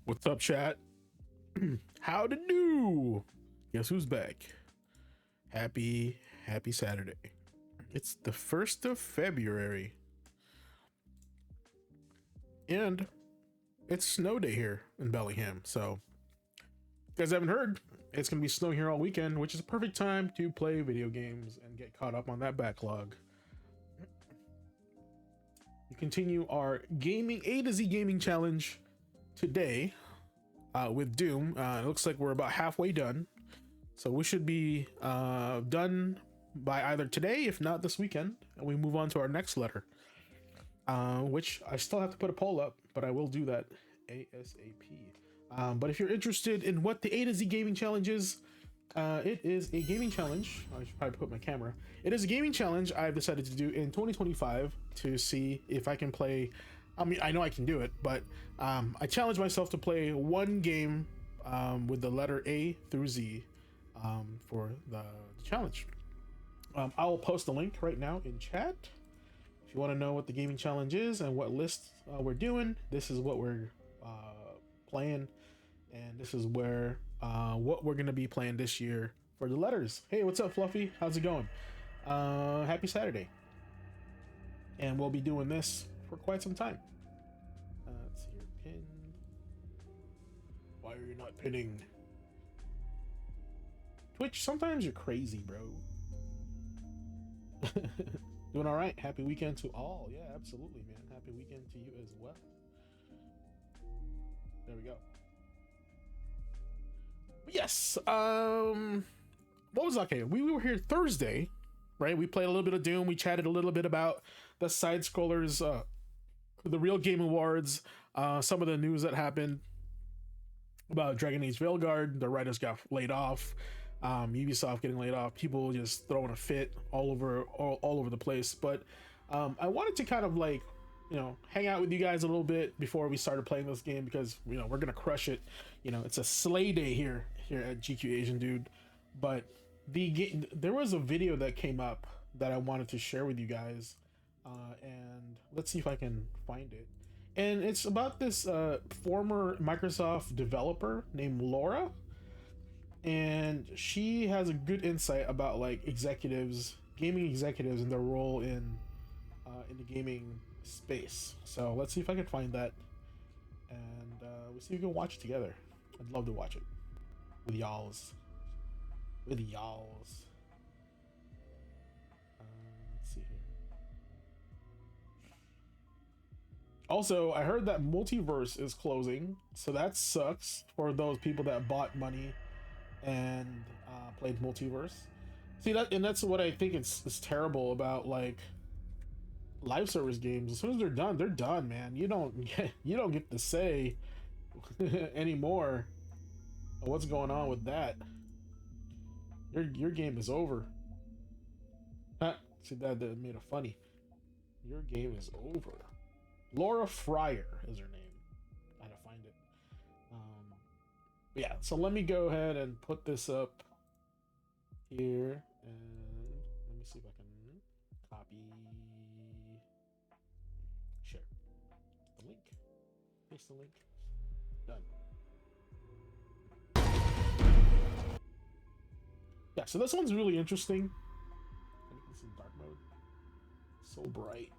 What's up, chat? How to do? Guess who's back? Happy Saturday. It's the 1st of February. And it's snow day here in Bellingham. So, if you guys haven't heard, it's going to be snowing here all weekend, which is a perfect time to play video games and get caught up on that backlog. We continue our gaming A to Z gaming challenge today with Doom. It looks like we're about halfway done. So we should be done by either today, if not this weekend, and we move on to our next letter, which I still have to put a poll up, but I will do that ASAP. But if you're interested in what the A to Z gaming challenge is, it is a gaming challenge. I should probably put my camera. It is a gaming challenge I've decided to do in 2025 to see if I can play. I mean, I know I can do it, but I challenge myself to play one game with the letter A through Z for the challenge. I will post a link right now in chat. If you want to know what the gaming challenge is and what list we're doing, this is what we're playing, and this is where what we're gonna be playing this year for the letters. Hey, what's up, Fluffy? How's it going? Happy Saturday. And we'll be doing this for quite some time. Let's see here, pin. Why are you not pinning? Twitch, sometimes you're crazy, bro. Doing all right. Happy weekend to all. Yeah, absolutely, man. Happy weekend to you as well. There we go. Yes. What was okay? We were here Thursday, right? We played a little bit of Doom. We chatted a little bit about the side scrollers, the Real Game Awards, some of the news that happened about Dragon Age Veilguard. The writers got laid off. Ubisoft getting laid off. People just throwing a fit all over the place. But I wanted to kind of like, hang out with you guys a little bit before we started playing this game, because we're gonna crush it. It's a slay day here at GQ Asian Dude. But there was a video that came up that I wanted to share with you guys, and let's see if I can find it. And it's about this former Microsoft developer named Laura, and she has a good insight about like gaming executives and their role in the gaming space. So let's see if I can find that, and we'll see if we can watch it together. I'd love to watch it with y'alls. Let's see here. Also, I heard that Multiverse is closing, so that sucks for those people that bought money and played Multiverse. See that, and that's what I think is terrible about like live service games. As soon as they're done, man. You don't get to say anymore what's going on with that. Your game is over. See that made it funny. Your game is over. Laura Fryer is her name. I had to find it. But yeah, so let me go ahead and put this up here, and let me see if I can copy, share the link, paste the link, done. Yeah, so this one's really interesting. Let me put this in dark mode. So bright.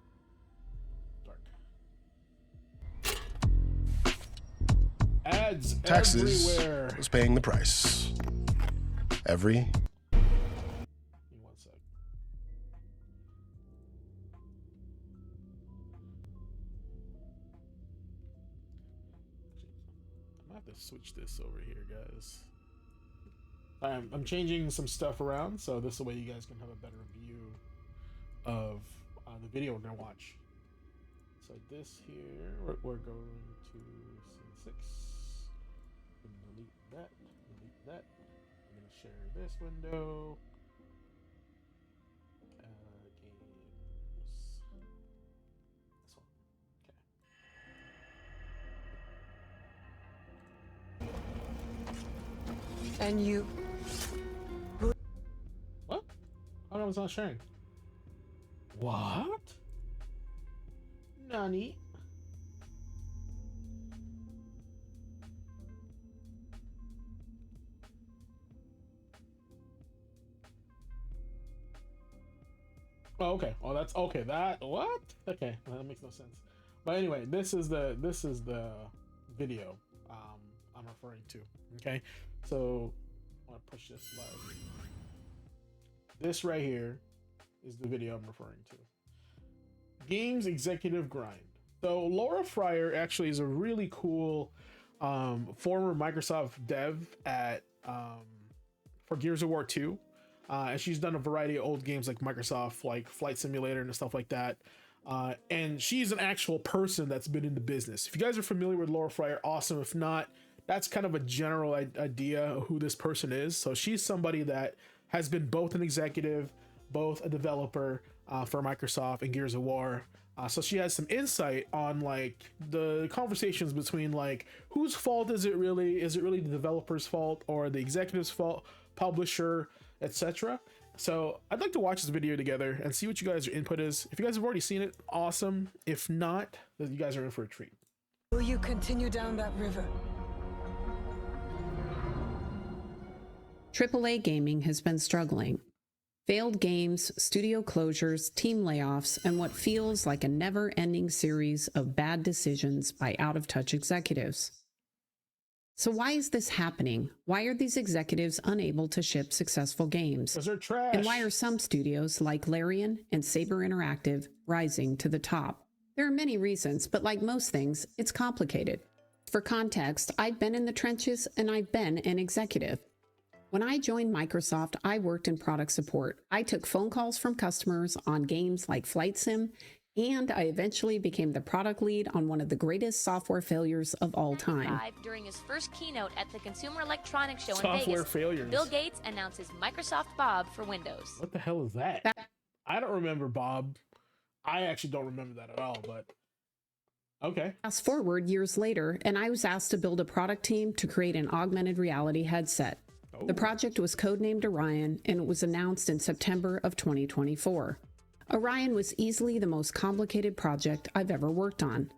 Ads Taxes everywhere. is paying the price. Every. Give me one sec. I'm gonna have to switch this over here, guys. I'm changing some stuff around, so this way you guys can have a better view of the video we're gonna watch. So this here, we're going to scene 6. Delete that. I'm gonna share this window. Games. This one. Okay. And you. What? Oh no, it's not sharing. What? Nani? Oh, okay. Oh, that's okay. That what? Okay, that makes no sense. But anyway, this is the video I'm referring to. Okay, so I want to push this live. This right here is the video I'm referring to. Games executive grind. So Laura Fryer actually is a really cool former Microsoft dev at for Gears of War 2. And she's done a variety of old games like Microsoft, like Flight Simulator and stuff like that. And she's an actual person that's been in the business. If you guys are familiar with Laura Fryer, awesome. If not, that's kind of a general idea of who this person is. So she's somebody that has been both an executive, both a developer for Microsoft and Gears of War. So she has some insight on like the conversations between like whose fault is it really? Is it really the developer's fault or the executive's fault, publisher, etc.? So I'd like to watch this video together and see what you guys' input is. If you guys have already seen it, awesome. If not, then you guys are in for a treat. Will you continue down that river? AAA gaming has been struggling. Failed games, studio closures, team layoffs, and what feels like a never-ending series of bad decisions by out-of-touch executives. So why is this happening? Why are these executives unable to ship successful games? Because they're trash. And why are some studios like Larian and Saber Interactive rising to the top? There are many reasons, but like most things, it's complicated. For context, I've been in the trenches and I've been an executive. When I joined Microsoft, I worked in product support. I took phone calls from customers on games like Flight Sim, and I eventually became the product lead on one of the greatest software failures of all time. During his first keynote at the Consumer Electronics Show in Software Vegas, failures. Bill Gates announces Microsoft Bob for Windows. What the hell is that? I don't remember Bob. I actually don't remember that at all, but okay. Fast forward years later, and I was asked to build a product team to create an augmented reality headset. The project was codenamed Orion, and it was announced in September of 2024. Orion was easily the most complicated project I've ever worked on.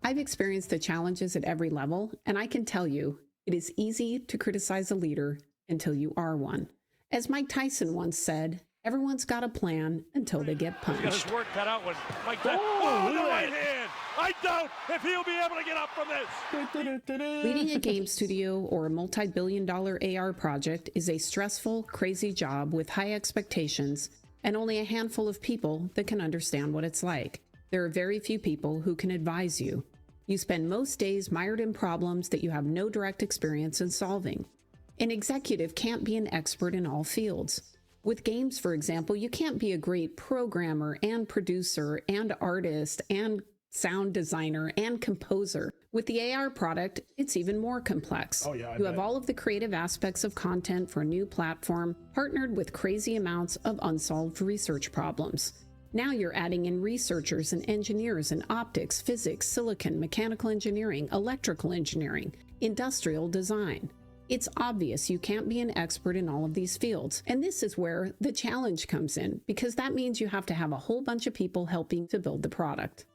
I've experienced the challenges at every level, and I can tell you, it is easy to criticize a leader until you are one. As Mike Tyson once said, everyone's got a plan until they get punched. He's got his work cut out when Mike Tyson. Oh, the right hand! I doubt if he'll be able to get up from this. Leading a game studio or a multi-billion-dollar AR project is a stressful, crazy job with high expectations and only a handful of people that can understand what it's like. There are very few people who can advise you. You spend most days mired in problems that you have no direct experience in solving. An executive can't be an expert in all fields. With games, for example, you can't be a great programmer and producer and artist and sound designer and composer. With the AR product, it's even more complex. Oh, yeah, you have all of the creative aspects of content for a new platform, partnered with crazy amounts of unsolved research problems. Now you're adding in researchers and engineers in optics, physics, silicon, mechanical engineering, electrical engineering, industrial design. It's obvious you can't be an expert in all of these fields, and this is where the challenge comes in, because that means you have to have a whole bunch of people helping to build the product.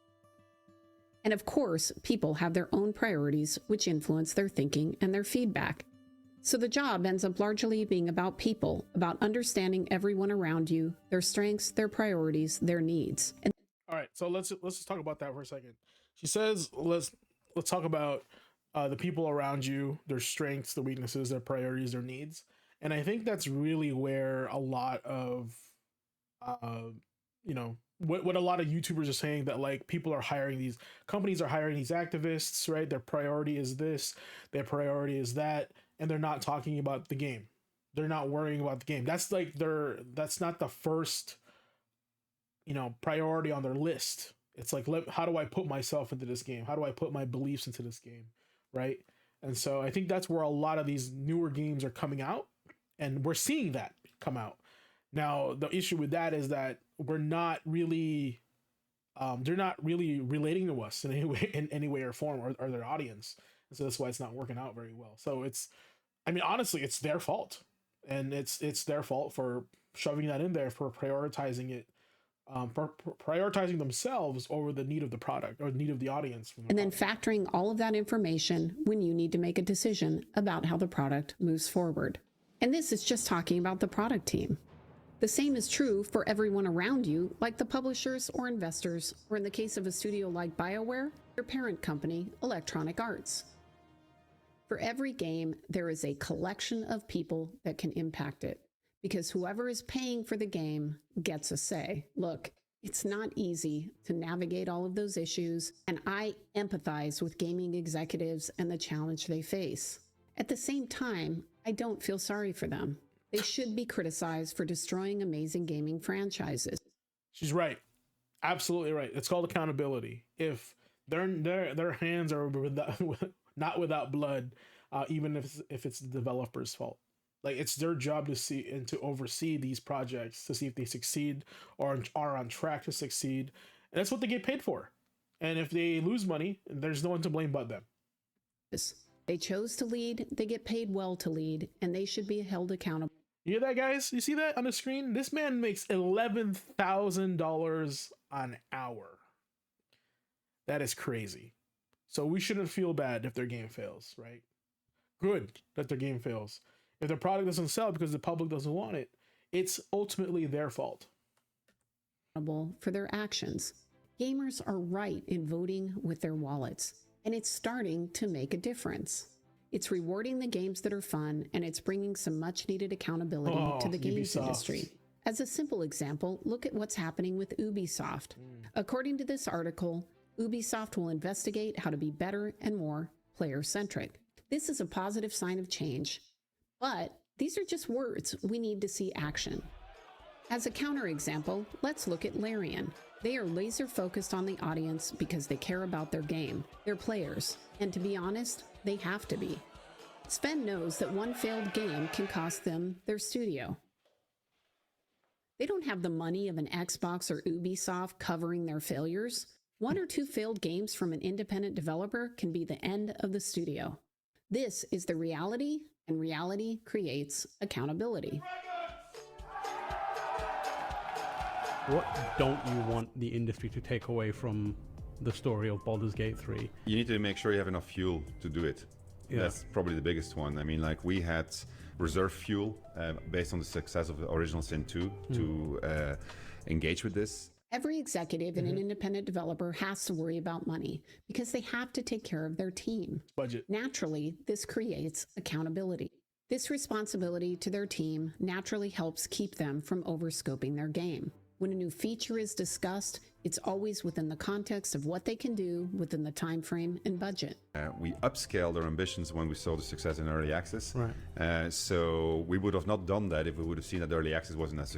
And of course, people have their own priorities, which influence their thinking and their feedback. So the job ends up largely being about people, about understanding everyone around you, their strengths, their priorities, their needs. And All right, so let's just talk about that for a second. She says let's talk about the people around you, their strengths, their weaknesses, their priorities, their needs. And I think that's really where a lot of what a lot of YouTubers are saying, that like people are hiring these companies are hiring these activists, right? Their priority is this, their priority is that, and they're not talking about the game. They're not worrying about the game. That's like that's not the first, priority on their list. It's like, how do I put myself into this game? How do I put my beliefs into this game? Right. And so I think that's where a lot of these newer games are coming out, and we're seeing that come out. Now, the issue with that is that we're not really, they're not really relating to us in any way or form, or their audience. And so that's why it's not working out very well. So honestly, it's their fault, and it's their fault for shoving that in there, for prioritizing it, for prioritizing themselves over the need of the product or the need of the audience. And then factoring all of that information when you need to make a decision about how the product moves forward. And this is just talking about the product team. The same is true for everyone around you, like the publishers or investors, or in the case of a studio like BioWare, your parent company, Electronic Arts. For every game, there is a collection of people that can impact it, because whoever is paying for the game gets a say. Look, it's not easy to navigate all of those issues, and I empathize with gaming executives and the challenge they face. At the same time, I don't feel sorry for them. They should be criticized for destroying amazing gaming franchises. She's right. Absolutely right. It's called accountability. If their hands are not without blood, even if it's the developer's fault. Like, it's their job to see and to oversee these projects to see if they succeed or are on track to succeed. And that's what they get paid for. And if they lose money, there's no one to blame but them. They chose to lead, they get paid well to lead, and they should be held accountable. You hear that, guys? You see that on the screen? This man makes $11,000 an hour. That is crazy. So we shouldn't feel bad if their game fails, right? Good that their game fails. If their product doesn't sell because the public doesn't want it, it's ultimately their fault. For their actions. Gamers are right in voting with their wallets, and it's starting to make a difference. It's rewarding the games that are fun, and it's bringing some much needed accountability to the games Ubisoft. industry. As a simple example, look at what's happening with Ubisoft. According to this article, Ubisoft will investigate how to be better and more player-centric. This is a positive sign of change, but these are just words. We need to see action. As a counterexample, let's look at Larian. They are laser focused on the audience because they care about their game, their players, and to be honest, they have to be. Sven knows that one failed game can cost them their studio. They don't have the money of an Xbox or Ubisoft covering their failures. 1 or 2 failed games from an independent developer can be the end of the studio. This is the reality, and reality creates accountability. What don't you want the industry to take away from the story of Baldur's Gate 3? You need to make sure you have enough fuel to do it. Yeah. That's probably the biggest one. I mean, like, we had reserve fuel based on the success of Original Sin 2 to engage with this. Every executive in an independent developer has to worry about money because they have to take care of their team. Budget. Naturally, this creates accountability. This responsibility to their team naturally helps keep them from overscoping their game. When a new feature is discussed, it's always within the context of what they can do within the time frame and budget. We upscaled our ambitions when we saw the success in early access. Right. So we would have not done that if we would have seen that early access wasn't as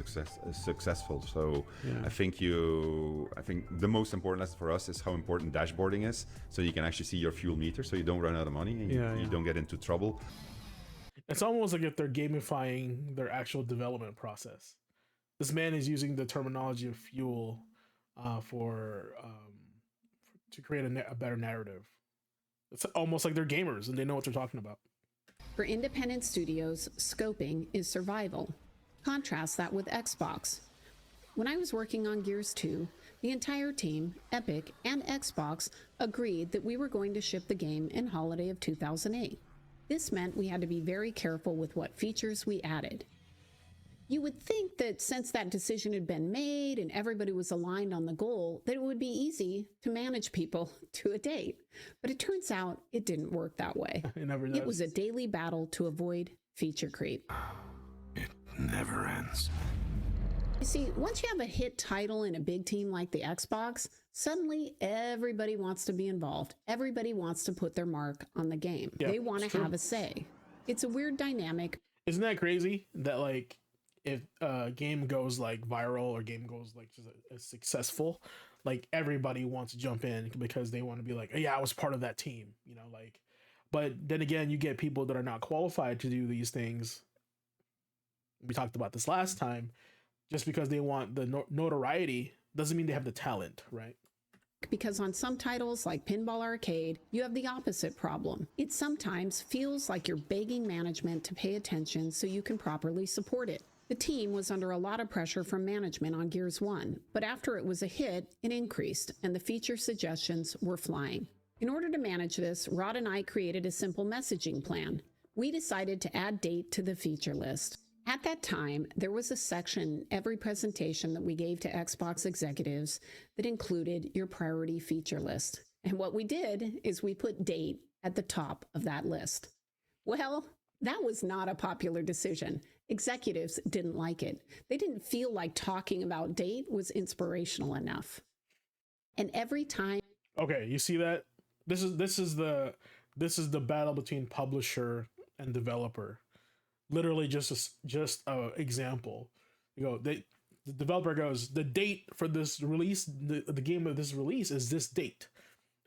successful. So I think the most important lesson for us is how important dashboarding is, so you can actually see your fuel meter, so you don't run out of money and you don't get into trouble. It's almost like if they're gamifying their actual development process. This man is using the terminology of fuel to create a better narrative. It's almost like they're gamers and they know what they're talking about. For independent studios, scoping is survival. Contrast that with Xbox. When I was working on Gears 2, the entire team, Epic and Xbox, agreed that we were going to ship the game in holiday of 2008. This meant we had to be very careful with what features we added. You would think that since that decision had been made and everybody was aligned on the goal, that it would be easy to manage people to a date. But it turns out it didn't work that way. It never does. It was a daily battle to avoid feature creep. It never ends. You see, once you have a hit title in a big team like the Xbox, suddenly everybody wants to be involved. Everybody wants to put their mark on the game. Yeah, they want to have a say. It's a weird dynamic. Isn't that crazy that, like, if a game goes like viral or game goes like just successful, like everybody wants to jump in because they want to be like, oh, yeah, I was part of that team, you know, like. But then again, you get people that are not qualified to do these things. We talked about this last time. Just because they want the notoriety doesn't mean they have the talent, right? Because on some titles like Pinball Arcade, you have the opposite problem. It sometimes feels like you're begging management to pay attention so you can properly support it. The team was under a lot of pressure from management on Gears 1, but after it was a hit, it increased, and the feature suggestions were flying. In order to manage this, Rod and I created a simple messaging plan. We decided to add date to the feature list. At that time, there was a section in every presentation that we gave to Xbox executives that included your priority feature list. And what we did is we put date at the top of that list. Well, that was not a popular decision. Executives didn't like it. They didn't feel like talking about date was inspirational enough. And every time... Okay, you see that? This is the battle between publisher and developer. Literally just a example. You go, the developer goes, the date for this release, the game of this release is this date,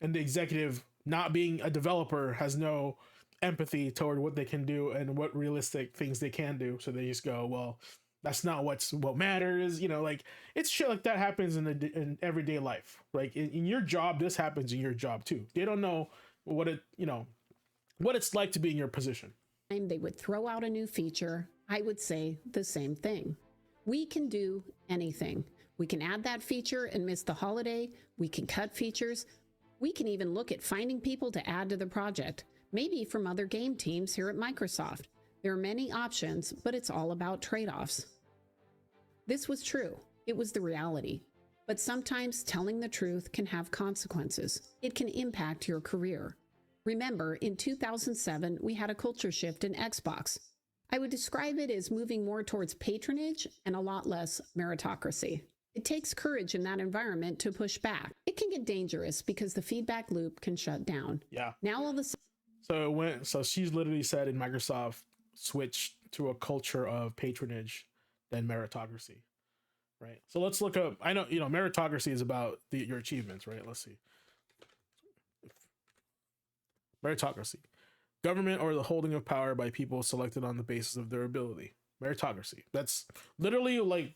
and the executive, not being a developer, has no empathy toward what they can do and what realistic things they can do, so they just go, well, that's not what matters. Like, it's shit like that happens in everyday life. Like in your job, this happens in your job too. They don't know what it's like to be in your position. They would throw out a new feature, I would say the same thing. We can do anything. We can add that feature and miss the holiday. We can cut features. We can even look at finding people to add to the project, maybe from other game teams here at Microsoft. There are many options, but it's all about trade-offs. This was true. It was the reality. But sometimes telling the truth can have consequences. It can impact your career. Remember, in 2007, we had a culture shift in Xbox. I would describe it as moving more towards patronage and a lot less meritocracy. It takes courage in that environment to push back. It can get dangerous because the feedback loop can shut down. Yeah. Now all of a sudden... So she's literally said in Microsoft switched to a culture of patronage than meritocracy, right? So let's look up, I know, meritocracy is about your achievements, right? Let's see. Meritocracy. Government or the holding of power by people selected on the basis of their ability. Meritocracy. That's literally like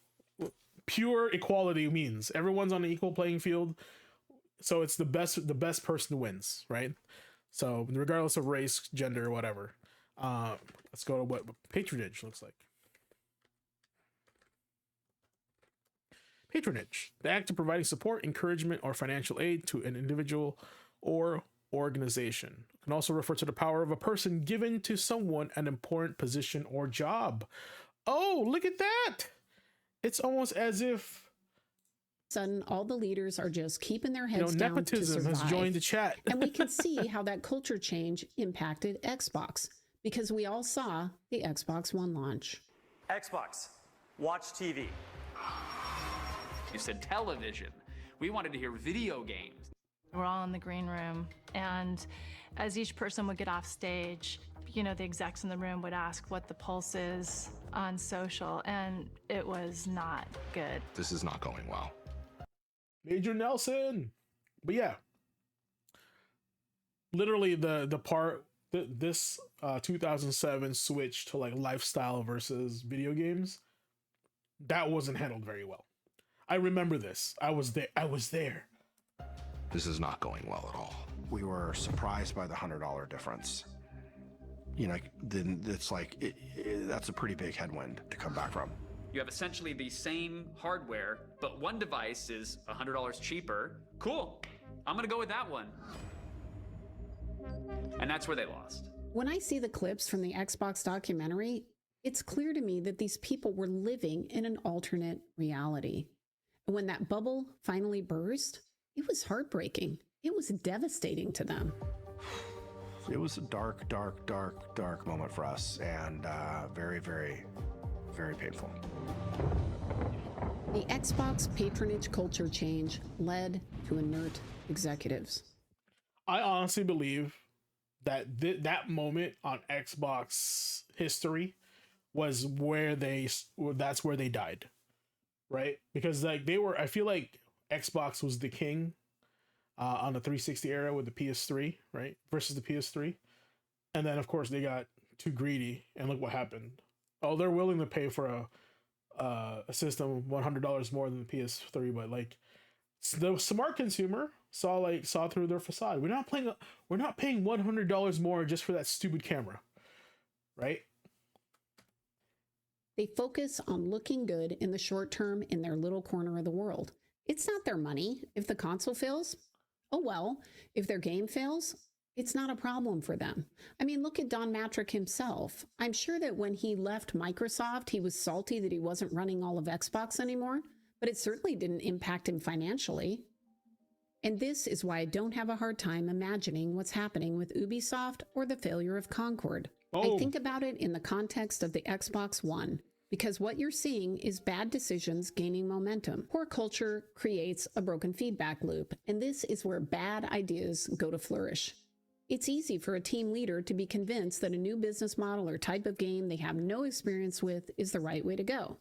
pure equality means everyone's on an equal playing field. So it's the best person wins, right? So regardless of race, gender, whatever. Let's go to what patronage looks like. Patronage, the act of providing support, encouragement, or financial aid to an individual or organization. It can also refer to the power of a person given to someone an important position or job. Oh, look at that! It's almost as if sudden all the leaders are just keeping their heads down to nepotism survive. has joined the chat. And we can see how that culture change impacted Xbox, because we all saw the Xbox One launch. Xbox, watch TV. You said television. We wanted to hear video games. We're all in the green room, and as each person would get off stage, the execs in the room would ask what the pulse is on social, and it was not good. This is not going well. Major Nelson. But yeah, literally this 2007 switch to like lifestyle versus video games, that wasn't handled very well. I remember this. I was there. This is not going well at all. We were surprised by the $100 difference. Then it's like, that's a pretty big headwind to come back from. You have essentially the same hardware, but one device is $100 cheaper. Cool. I'm gonna go with that one. And that's where they lost. When I see the clips from the Xbox documentary, it's clear to me that these people were living in an alternate reality. And when that bubble finally burst, it was heartbreaking. It was devastating to them. It was a dark moment for us, and very, very, very painful. The Xbox patronage culture change led to inert executives. I honestly believe that that moment on Xbox history was that's where they died, right? Because like I feel like Xbox was the king on the 360 era with the PS3, right? Versus the PS3. And then of course they got too greedy, and look what happened. Oh, they're willing to pay for a system $100 more than the PS3, but like the smart consumer saw through their facade. We're not paying $100 more just for that stupid camera, right? They focus on looking good in the short term in their little corner of the world. It's not their money. If the console fails, oh well. If their game fails, It's not a problem for them. I mean, look at Don Matrick himself. I'm sure that when he left Microsoft, he was salty that he wasn't running all of Xbox anymore, but it certainly didn't impact him financially. And this is why I don't have a hard time imagining what's happening with Ubisoft or the failure of Concord. I think about it in the context of the Xbox One, because what you're seeing is bad decisions gaining momentum. Poor culture creates a broken feedback loop, and this is where bad ideas go to flourish. It's easy for a team leader to be convinced that a new business model or type of game they have no experience with is the right way to go.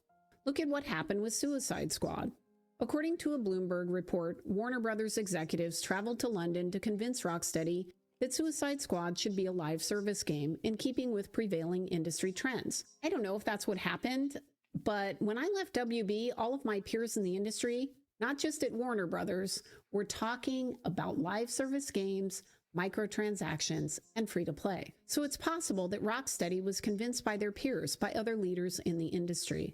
Look at what happened with Suicide Squad. According to a Bloomberg report, Warner Brothers executives traveled to London to convince Rocksteady that Suicide Squad should be a live service game in keeping with prevailing industry trends. I don't know if that's what happened, but when I left WB, all of my peers in the industry, not just at Warner Brothers, were talking about live service games, microtransactions, and free-to-play. So it's possible that Rocksteady was convinced by their peers, by other leaders in the industry.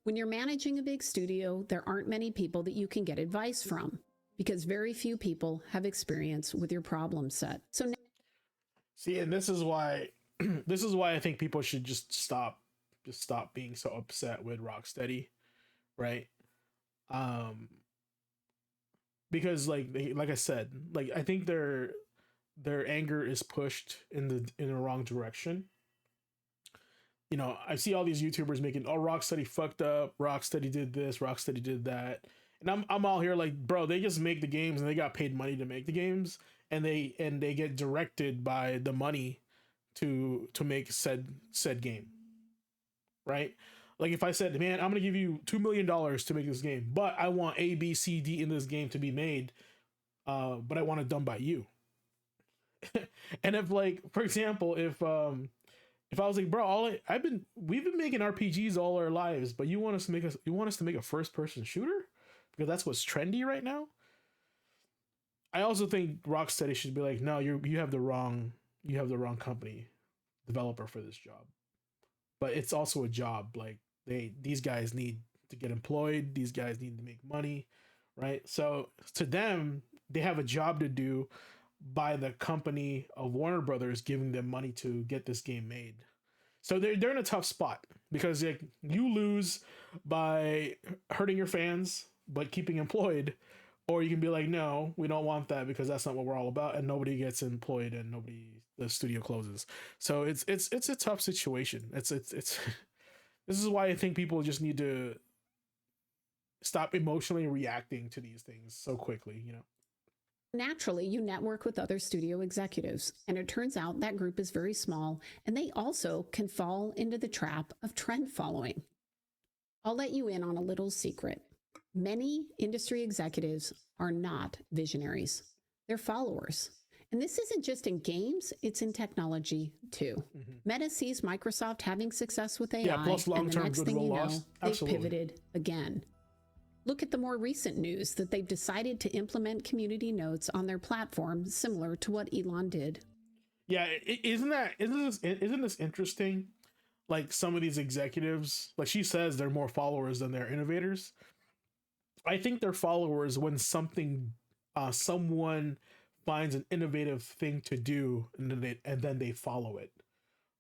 When you're managing a big studio, there aren't many people that you can get advice from, because very few people have experience with your problem set. So see, and this is why I think people should just stop being so upset with Rocksteady, right? Because like I said, like I think their anger is pushed in the wrong direction. You know, I see all these YouTubers making, oh, Rocksteady fucked up, Rocksteady did this, Rocksteady did that. And I'm all here like, bro, they just make the games and they got paid money to make the games, and they get directed by the money to make said game. Right? Like if I said, man, I'm gonna give you $2 million to make this game, but I want A, B, C, D in this game to be made, but I want it done by you. And if, like, for example, if I was like, bro, we've been making RPGs all our lives, but you want us to make a first person shooter because that's what's trendy right now. I also think Rocksteady should be like, no, you have the wrong company developer for this job. But it's also a job. Like these guys need to get employed. These guys need to make money, right? So to them, they have a job to do by the company of Warner Brothers giving them money to get this game made. So they're in a tough spot because you lose by hurting your fans but keeping employed, or you can be like, no, we don't want that because that's not what we're all about, and nobody gets employed and the studio closes. So it's a tough situation. It's this is why I think people just need to stop emotionally reacting to these things so quickly, you know. Naturally, you network with other studio executives, and it turns out that group is very small, and they also can fall into the trap of trend following. I'll let you in on a little secret. Many industry executives are not visionaries. They're followers. And this isn't just in games, it's in technology too. Mm-hmm. Meta sees Microsoft having success with AI, plus long-term and the next thing you know, they've Absolutely. pivoted again. Look at the more recent news that they've decided to implement community notes on their platform, similar to what Elon did. Yeah, isn't this interesting? Like some of these executives, like she says, they're more followers than they're innovators. I think they're followers when someone finds an innovative thing to do, and then they follow it,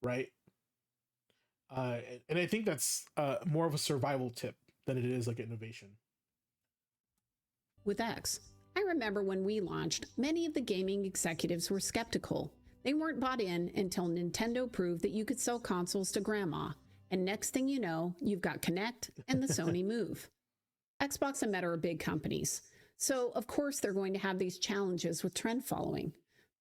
right? And I think that's more of a survival tip than it is like innovation. With X, I remember when we launched, many of the gaming executives were skeptical. They weren't bought in until Nintendo proved that you could sell consoles to grandma. And next thing you know, you've got Kinect and the Sony Move. Xbox and Meta are big companies. So of course they're going to have these challenges with trend following.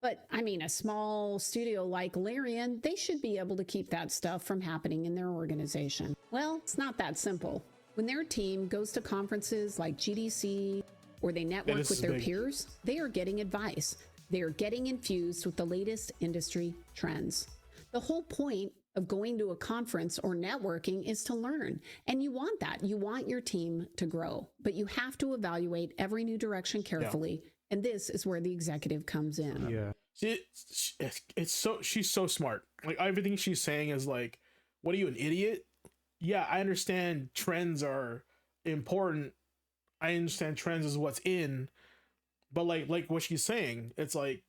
But I mean, a small studio like Larian, they should be able to keep that stuff from happening in their organization. Well, it's not that simple. When their team goes to conferences like GDC, or they network with their peers, they are getting advice. They are getting infused with the latest industry trends. The whole point of going to a conference or networking is to learn. And you want that. You want your team to grow. But you have to evaluate every new direction carefully. Yeah. And this is where the executive comes in. Yeah. See, she's so smart. Like everything she's saying is like, what are you, an idiot? Yeah, I understand trends are important. I understand trends is what's in, but like what she's saying, it's like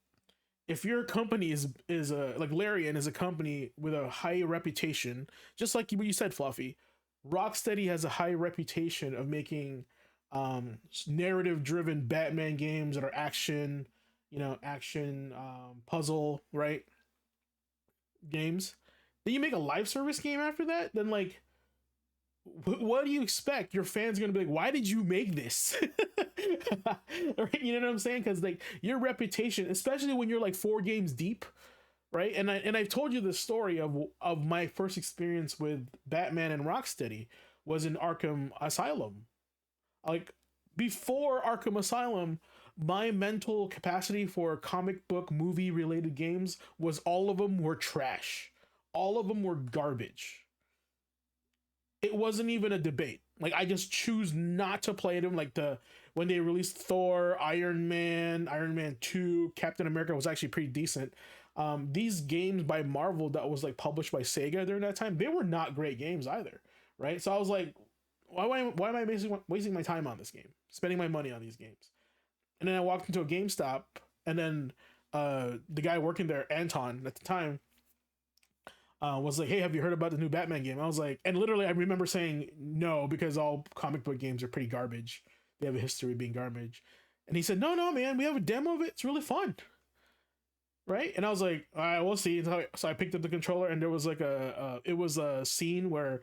if your company is a like Larian is a company with a high reputation, just like what you said, Fluffy, Rocksteady has a high reputation of making narrative driven Batman games that are action, action puzzle, right? Games. Then you make a live service game after that, then like what do you expect? Your fans are gonna be like, why did you make this? Right? You know what I'm saying? Because like your reputation, especially when you're like 4 games deep, right? And I've told you the story of my first experience with Batman and Rocksteady was in Arkham Asylum. Like before Arkham Asylum, my mental capacity for comic book movie related games was all of them were trash. All of them were garbage. It wasn't even a debate. Like I just choose not to play them. Like when they released Thor, Iron Man 2, Captain America was actually pretty decent. These games by Marvel that was like published by Sega during that time, they were not great games either, right? So I was like, why am I wasting my time on this game, spending my money on these games? And then I walked into a GameStop, and then the guy working there, Anton, at the time, was like, hey, have you heard about the new Batman game? I was like, and literally I remember saying no, because all comic book games are pretty garbage. They have a history of being garbage. And he said, no, man, we have a demo of it. It's really fun. Right? And I was like, all right, we'll see. So I picked up the controller, and there was like it was a scene where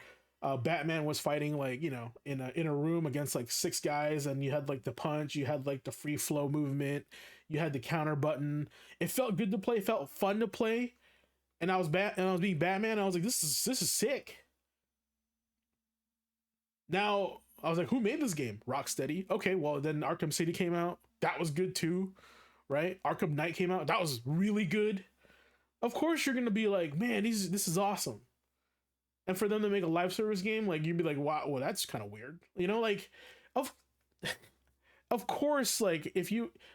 Batman was fighting like, in a room against like 6 guys, and you had like the punch, you had like the free flow movement, you had the counter button. It felt good to play, it felt fun to play. And I was being Batman. And I was like, this is sick. Now I was like, who made this game? Rocksteady. Okay, well then Arkham City came out. That was good too, right? Arkham Knight came out. That was really good. Of course you're gonna be like, man, this is awesome. And for them to make a live service game, like you'd be like, wow, well that's kind of weird. Like, of course, like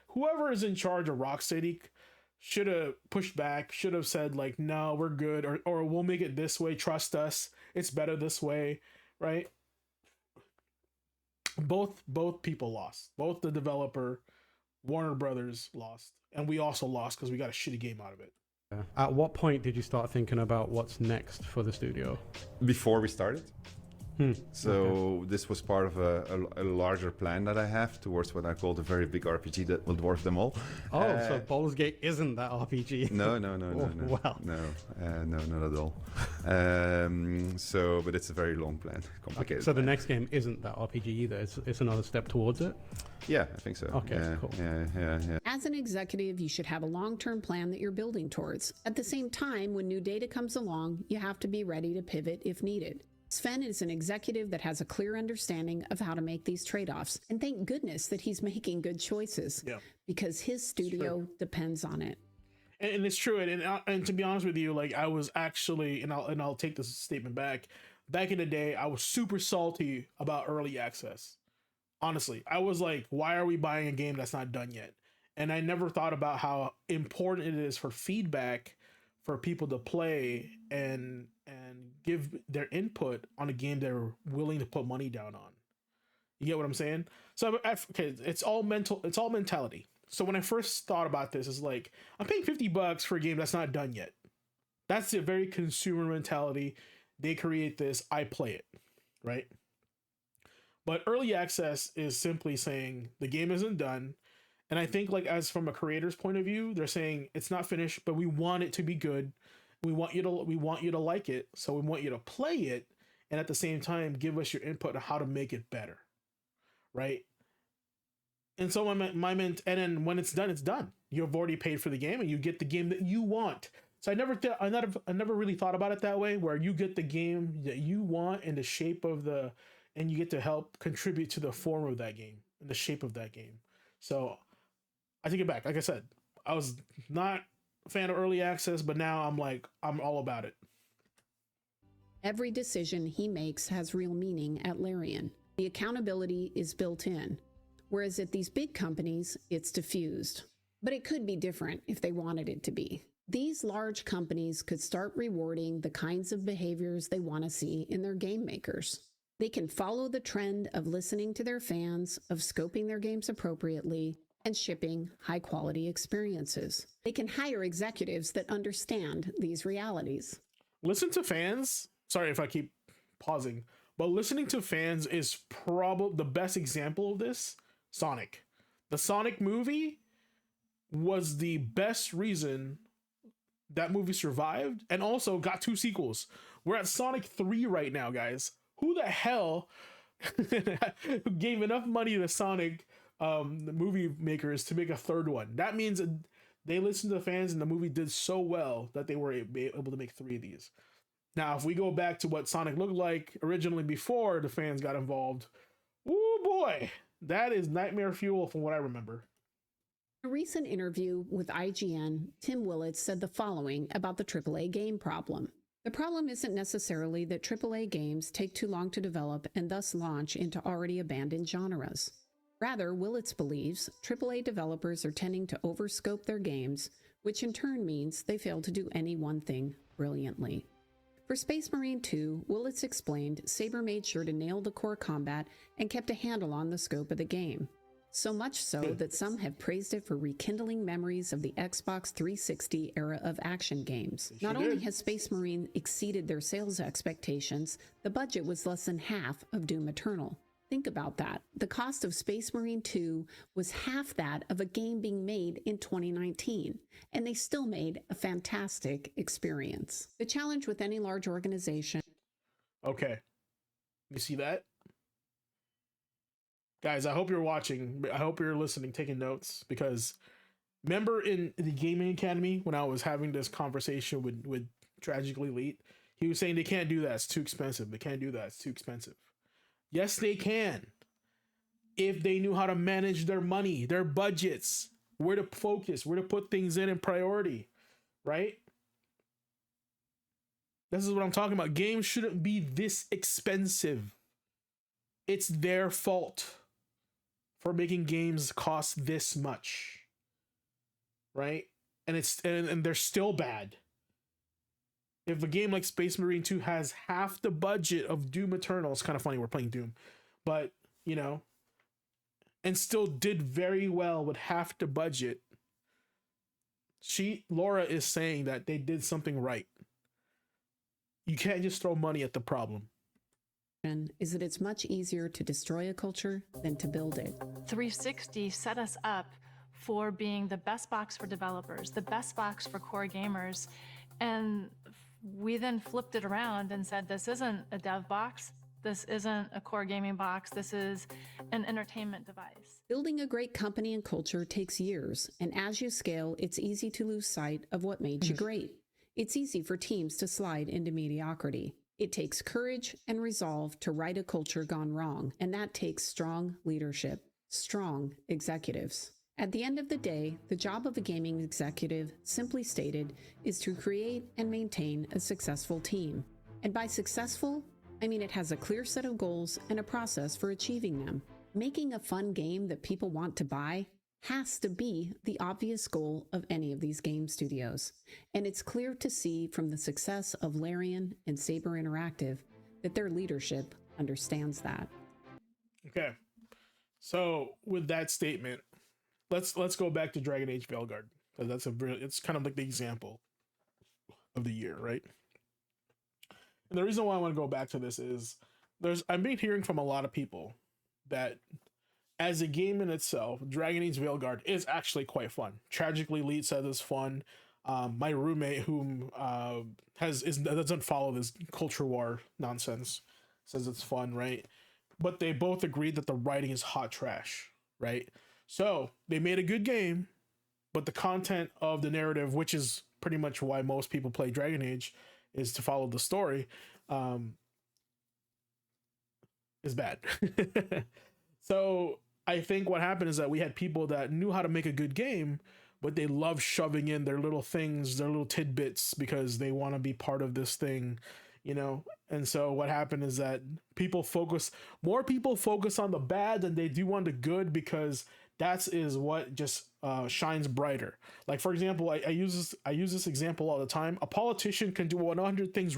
whoever is in charge of Rocksteady should have pushed back, should have said like, no, we're good, or we'll make it this way, trust us, it's better this way, right? Both people lost. Both the developer, Warner Brothers, lost, and we also lost because we got a shitty game out of it. At what point did you start thinking about what's next for the studio? Before we started. So this was part of a larger plan that I have towards what I call the very big RPG that will dwarf them all. So Baldur's Gate isn't that RPG? No. Wow. No, not at all. But it's a very long plan, complicated. So the next game isn't that RPG either. It's another step towards it. Yeah, I think so. Okay, cool. Yeah. As an executive, you should have a long-term plan that you're building towards. At the same time, when new data comes along, you have to be ready to pivot if needed. Sven is an executive that has a clear understanding of how to make these trade-offs, and thank goodness that he's making good choices, because his studio depends on it. And it's true. And to be honest with you, like I was actually, and I'll take this statement back. Back in the day, I was super salty about early access. Honestly, I was like, why are we buying a game that's not done yet? And I never thought about how important it is for feedback, for people to play and give their input on a game they're willing to put money down on. You get what I'm saying? So okay, it's all mentality. So when I first thought about this, it's like, I'm paying $50 for a game that's not done yet. That's a very consumer mentality. They create this, I play it, right? But early access is simply saying the game isn't done. And I think like as from a creator's point of view, they're saying it's not finished, but we want it to be good. We want you to like it. So we want you to play it. And at the same time, give us your input on how to make it better. Right. And so and then when it's done, it's done. You've already paid for the game and you get the game that you want. So I never really thought about it that way, where you get the game that you want in the shape of and you get to help contribute to the form of that game and the shape of that game. So I take it back. Like I said, I was not a fan of early access, but now I'm all about it. Every decision he makes has real meaning at Larian. The accountability is built in, whereas at these big companies, it's diffused. But it could be different if they wanted it to be. These large companies could start rewarding the kinds of behaviors they want to see in their game makers. They can follow the trend of listening to their fans, of scoping their games appropriately, and shipping high-quality experiences. They can hire executives that understand these realities. Listen to fans. Sorry if I keep pausing, but listening to fans is probably the best example of this. Sonic. The Sonic movie was the best reason that movie survived and also got 2 sequels. We're at Sonic 3 right now, guys. Who the hell gave enough money to Sonic the movie makers to make a 3rd one? That means they listened to the fans and the movie did so well that they were able to make 3 of these. Now, if we go back to what Sonic looked like originally before the fans got involved, oh boy, that is nightmare fuel from what I remember. In a recent interview with IGN, Tim Willits said the following about the AAA game problem. The problem isn't necessarily that AAA games take too long to develop and thus launch into already abandoned genres. Rather, Willits believes AAA developers are tending to overscope their games, which in turn means they fail to do any one thing brilliantly. For Space Marine 2, Willits explained Saber made sure to nail the core combat and kept a handle on the scope of the game. So much so that some have praised it for rekindling memories of the Xbox 360 era of action games. Not only has Space Marine exceeded their sales expectations, the budget was less than half of Doom Eternal. Think about that. The cost of Space Marine 2 was half that of a game being made in 2019, and they still made a fantastic experience. The challenge with any large organization... Okay. You see that? Guys, I hope you're watching. I hope you're listening, taking notes, because remember in the Gaming Academy when I was having this conversation with Tragically Elite, he was saying they can't do that. It's too expensive. They can't do that. It's too expensive. Yes, they can. If they knew how to manage their money, their budgets, where to focus, where to put things in priority, right? This is what I'm talking about. Games shouldn't be this expensive. It's their fault for making games cost this much, right? And they're still bad. If a game like Space Marine 2 has half the budget of Doom Eternal, it's kind of funny we're playing Doom, but you know, and still did very well with half the budget, Laura is saying that they did something right. You can't just throw money at the problem. Is that it's much easier to destroy a culture than to build it. 360 set us up for being the best box for developers, the best box for core gamers, and we then flipped it around and said, this isn't a dev box, this isn't a core gaming box, this is an entertainment device. Building a great company and culture takes years, and as you scale, it's easy to lose sight of what made you great. It's easy for teams to slide into mediocrity. It takes courage and resolve to right a culture gone wrong, and that takes strong leadership, strong executives. At the end of the day, the job of a gaming executive, simply stated, is to create and maintain a successful team. And by successful, I mean it has a clear set of goals and a process for achieving them. Making a fun game that people want to buy has to be the obvious goal of any of these game studios. And it's clear to see from the success of Larian and Saber Interactive that their leadership understands that. Okay. So with that statement, let's go back to Dragon Age Veilguard, because it's kind of like the example of the year, right? And the reason why I want to go back to this is I've been hearing from a lot of people that as a game in itself, Dragon Age Veilguard is actually quite fun. Tragically Elite says it's fun. My roommate, whom doesn't follow this culture war nonsense, says it's fun, right? But they both agreed that the writing is hot trash, right? So they made a good game, but the content of the narrative, which is pretty much why most people play Dragon Age, is to follow the story, is bad. So I think what happened is that we had people that knew how to make a good game, but they love shoving in their little things, their little tidbits, because they want to be part of this thing, you know? And so what happened is that more people focus on the bad than they do on the good, because that is what just shines brighter. Like, for example, I use this example all the time. A politician can do 100 things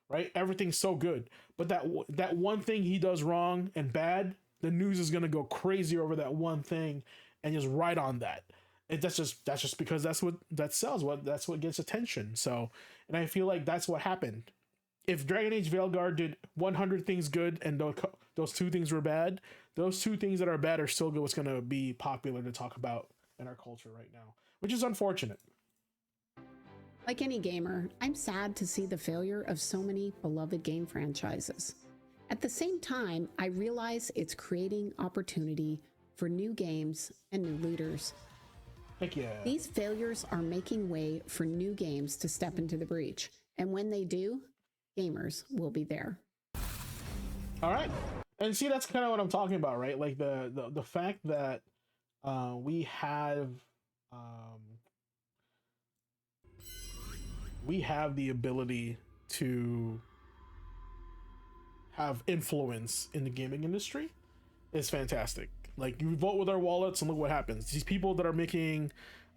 right? Everything's so good, but that one thing he does wrong and bad, the news is going to go crazy over that one thing, and just ride on that. And that's just because that's what that sells. That's what gets attention. So, and I feel like that's what happened. If Dragon Age Veilguard did 100 things good and those 2 things were bad, those 2 things that are bad are still what's going to be popular to talk about in our culture right now, which is unfortunate. Like any gamer, I'm sad to see the failure of so many beloved game franchises. At the same time, I realize it's creating opportunity for new games and new leaders. Heck yeah. These failures are making way for new games to step into the breach. And when they do, gamers will be there. All right. And see, that's kind of what I'm talking about, right? Like the fact that we have the ability to have influence in the gaming industry is fantastic. Like, you vote with our wallets and look what happens. These people that are making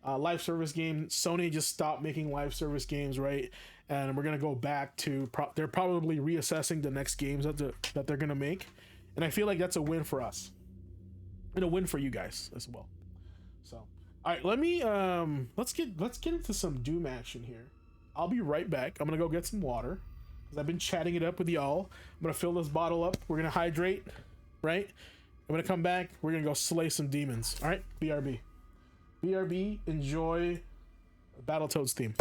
live service games, Sony just stopped making live service games, right? And we're gonna go back to they're probably reassessing the next games that they're gonna make, and I feel like that's a win for us and a win for you guys as well. So, all right, let me let's get into some Doom action here. I'll be right back. I'm gonna go get some water because I've been chatting it up with y'all. I'm gonna fill this bottle up. We're gonna hydrate, right? I'm gonna come back. We're gonna go slay some demons. All right, BRB. BRB, enjoy Battletoads theme.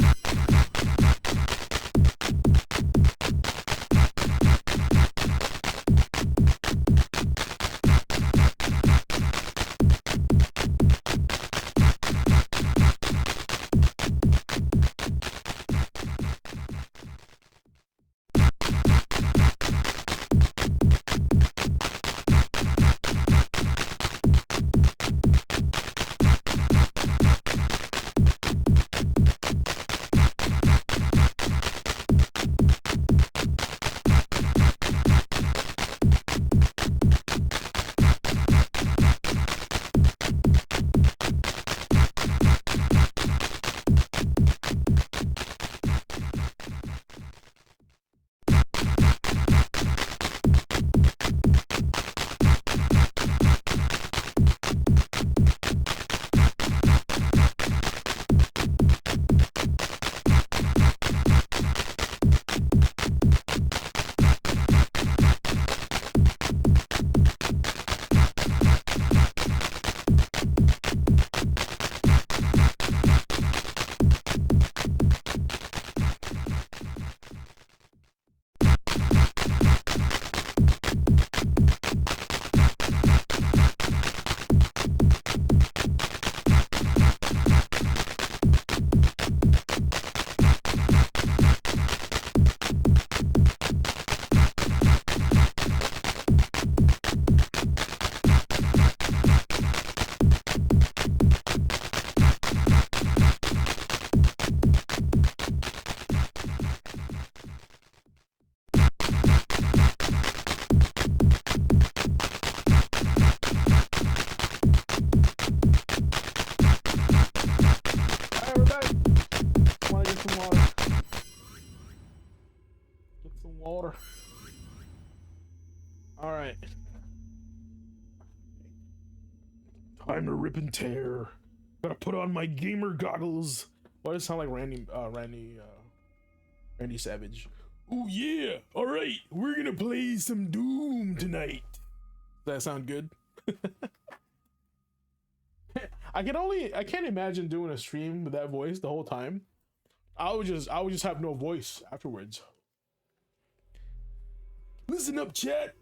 All right. Time to rip and tear. Gotta put on my gamer goggles. Why does it sound like Randy Savage? Oh yeah! All right, we're gonna play some Doom tonight. Does that sound good? I can't imagine doing a stream with that voice the whole time. I would just have no voice afterwards. Listen up, chat.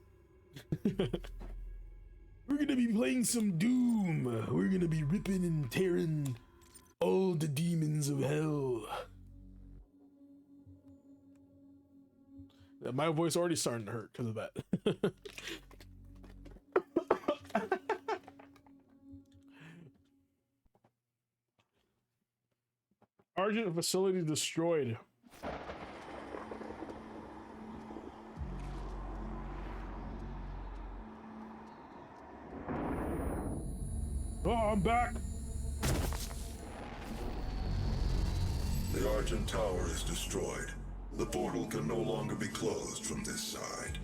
We're gonna be playing some Doom. We're gonna be ripping and tearing all the demons of hell. My voice already starting to hurt because of that. Argent facility destroyed. Oh, I'm back. The Argent Tower is destroyed. The portal can no longer be closed from this side.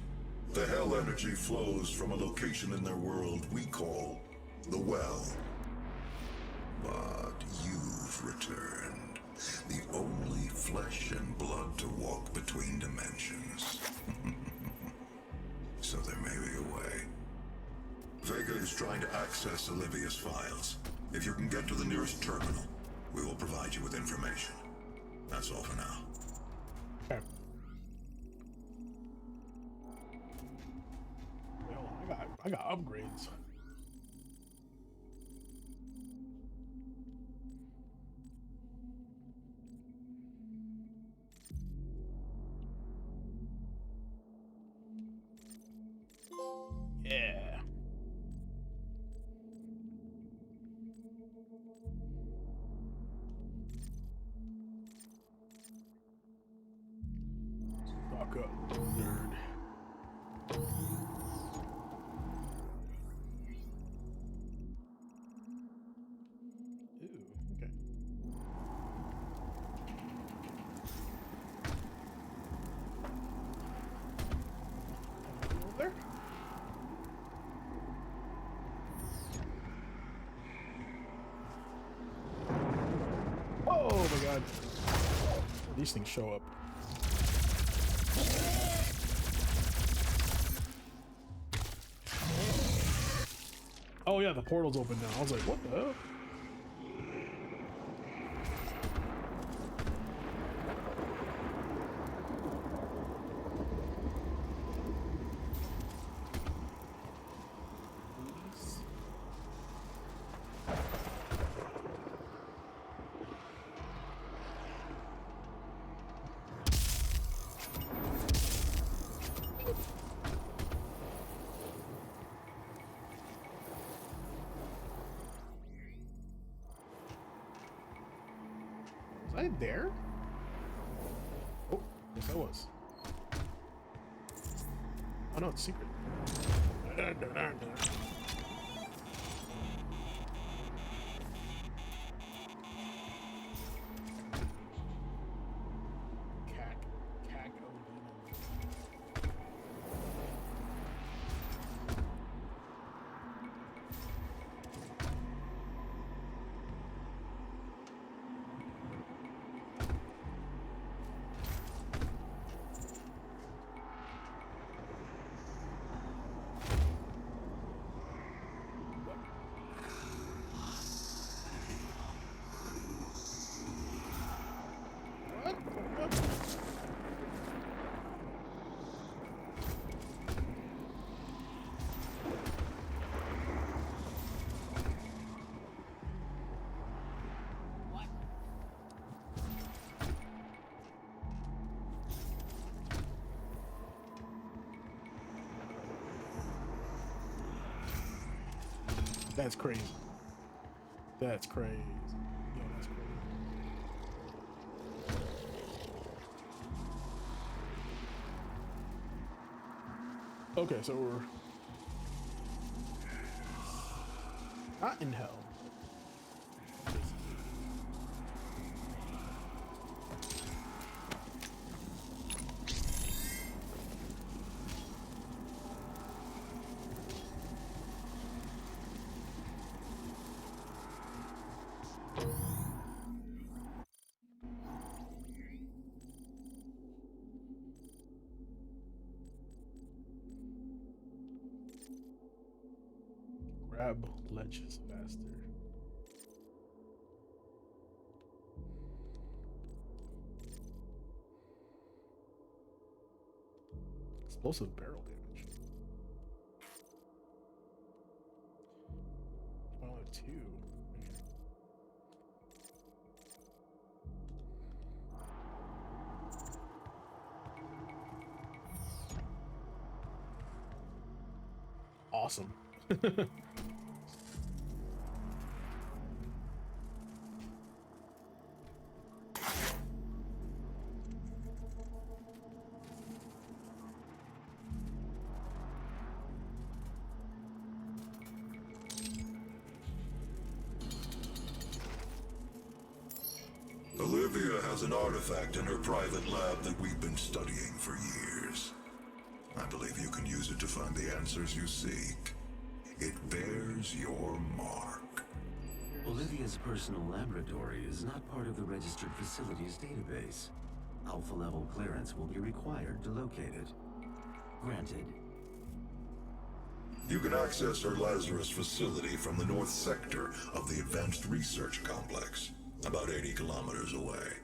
The hell energy flows from a location in their world we call the Well. But you've returned. The only flesh and blood to walk between dimensions. So there may be a way. Vega is trying to access Olivia's files. If you can get to the nearest terminal, we will provide you with information. That's all for now. Okay. Well, I got upgrades. Yeah. Stock up, nerd. Ooh, okay. Over there? Oh my god. These things show up. Oh yeah, the portal's open now. I was like, what the hell? Was I there? Oh, yes I was. Oh no, it's secret. That's crazy. That's crazy. Yo, that's crazy. Okay, so we're not in hell. Grab ledges faster. Explosive barrel damage. I only have 2. Awesome. Olivia has an artifact in her private lab that we've been studying for years. I believe you can use it to find the answers you seek. It bears your mark. Olivia's personal laboratory is not part of the registered facilities database. Alpha level clearance will be required to locate it. Granted. You can access her Lazarus facility from the north sector of the Advanced Research Complex, about 80 kilometers away.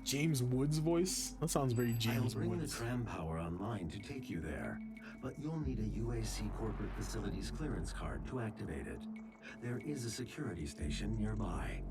James Woods' voice? That sounds very James I'll bring Woods. the tram power online to take you there, but you'll need a UAC corporate facilities clearance card to activate it. There is a security station nearby.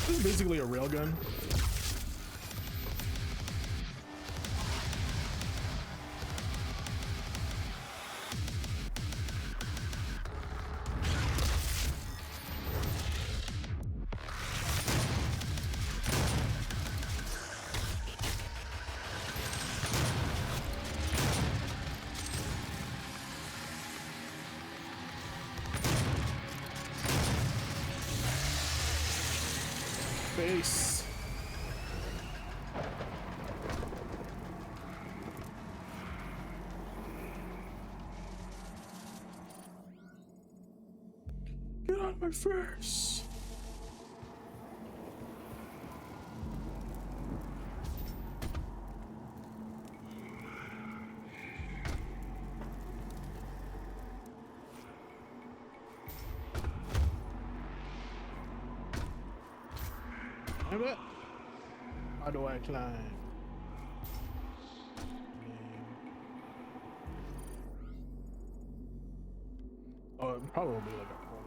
This is basically a railgun. Face. Get out of my face. Damn it. How do I climb? Oh, it probably will be like a corner.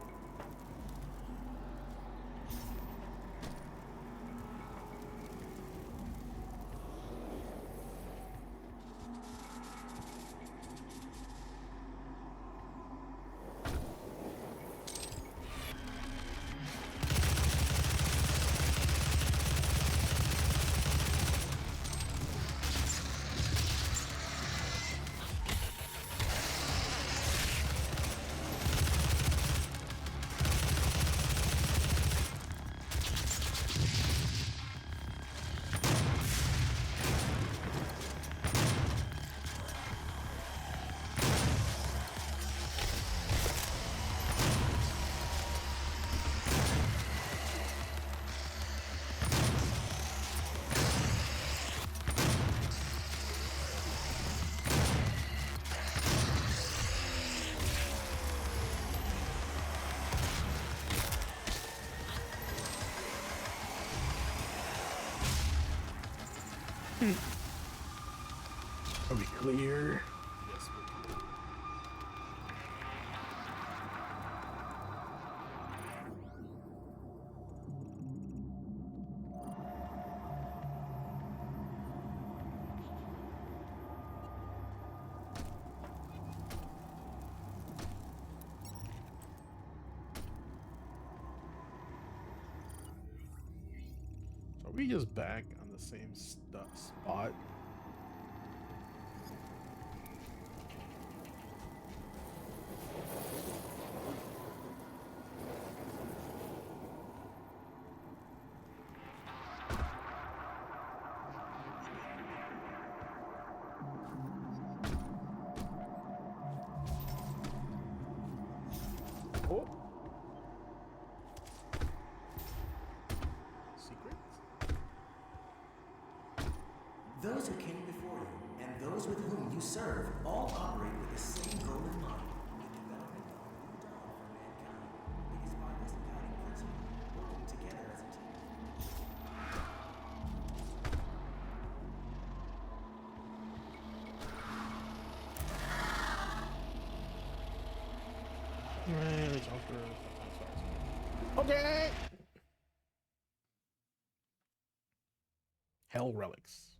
Are we clear? Yes, we're clear. So are we just back on the same spot? Oh. Secret? Those who came before you and those with whom you serve all operate with the same goal in mind. Okay. Hell relics.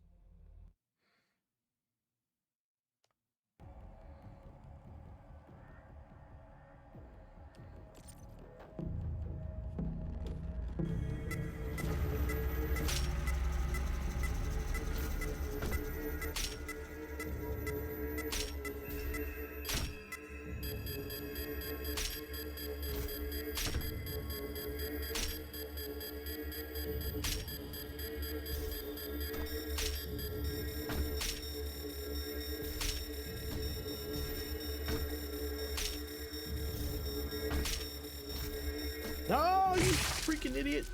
No, you freaking idiot.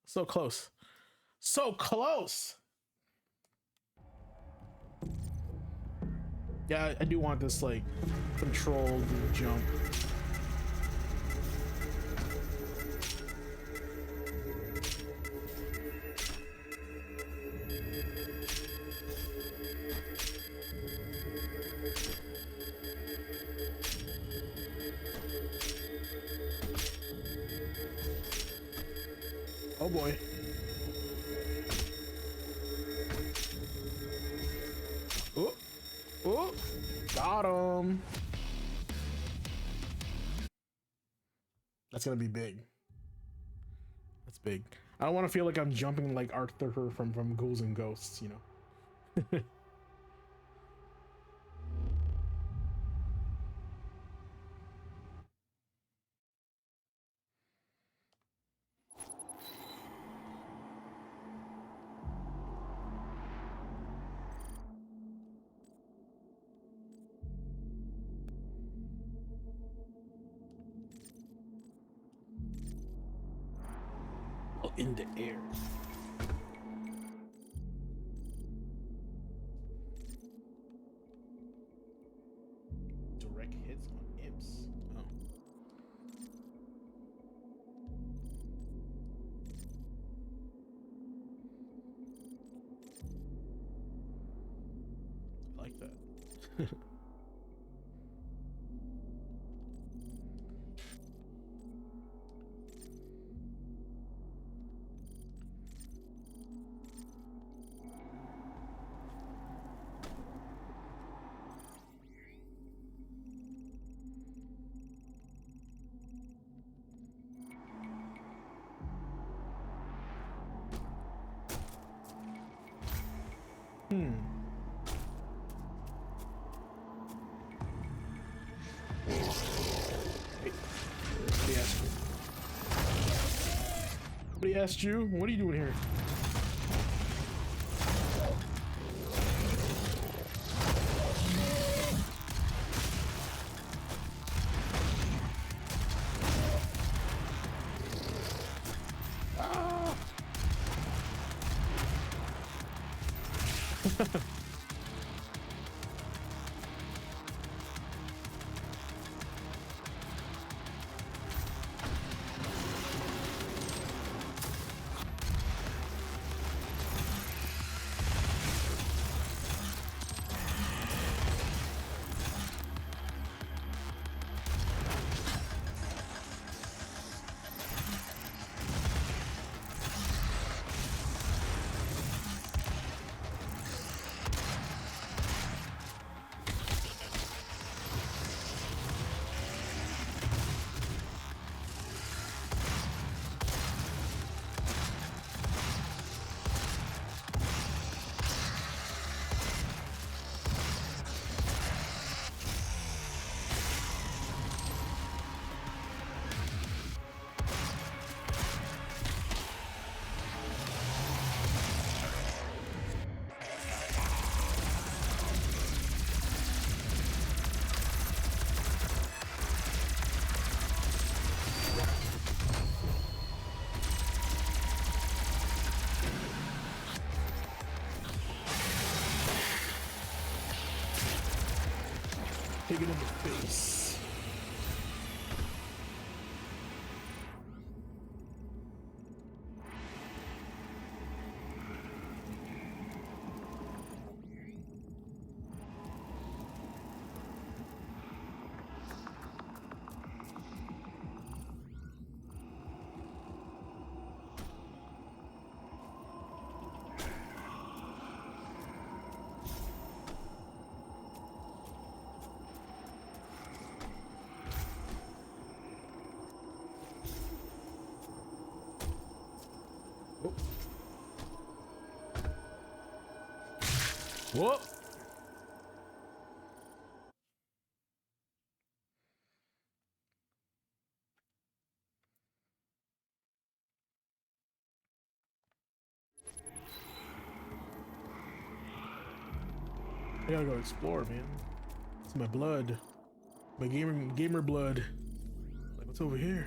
So close. So close. Yeah, I do want this, like, controlled jump. Oh boy. Oh, oh, got him. That's gonna be big. That's big. I don't want to feel like I'm jumping like Arthur from Ghouls and Ghosts, you know. Oh, in the air. Direct hits on imps. Oh. I like that. Nobody asked you. What are you doing here? Ah! Take it in the face. Whoa. I gotta go explore, man. It's my blood. My gamer blood. Like, what's over here?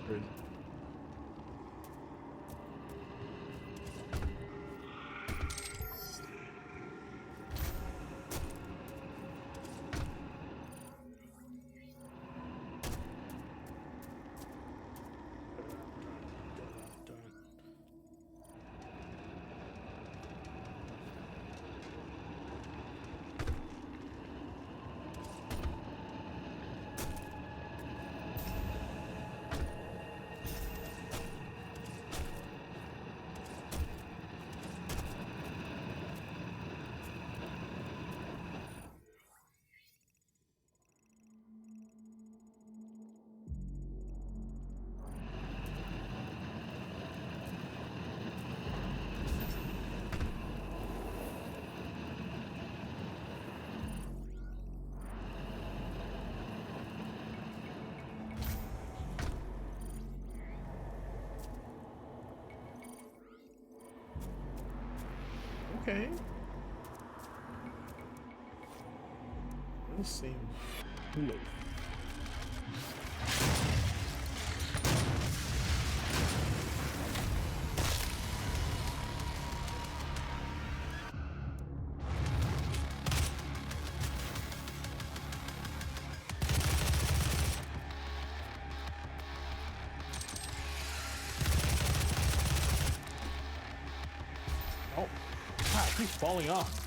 Crazy. Okay. Let's see. Look. keeps falling off.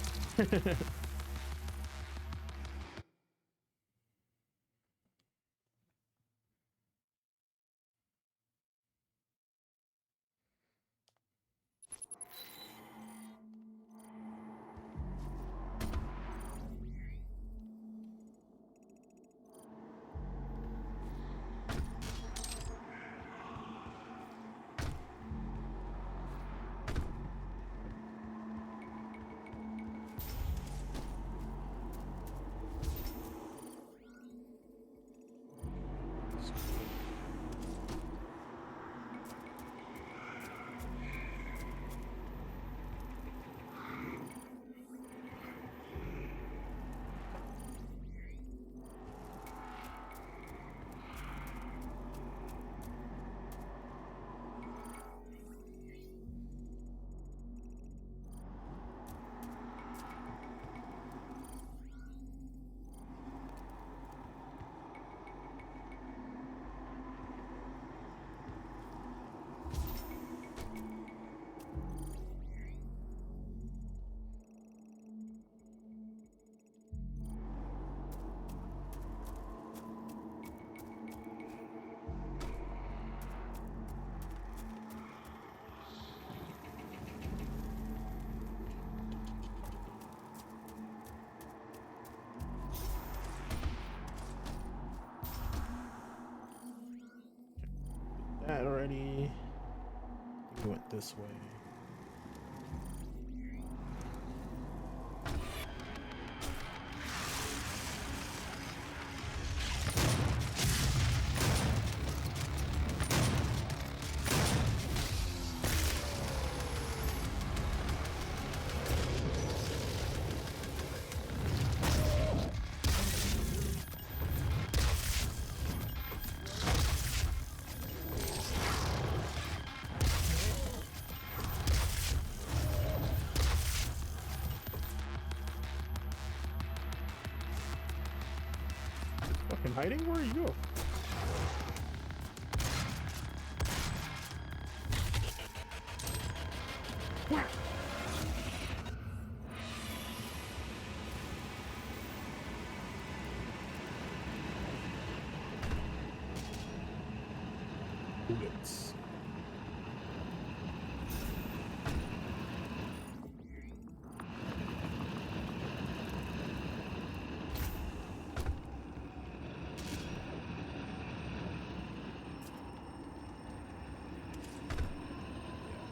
That already. We went this way. Fucking hiding? Where you go? Where? Bullets.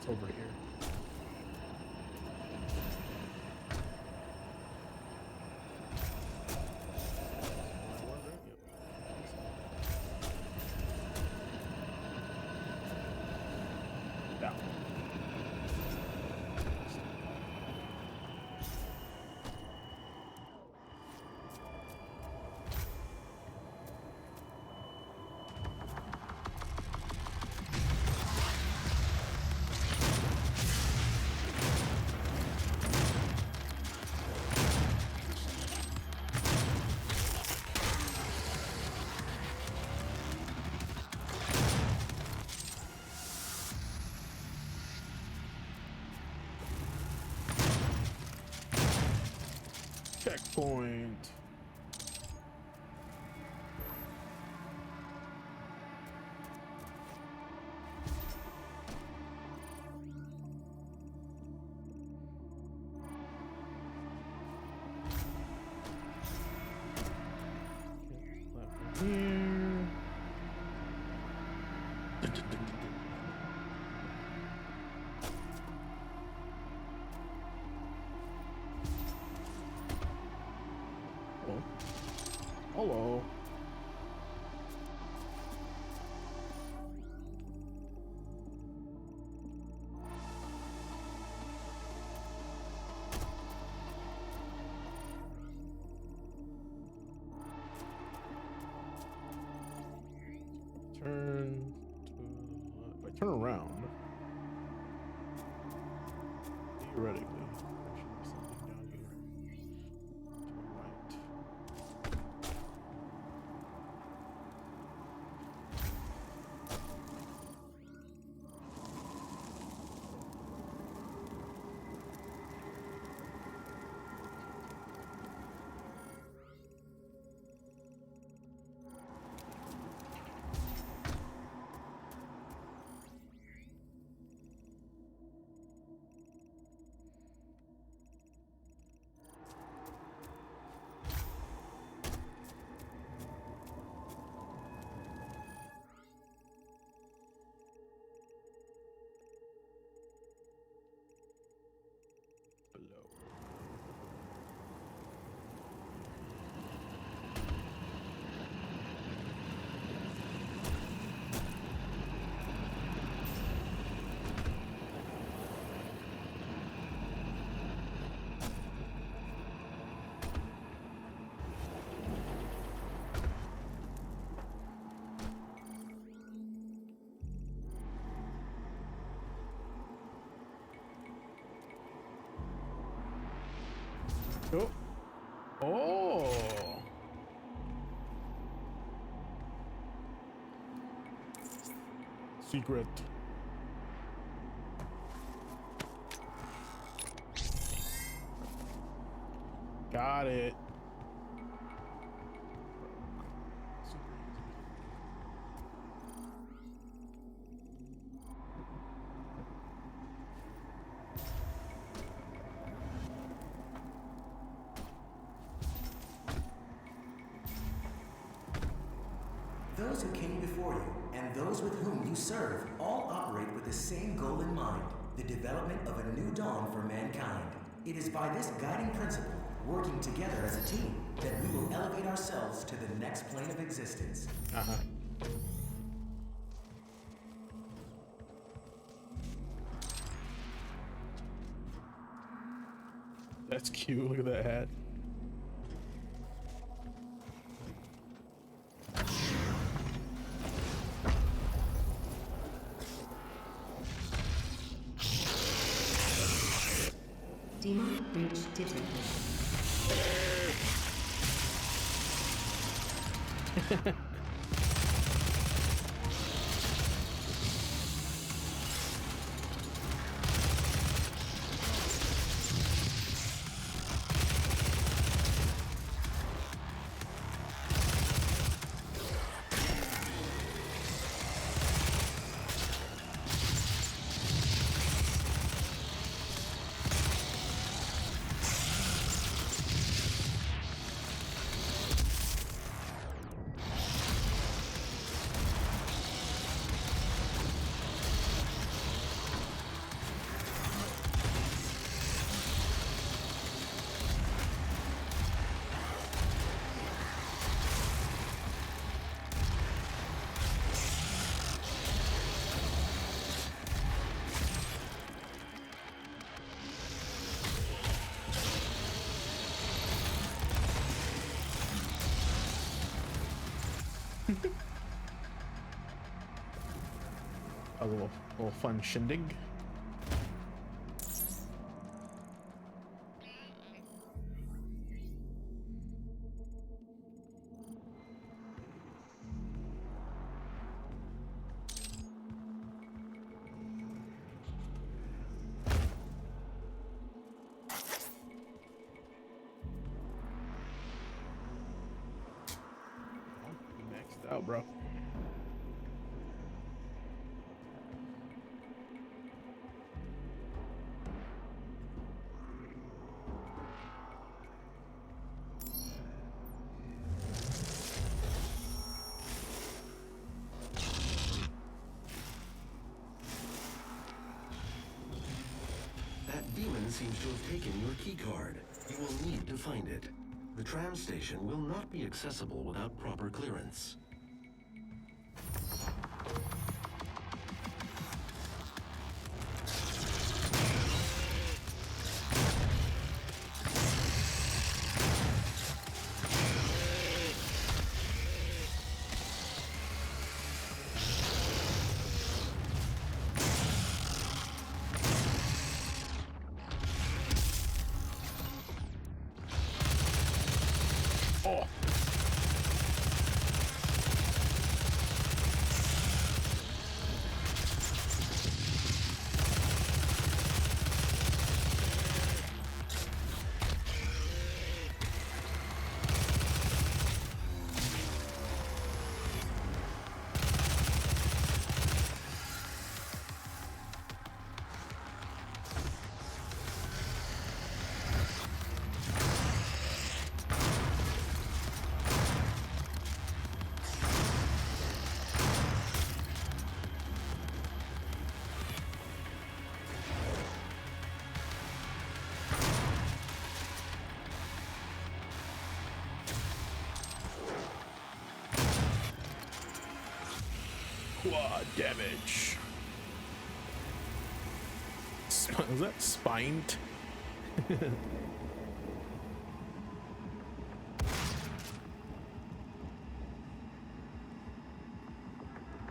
Over here. Yeah. Checkpoint. Left here. Oh. Hello. Turn to the left. If I turn around, theoretically, there should be something down here. To my right. Oh. Oh. Secret. Got it. Those who came before you and those with whom you serve all operate with the same goal in mind, the development of a new dawn for mankind. It is by this guiding principle, working together as a team, that we will elevate ourselves to the next plane of existence. That's cute. Look at that hat. Demon breach detected. A little fun shindig. Maxed out, bro. That demon seems to have taken your key card. You will need to find it. The tram station will not be accessible without proper clearance. Oh. Quad damage. Was that spined?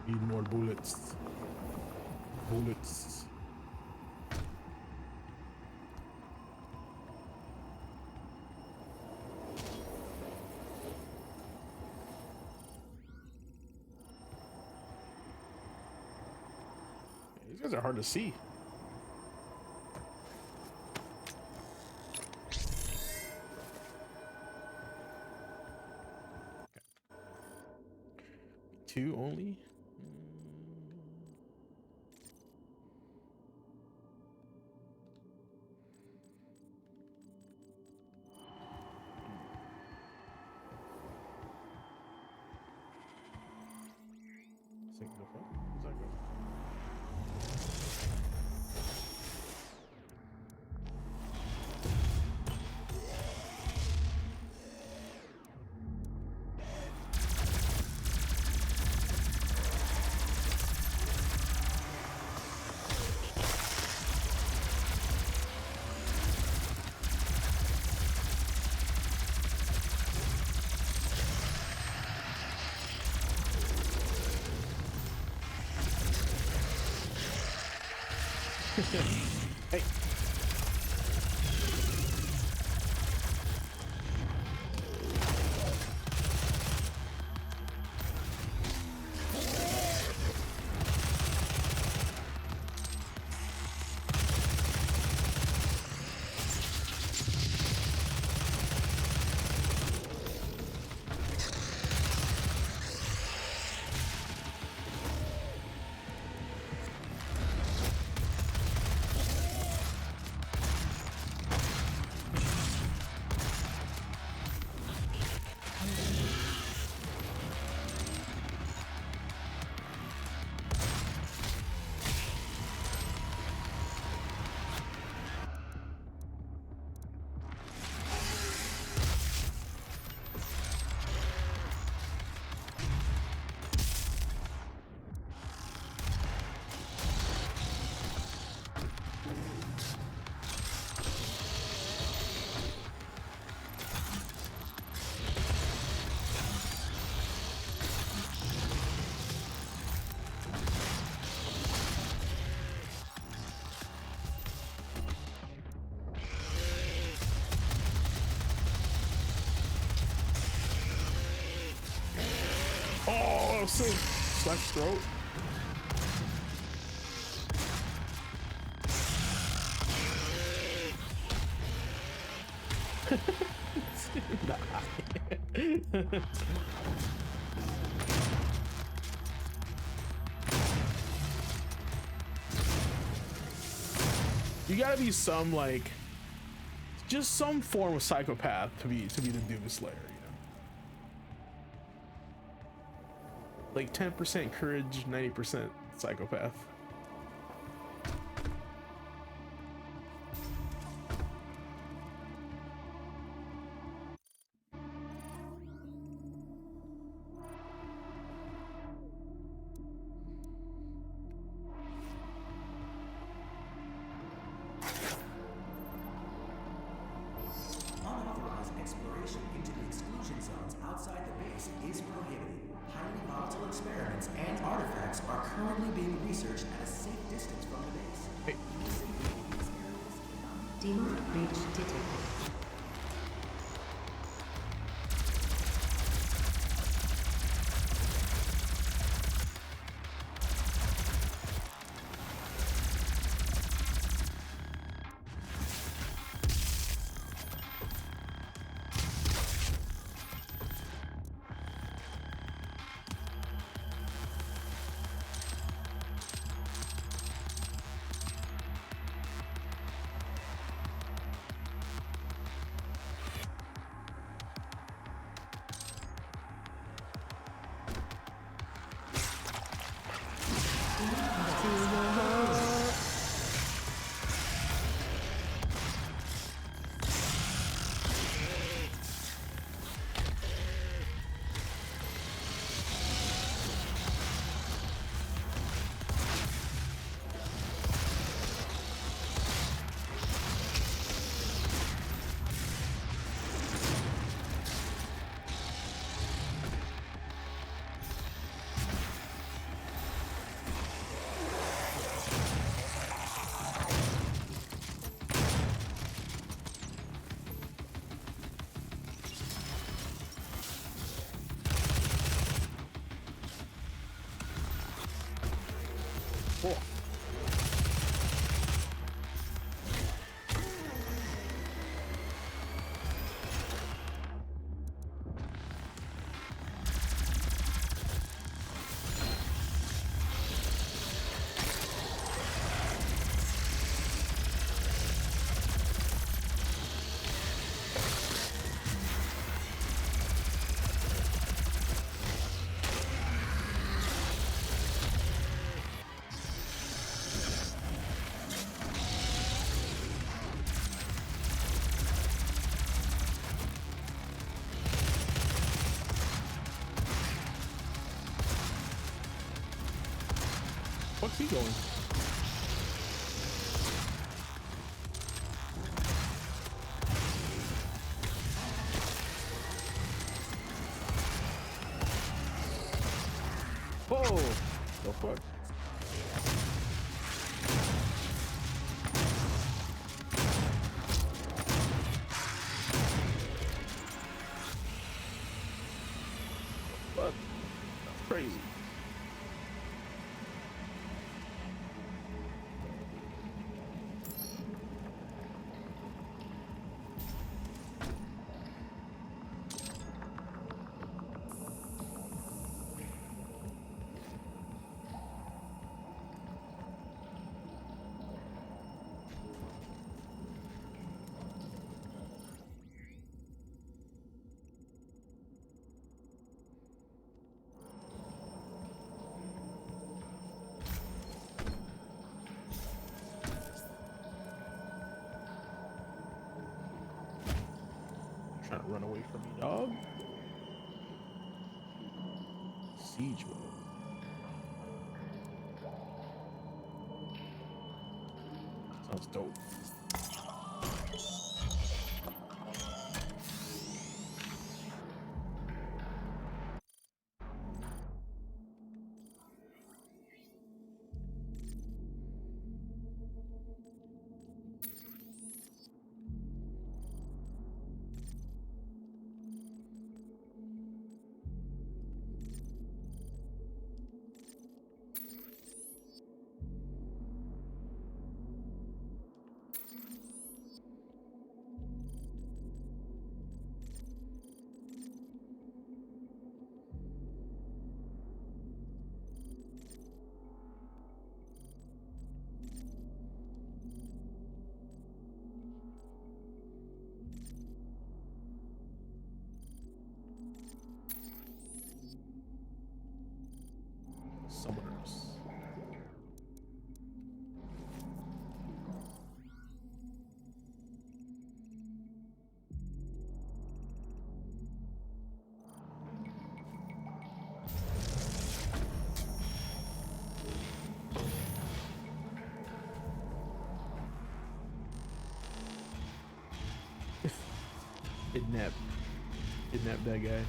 Need more bullets. Bullets. These guys are hard to see. Two only? Sync the fuck? Where's that go? Hey. Oh, sick. Slash throat. You gotta be some like just some form of psychopath to be the Doom Slayer, you know. Like 10% courage, 90% psychopath. Unauthorized exploration into the exclusion zones outside the base is prohibited. Highly volatile experiments and artifacts are currently being researched at a safe distance from the base. Hey. Demon breach detected. Cool. fuck's he going? Whoa! The fuck? What? That's crazy. Trying to run away from me, dog. Siege mode. Sounds dope. Summoners. Kidnap that guy.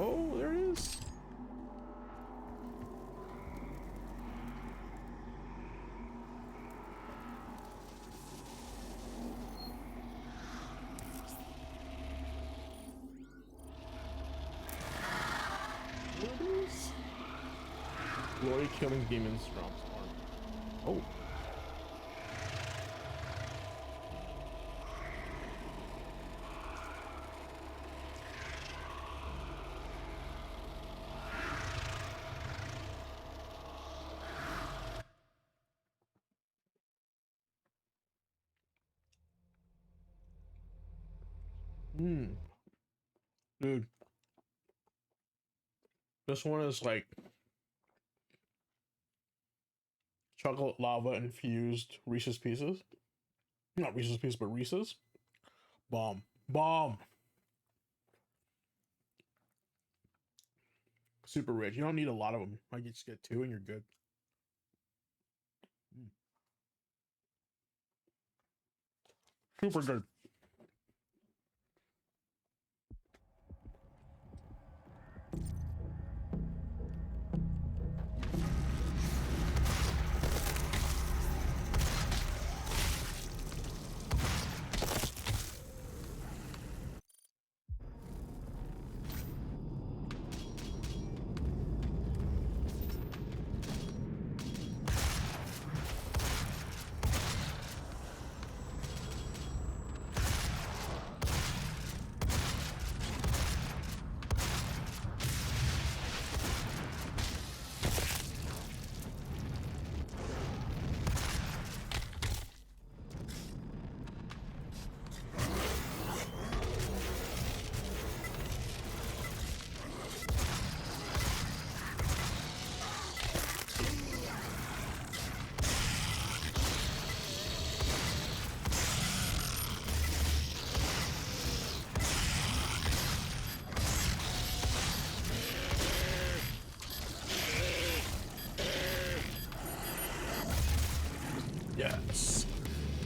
Oh, there it is. What is? Glory killing demons drops armor. Oh. Dude. This one is like chocolate lava infused Reese's Pieces. Not Reese's Pieces, but Reese's. Bomb. Bomb. Super rich. You don't need a lot of them. I just get 2 and you're good. Super good.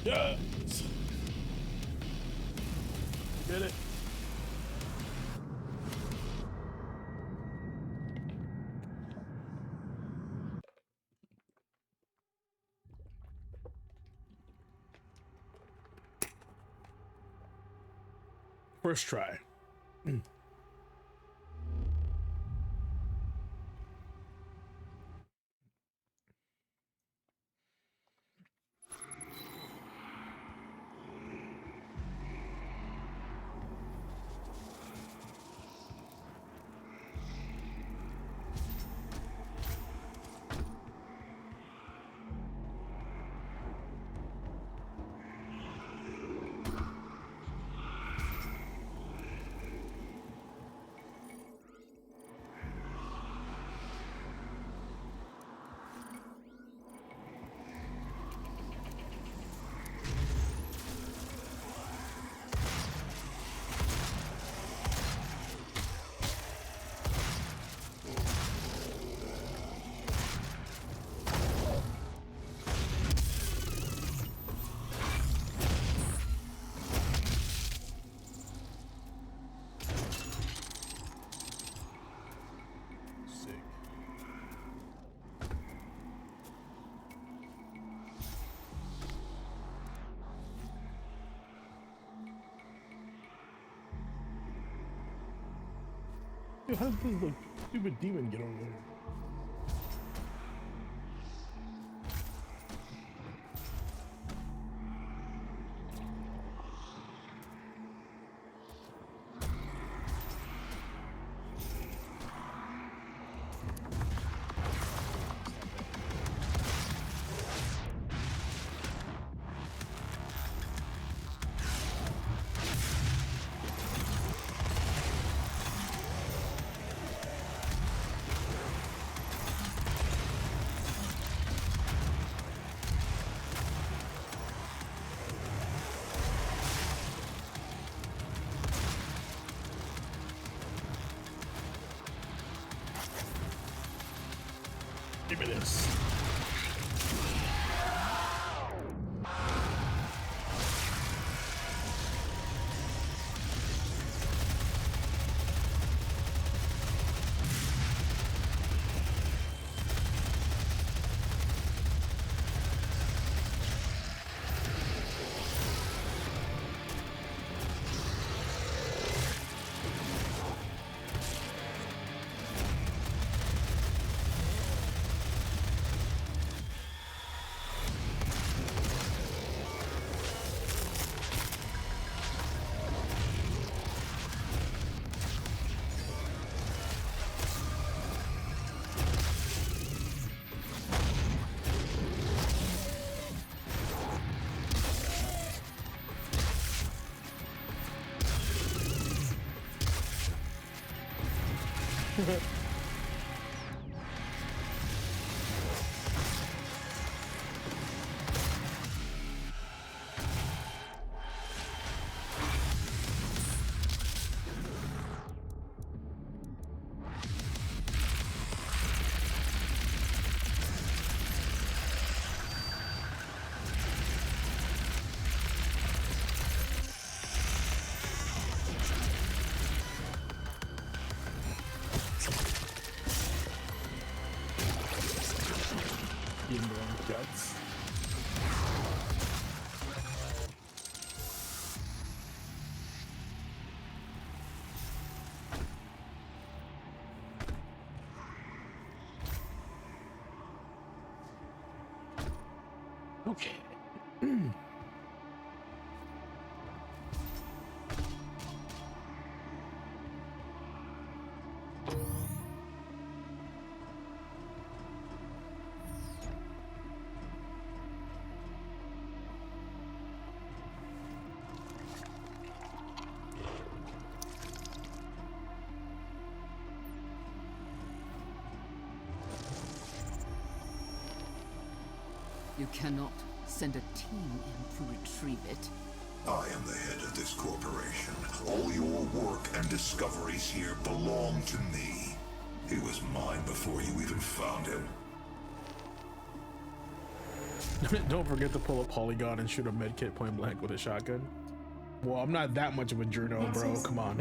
Yes. Get it. First try. Dude, how does the stupid demon get over there? Give me this. Guts. Okay. You cannot send a team in to retrieve it. I am the head of this corporation. All your work and discoveries here belong to me. He was mine before you even found him. Don't forget to pull a polygon and shoot a medkit point blank with a shotgun. Well, I'm not that much of a journo, bro. Come on.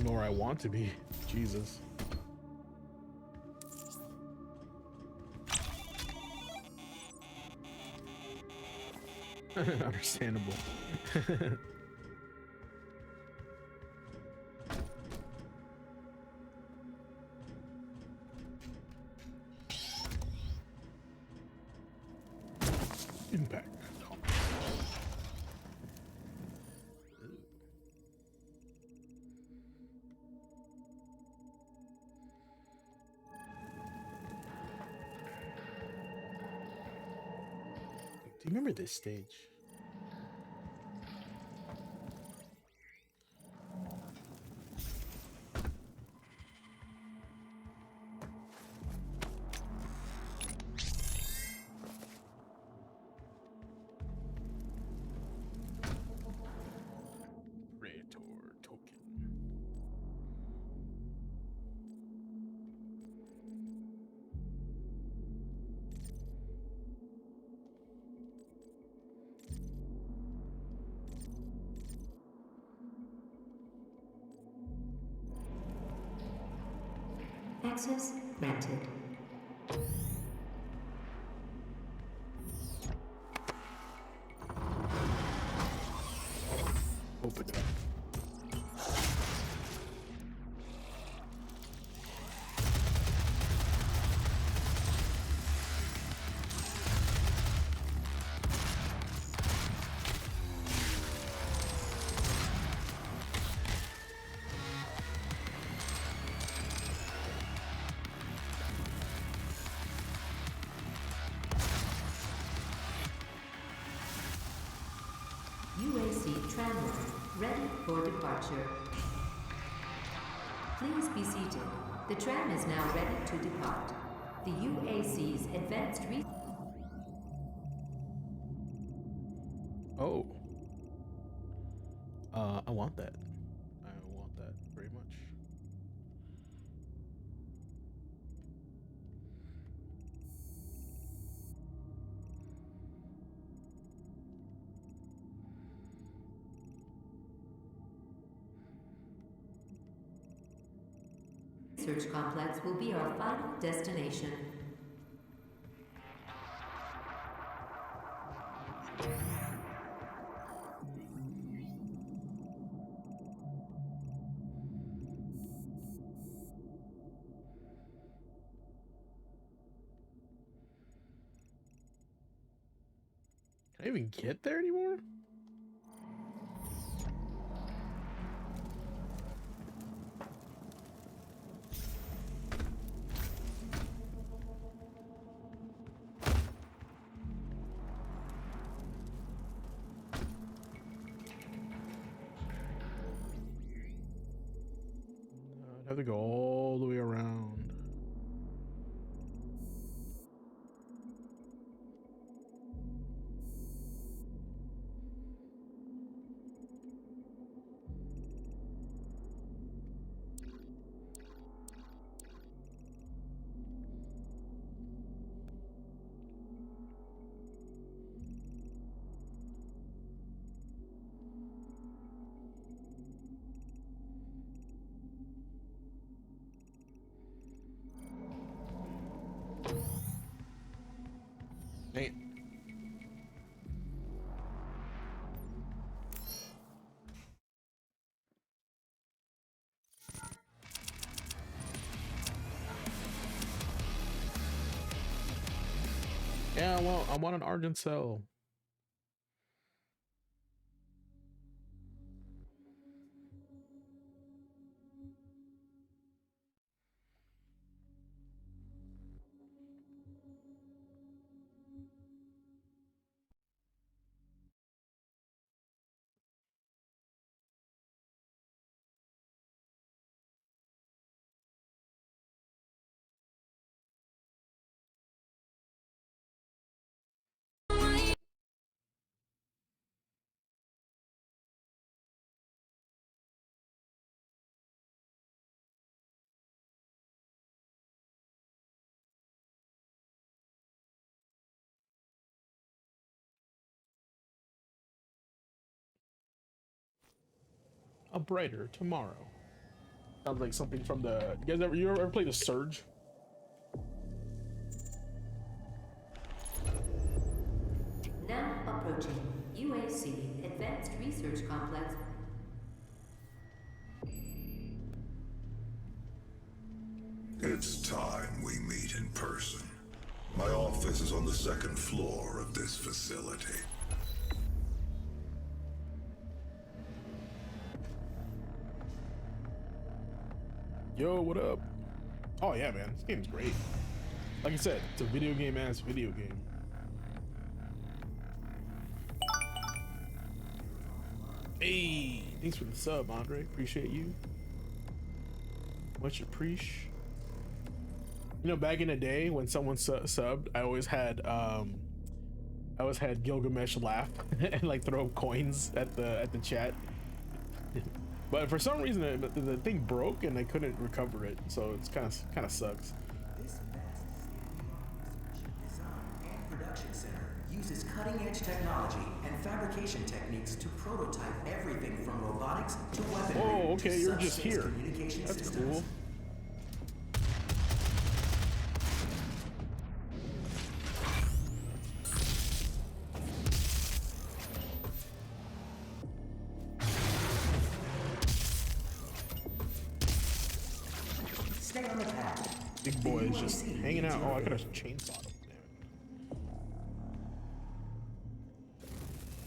Nor I want to be. Jesus. Understandable. Impact. Do you remember this stage? Praetor token. Access granted. Open it. UAC tramway ready for departure. Please be seated. The tram is now ready to depart. The UAC's advanced Oh. I want that. I want that very much. research complex will be our final destination. Can I even get there anymore? I'd have to go all the way around. Dang it. Yeah, I want an Argent cell. a brighter tomorrow. Sounds like something from the. You ever played The Surge? Now approaching UAC Advanced Research Complex. It's time we meet in person. My office is on the second floor of this facility. Yo, what up? Oh yeah, man, this game's great. Like I said, it's a video game ass video game. Hey, thanks for the sub, Andre. Appreciate you. Much appreciate. You know, back in the day when someone subbed, I always had Gilgamesh laugh and like throw coins at the chat. But for some reason the thing broke and I couldn't recover it, so it's kind of sucks. This vast design and production center uses cutting-edge technology and fabrication techniques to prototype everything from robotics to weaponry. Oh, okay, to you're just subspace here. communication That's systems. cool. Stay on the path. Big boy is just hanging out. Oh, I could have chainsawed him.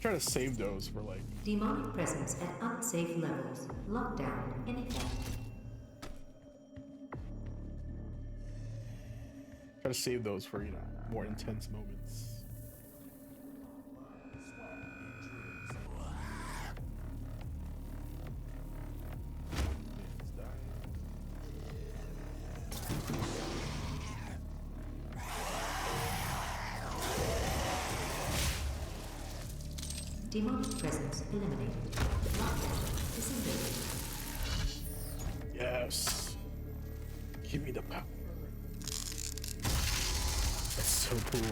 Try to save those for like. Demonic presence at unsafe levels. Lockdown in effect. Try to save those for, you know, more intense moments. Demonic presence eliminated. Lockdown disengaged. Yes. Give me the power. That's so cool.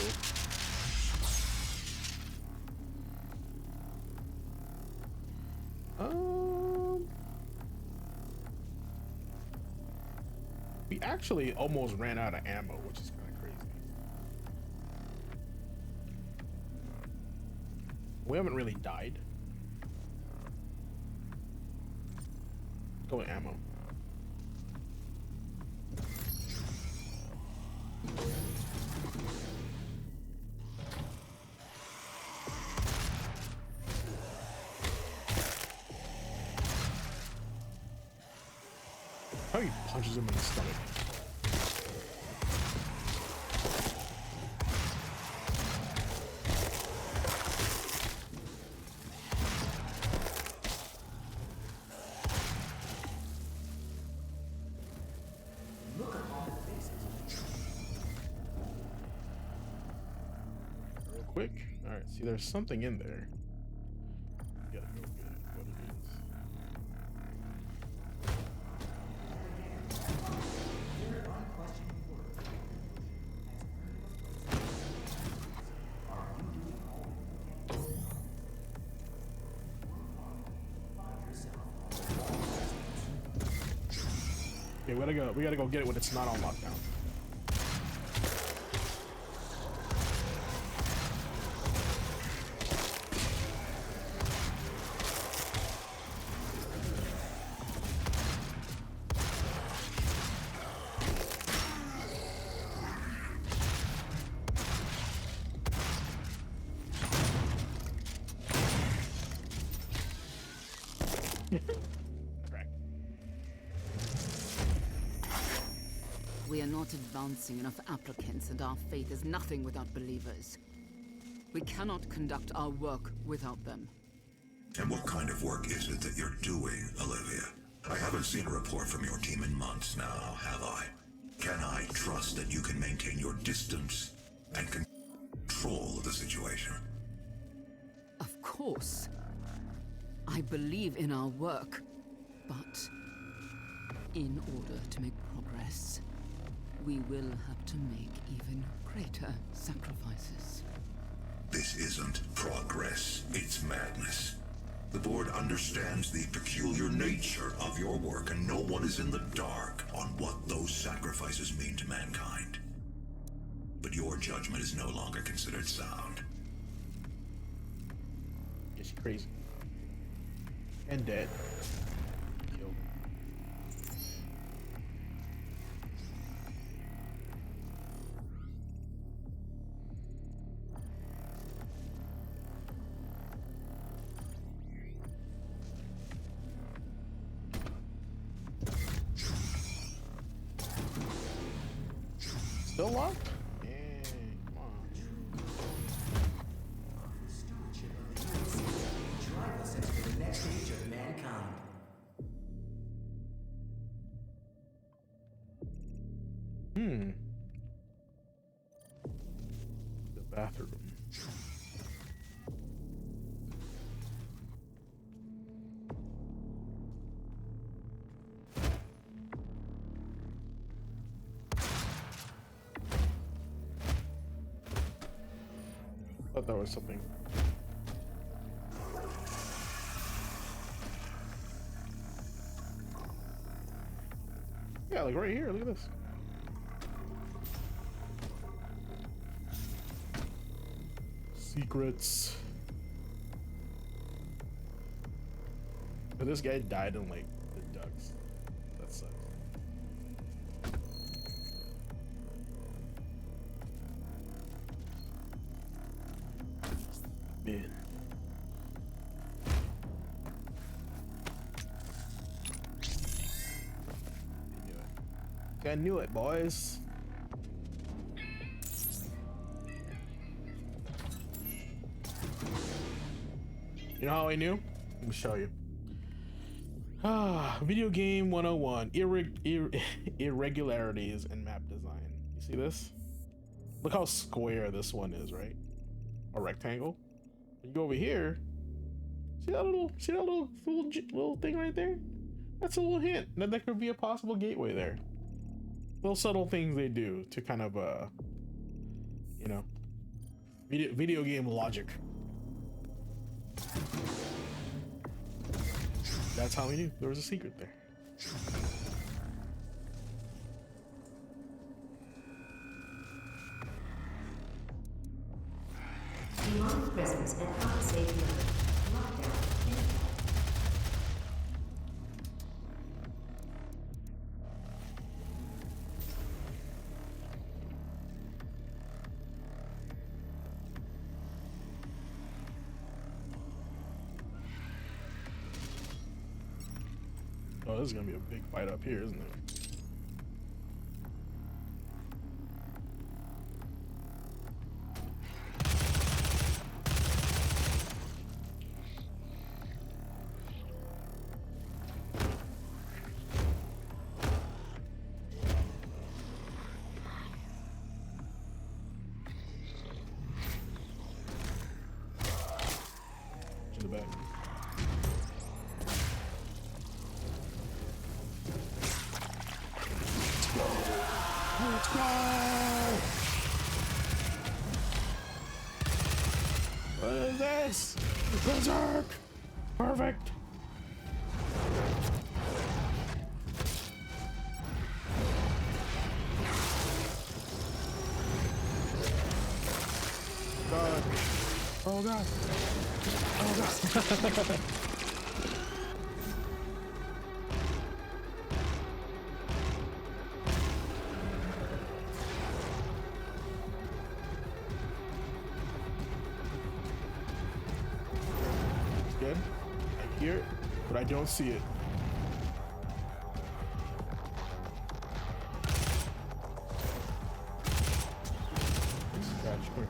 We actually almost ran out of ammo, which is kind of crazy. We haven't really died. Go with ammo. How he punches him in the stomach. Look at all the faces of the tree. Real quick. All right. See, there's something in there. We gotta go get it. What it is. Okay, we gotta go get it when it's not on lockdown. We are not advancing enough applicants, and our faith is nothing without believers. We cannot conduct our work without them. And what kind of work is it that you're doing, Olivia? I haven't seen a report from your team in months now, have I? Can I trust that you can maintain your distance and control of the situation? Of course. I believe in our work, but in order to make progress, we will have to make even greater sacrifices. This isn't progress, it's madness. The board understands the peculiar nature of your work, and no one is in the dark on what those sacrifices mean to mankind. But your judgment is no longer considered sound. Yeah, she's crazy. And dead. Killed. Still locked? Yeah, come on. Stewardship of the UAC will drive us into the next stage of mankind. The bathroom. Thought that was something. Yeah, like right here. Look at this. Secrets. But this guy died in like the ducks. That sucks. Man. I knew it, boys. You know how I knew? Let me show you. Video game 101. Irregularities in map design. You see this? Look how square this one is, right? A rectangle. You go over here. See that little thing right there? That's a little hint that there could be a possible gateway there. Little subtle things they do to kind of you know, video game logic. That's how we knew there was a secret there. Beyond presence and unsafe limit. Lockdown in effect. Oh, this is gonna be a big fight up here, isn't it? In the back. Let's go! What is this? Berserk! Perfect! God. Oh god. Oh god. Good. I hear it, but I don't see it. Scratch. Come here.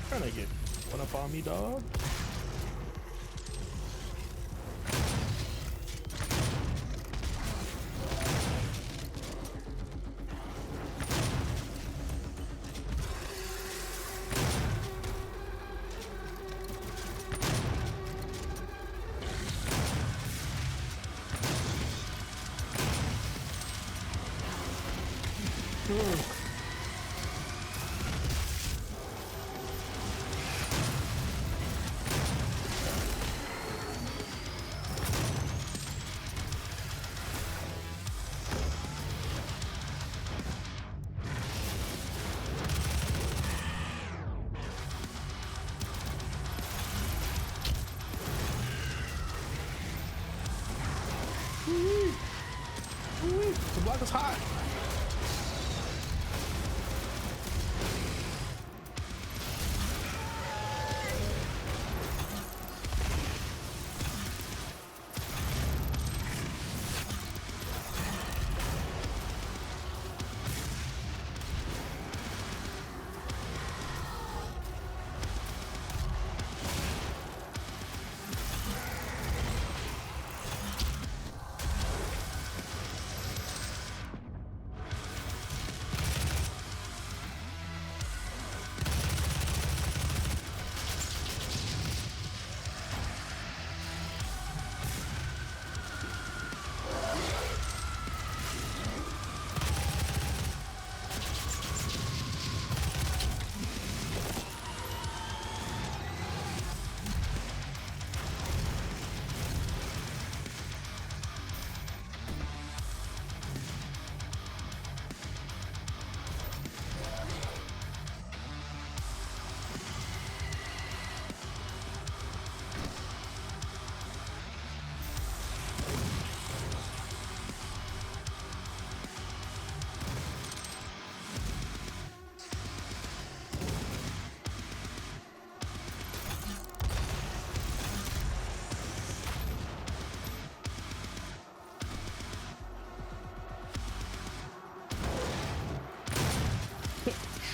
Trying to get one up on me, dog. The block is hot.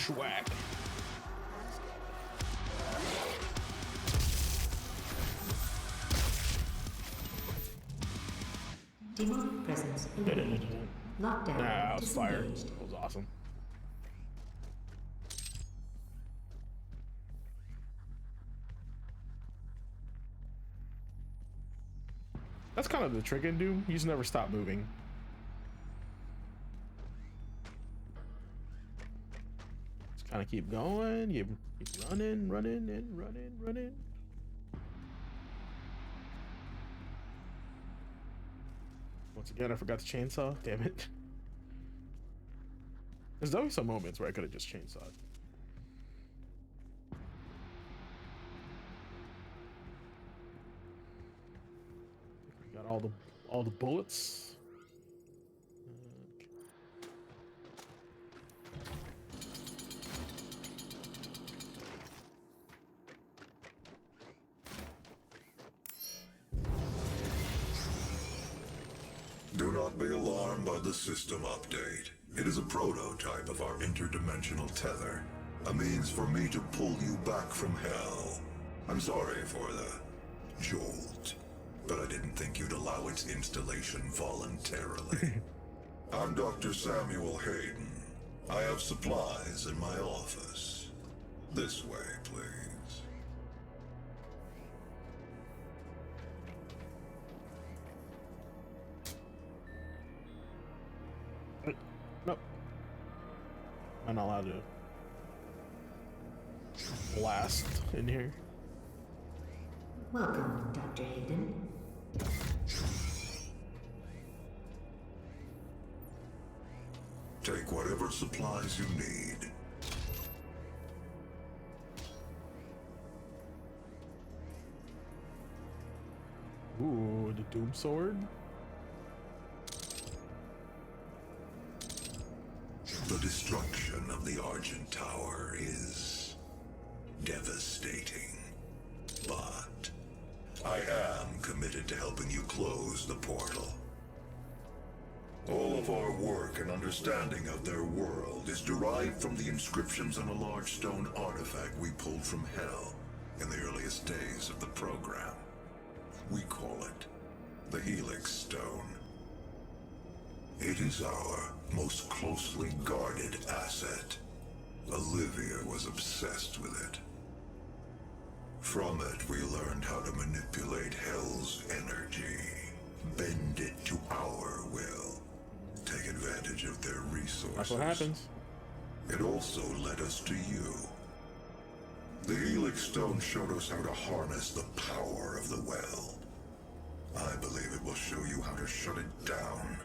Schwack. Demonic presence eliminated. Lockdown That was fire. disengaged. That was awesome. That's kind of the trick in Doom. You just never stop moving. Just kind of keep going. Keep running, running, and running, running. Once again, I forgot the chainsaw. Damn it. There's always some moments where I could have just chainsawed. We got all the bullets. Do not be alarmed by the system update. It is a prototype of our interdimensional tether. A means for me to pull you back from hell. I'm sorry for the jolt, but I didn't think you'd allow its installation voluntarily. I'm Dr. Samuel Hayden. I have supplies in my office. This way, please. Nope. I'm not allowed to blast in here. Welcome, Dr. Hayden. Take whatever supplies you need. Ooh, the Doom Sword. The destruction of the Argent Tower is devastating, but I am committed to helping you close the portal. All of our work and understanding of their world is derived from the inscriptions on a large stone artifact we pulled from Hell in the earliest days of the program. We call it the Helix Stone. It is our most closely guarded asset. Olivia was obsessed with it. From it, we learned how to manipulate Hell's energy, bend it to our will, take advantage advantage of their resources. That's what happens. It also led us to you. The Helix Stone showed us how to harness the power of the well. I believe it will show you how to shut it down.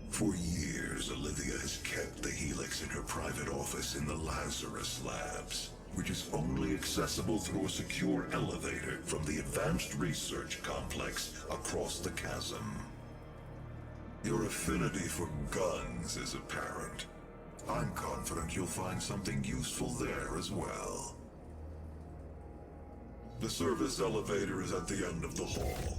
For years, Olivia has kept the Helix in her private office in the Lazarus Labs, which is only accessible through a secure elevator from the Advanced Research Complex across the chasm. Your affinity for guns is apparent. I'm confident you'll find something useful there as well. The service elevator is at the end of the hall.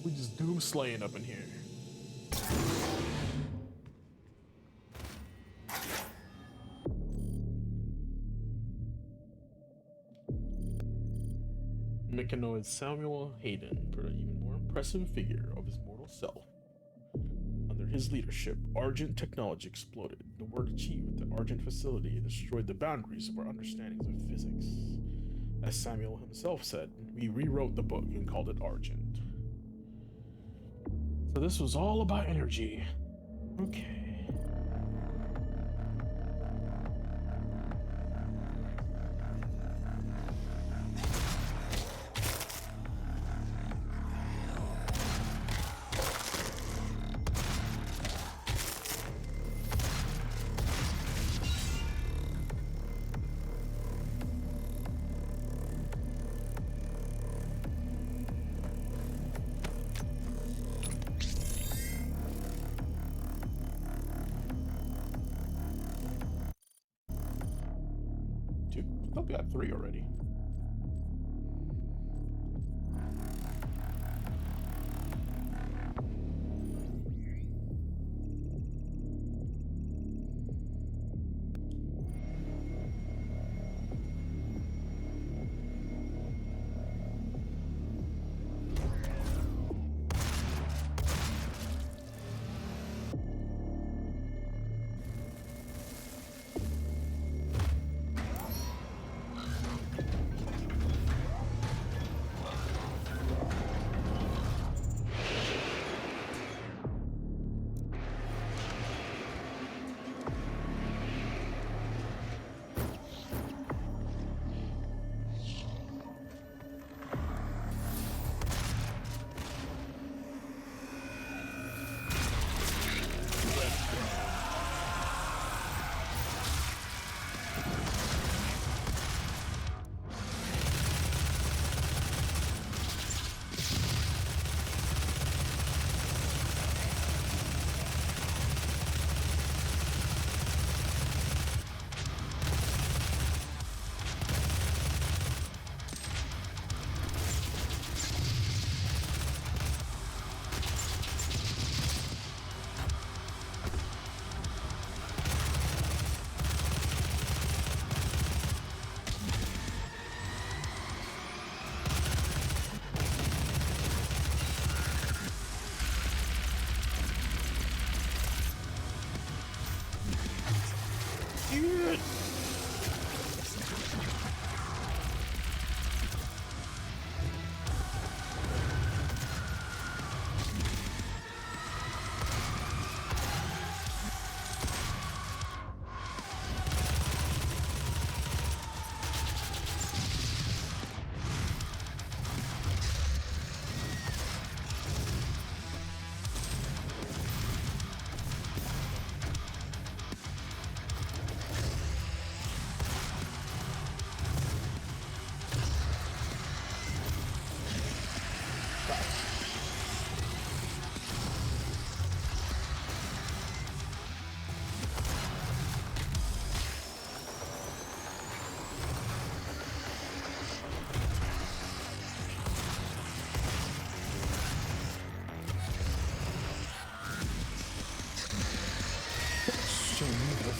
We just doom slaying up in here. Mechanoid Samuel Hayden put an even more impressive figure of his mortal self. Under his leadership, Argent technology exploded. The work achieved at the Argent facility destroyed the boundaries of our understandings of physics. As Samuel himself said, we rewrote the book and called it Argent. So this was all about energy. Okay. Two? I thought we got 3 already.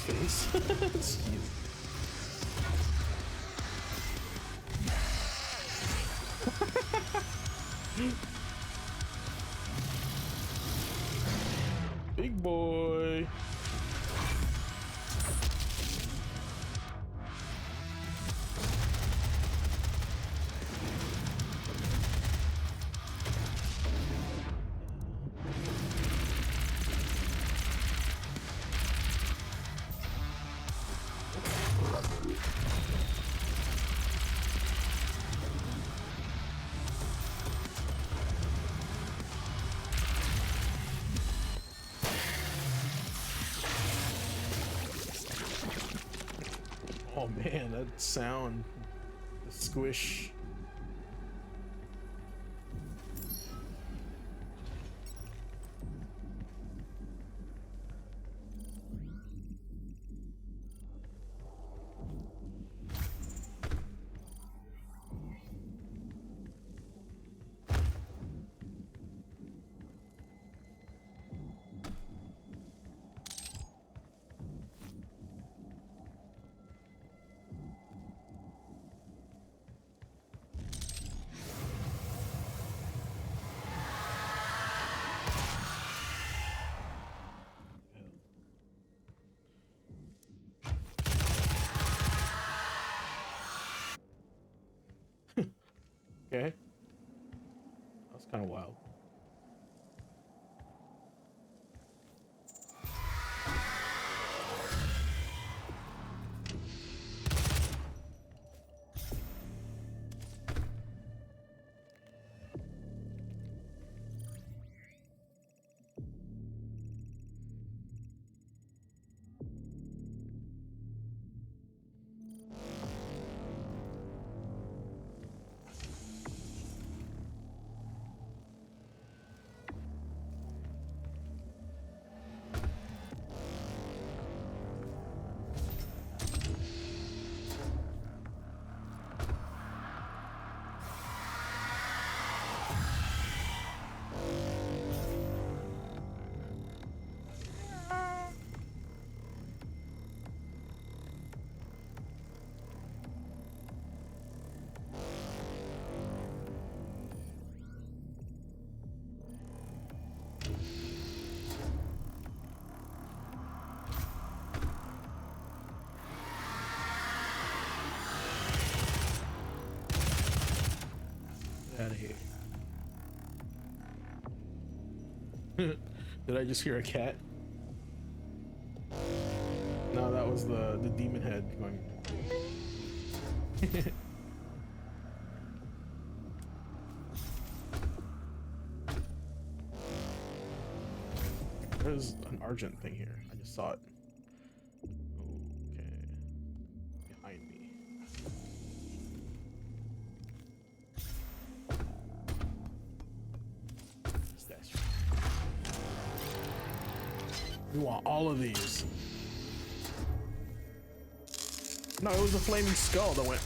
Face. Excuse me. boy. Oh man, that sound, the squish. Okay. That's kind of wild. Out of here. Did I just hear a cat? No, that was the demon head going. There's an Argent thing here. I just saw it. Okay. Behind me. We want all of these. No, it was a flaming skull that went.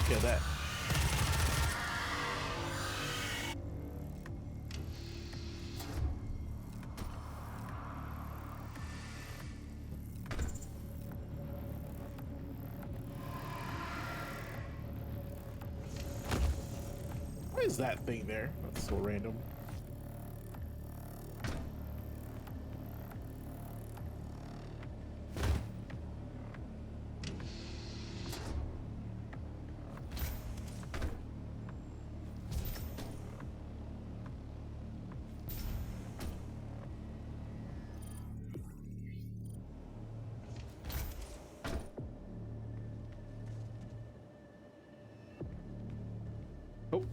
Yeah, that. Why is that thing there? That's so random. Oh.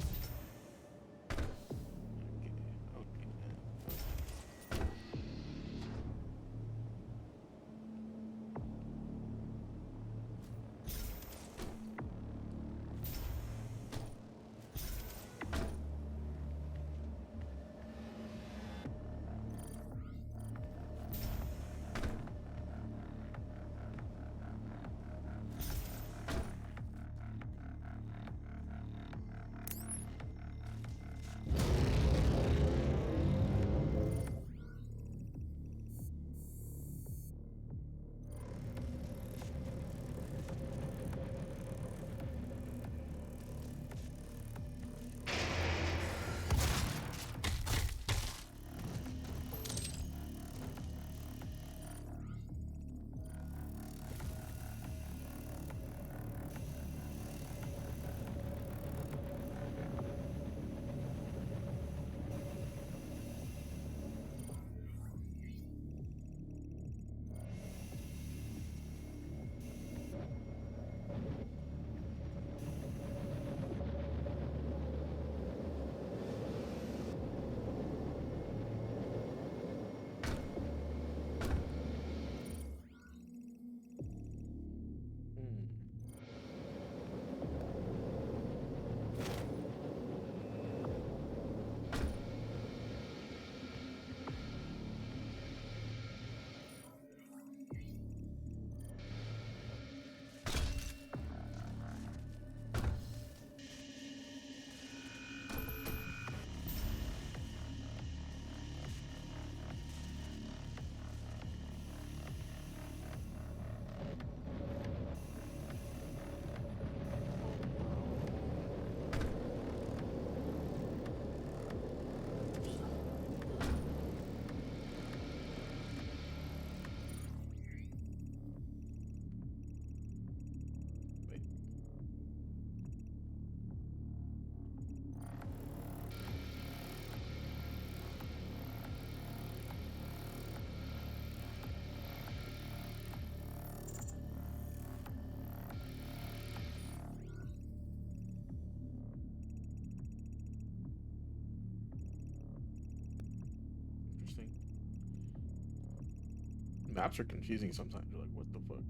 Maps are confusing sometimes. You're like, what the fuck?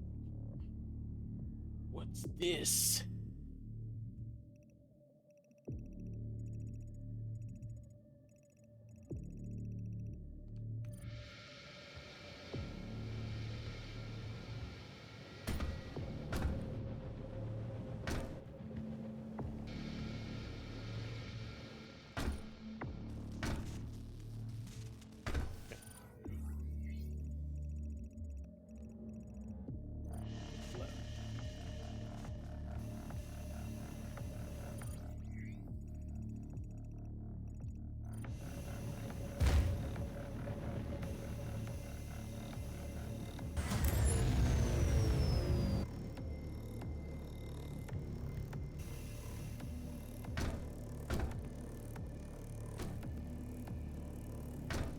What's this?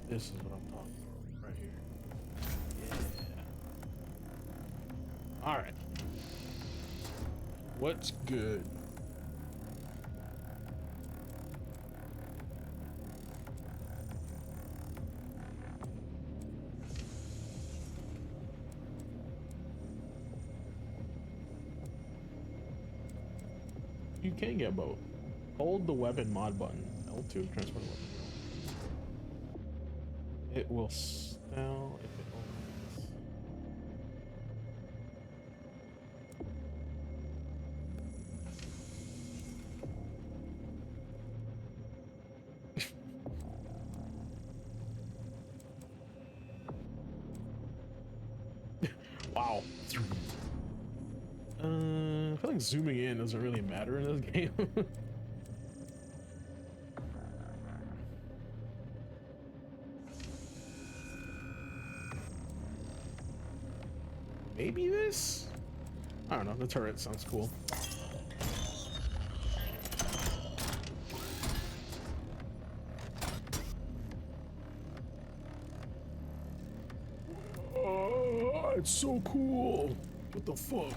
This is what I'm talking about right here. Yeah. All right. What's good? You can get both. Hold the weapon mod button. L2 to transfer the weapon. It will spell if it opens. Wow. I feel like zooming in doesn't really matter in this game. Maybe this? I don't know, the turret sounds cool. Oh, it's so cool. What the fuck?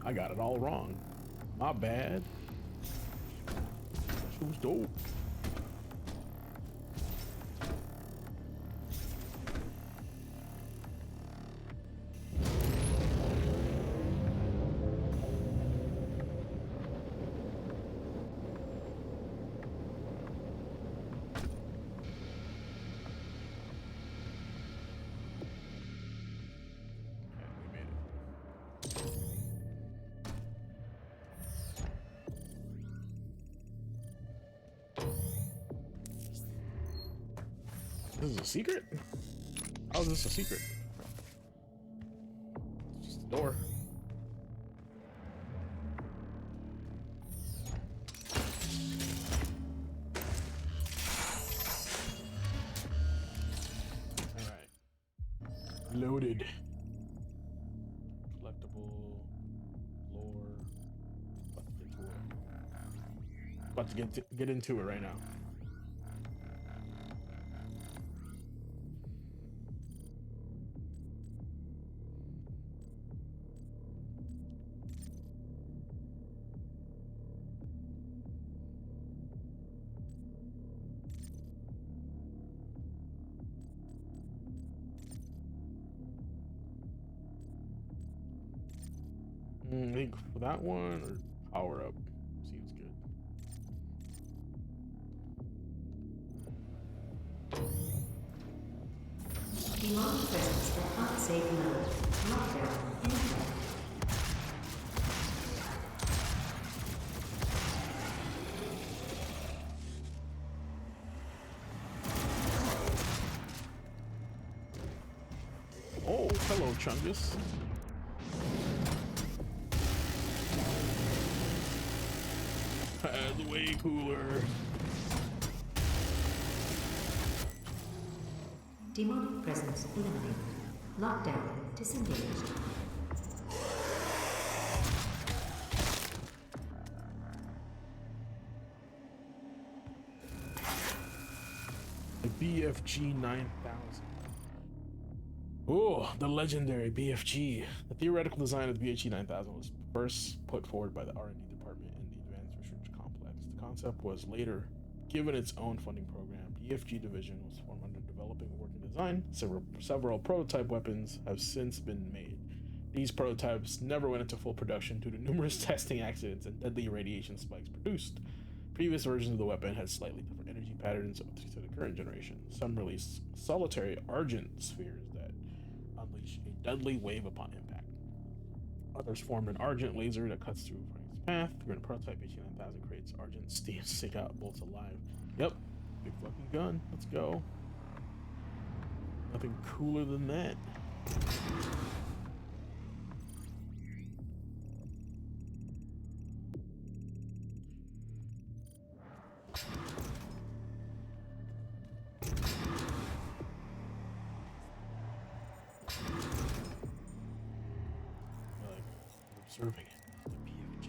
I got it all wrong. My bad. It was dope. This is a secret? How is this a secret? It's just a door. Alright. Loaded. Collectible. Lore. About to get into it right now. I think for that one or power up seems good. Demonic presence at unsafe mode. Lockdown in effect. Oh, hello, Chungus. That's way cooler. Demonic presence eliminated. Lockdown disengaged. The BFG 9000. Oh, the legendary BFG. The theoretical design of the BFG 9000 was first put forward by the R&D department in the Advanced Research Complex. The concept was later given its own funding program. BFG division was formed under developing working design. Several prototype weapons have since been made. These prototypes never went into full production due to numerous testing accidents and deadly radiation spikes produced. Previous versions of the weapon had slightly different energy patterns to the current generation. Some released solitary argent spheres that unleash a deadly wave upon impact. Others formed an argent laser that cuts through its path. Through a prototype HE9000 creates argent steam stick out bolts alive. Yep, big fucking gun. Let's go. Nothing cooler than that. Observing it. The BFG.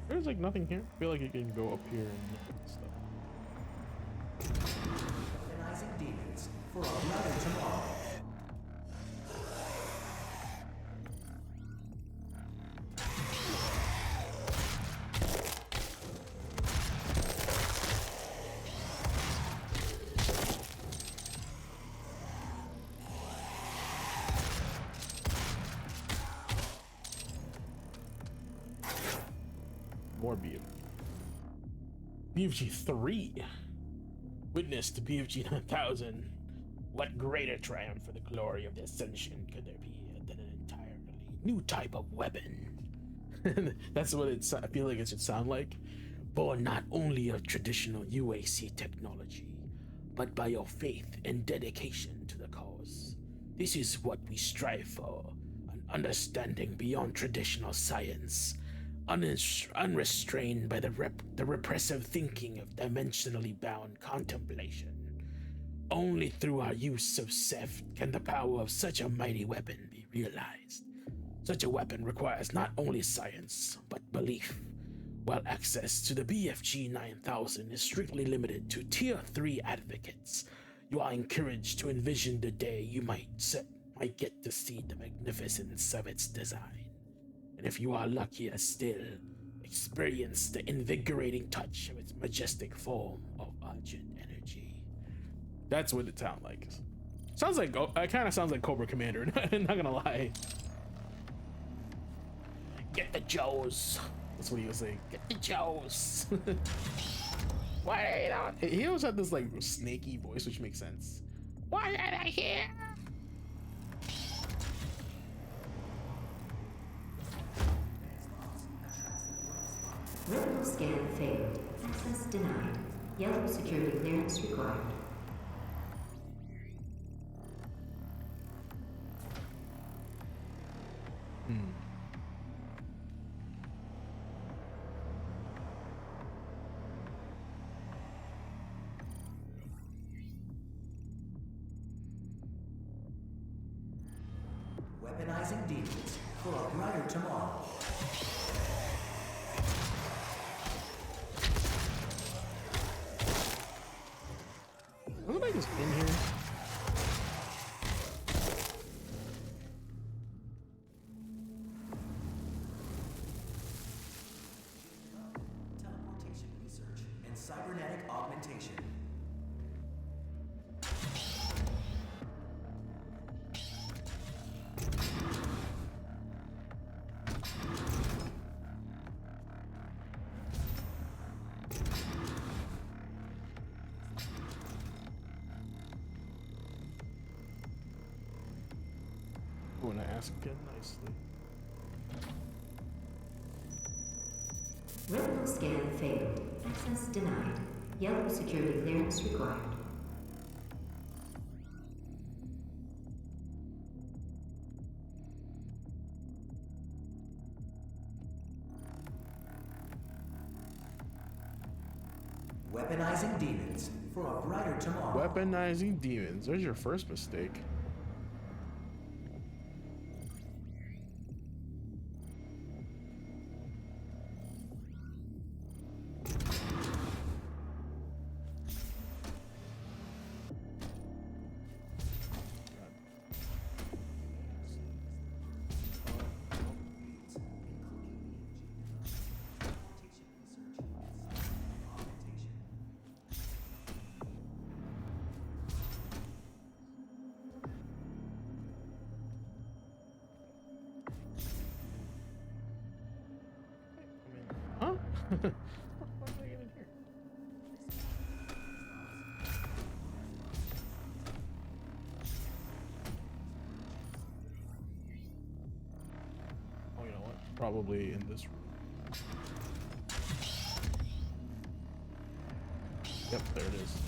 There's like nothing here. I feel like you can go up here and look at stuff. Organizing demons for a brighter tomorrow. More BFG. BFG 3. Witness to BFG 9000. What greater triumph for the glory of the Ascension could there be than an entirely new type of weapon? That's what I feel like it should sound like. Born not only of traditional UAC technology, but by your faith and dedication to the cause. This is what we strive for, an understanding beyond traditional science, unrestrained by the repressive thinking of dimensionally bound contemplation. Only through our use of Seth can the power of such a mighty weapon be realized. Such a weapon requires not only science, but belief. While access to the BFG 9000 is strictly limited to Tier 3 advocates, you are encouraged to envision the day you might get to see the magnificence of its design. And if you are luckier still, experience the invigorating touch of its majestic form of urgent energy. That's what it sounds like. Sounds like, it kind of sounds like Cobra Commander, not gonna lie. Get the Joes. That's what he was saying. Get the Joes. Why are you not? He always had this like snaky voice, which makes sense. Why am I here? Retinal scan failed. Access denied. Yellow security clearance required. Weaponizing demons for a brighter tomorrow. Wasn't I just in here? Teleportation research and cybernetic augmentation. When I ask again nicely. Retinal scan failed. Access denied. Yellow security clearance required. Weaponizing demons for a brighter tomorrow. Weaponizing demons. There's your first mistake. Oh, you know what? Probably in this room. Yep, there it is.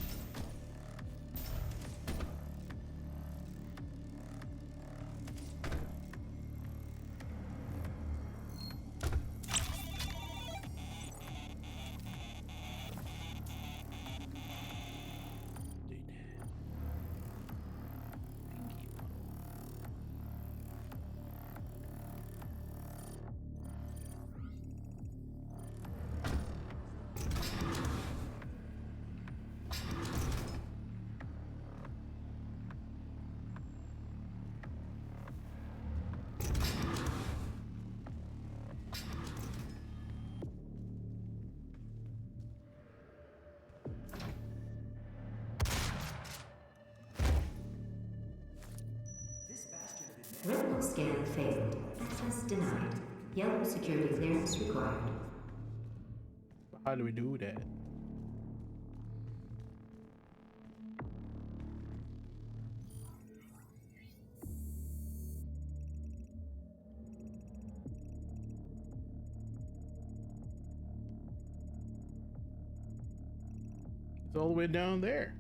Retinal scan failed. Access denied. Yellow security clearance required. How do we do that? It's all the way down there.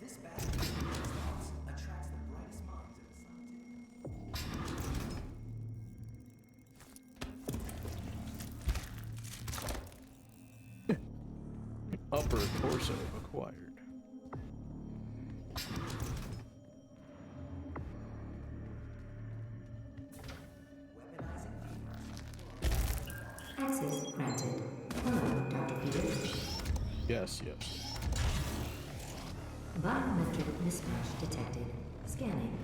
This bastion of stars attracts the brightest minds in the scientific. Upper torso acquired. Access granted. Hello, Dr. Peters. Yes, yes. Biometric mismatch detected. Scanning.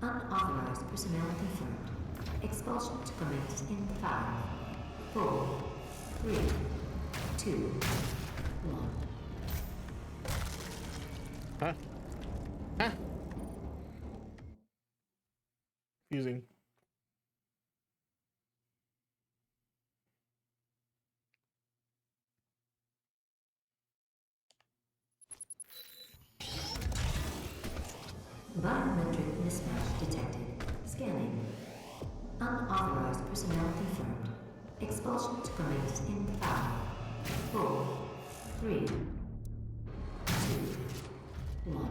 Unauthorized personnel confirmed. Expulsion to commence in 5, 4, 3, 2, 1. Huh? Huh? Confusing. Biometric mismatch detected. Scanning. Unauthorized personnel confirmed. Expulsion to commence in 5, 4, 3, 2, 1.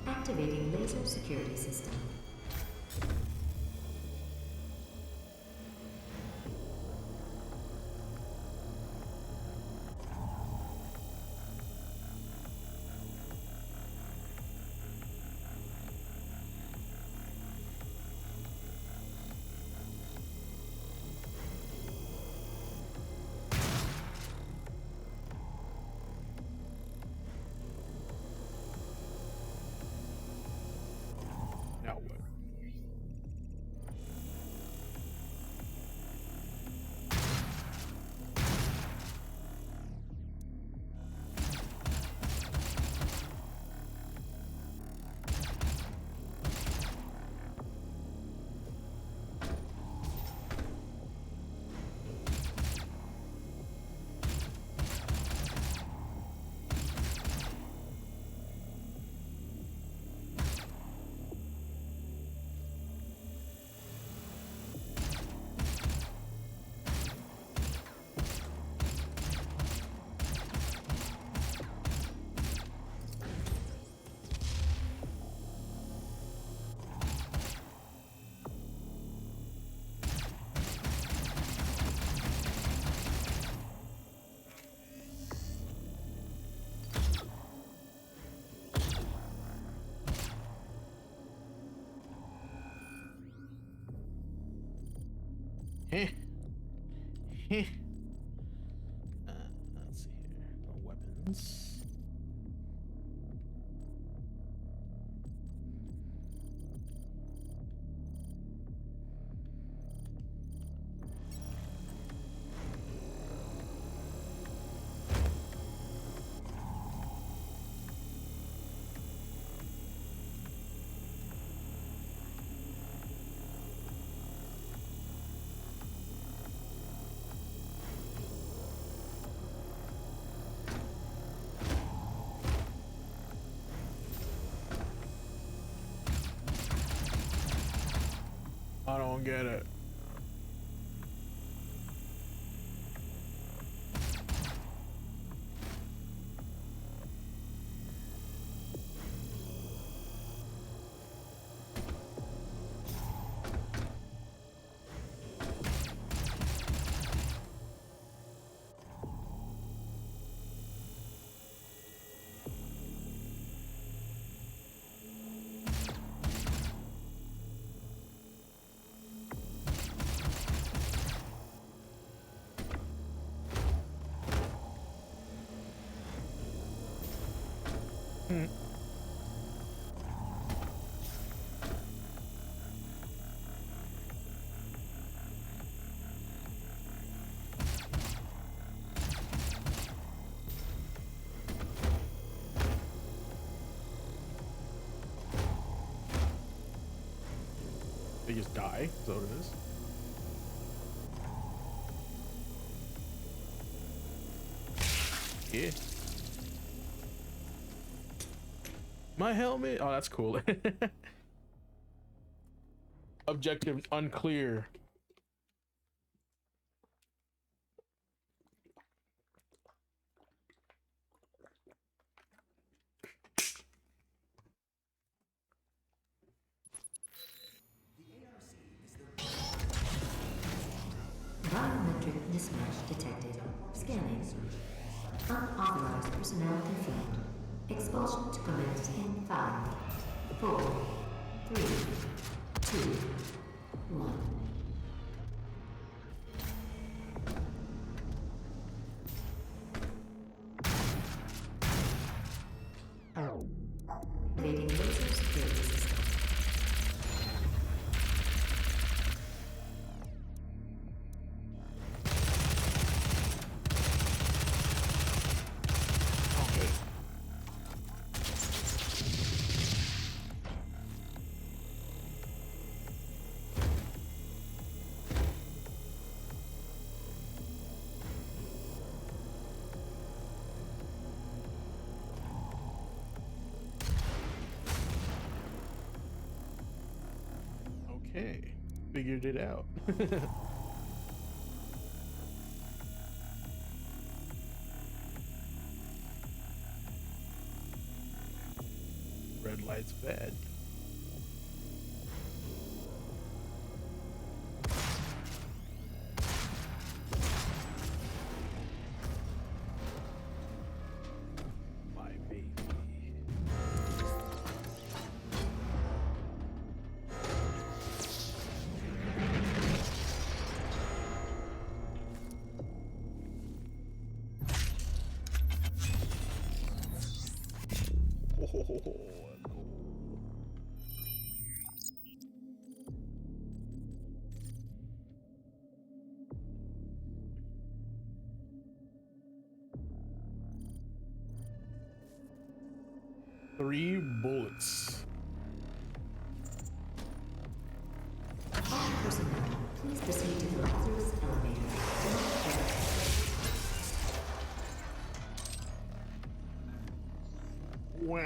Activating laser security system. Now what? Let's see here. Weapons. I don't get it. They just die. Is that what it is? Yeah. My helmet. Oh, that's cool. Objective unclear. Biometric mismatch detected. Scanning. Unauthorized personnel confirmed. Expulsion to commence in 5, 4, 3, 2, 1. Activating laser security system. Okay, figured it out. Red light's bad. My baby. Three bullets. All personnel, please proceed to the Lazarus elevator. Wow.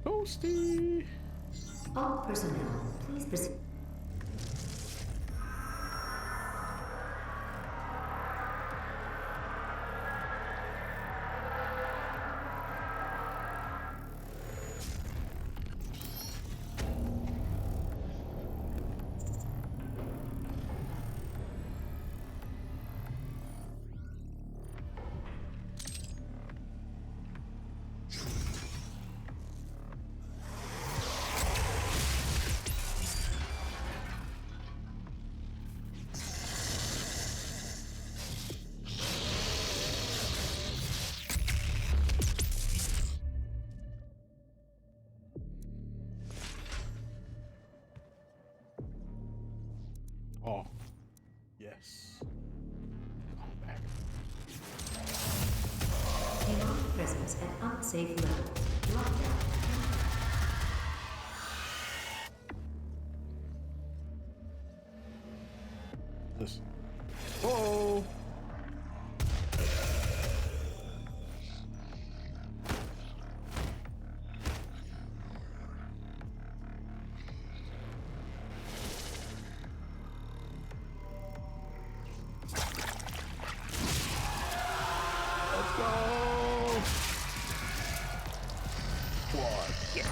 Toasty. All personnel, please proceed. Oh, yes. Come back. Demonic presence at unsafe levels. Lockdown. This. Oh. Let's go. What? Yeah.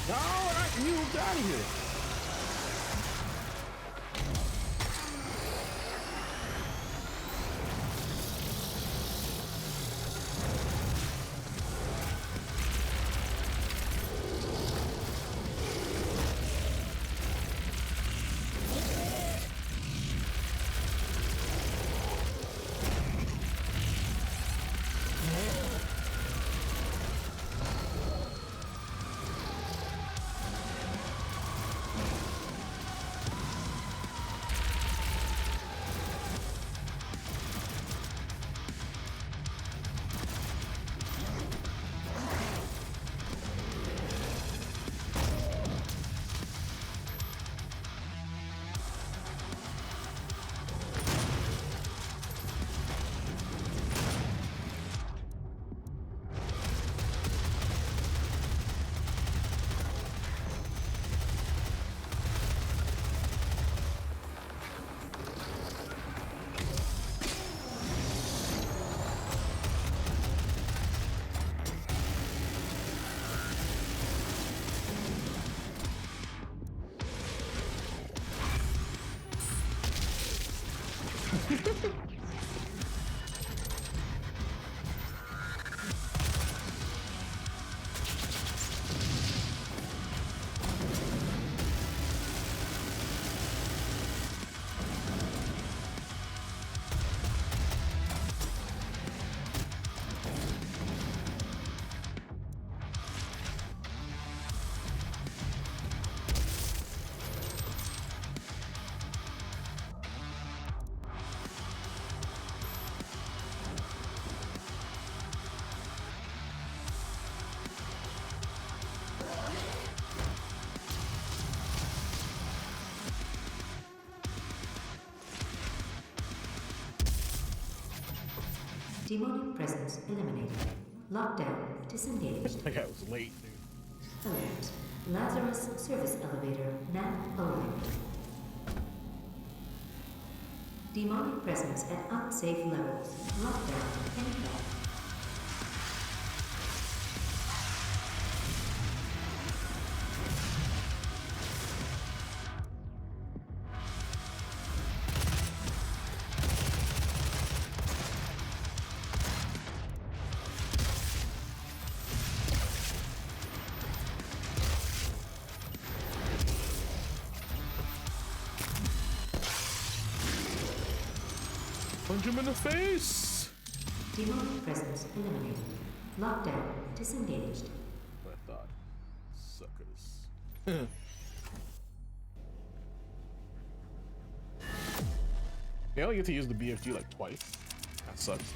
No, you get out of here. Demonic presence eliminated. Lockdown disengaged. That guy was late, dude. Alert. Lazarus service elevator now arrived. Demonic presence at unsafe levels. Lockdown in effect. Punch him in the face! Demonic presence eliminated. Lockdown disengaged. What I thought. Suckers. They only get to use the BFG like twice. That sucks.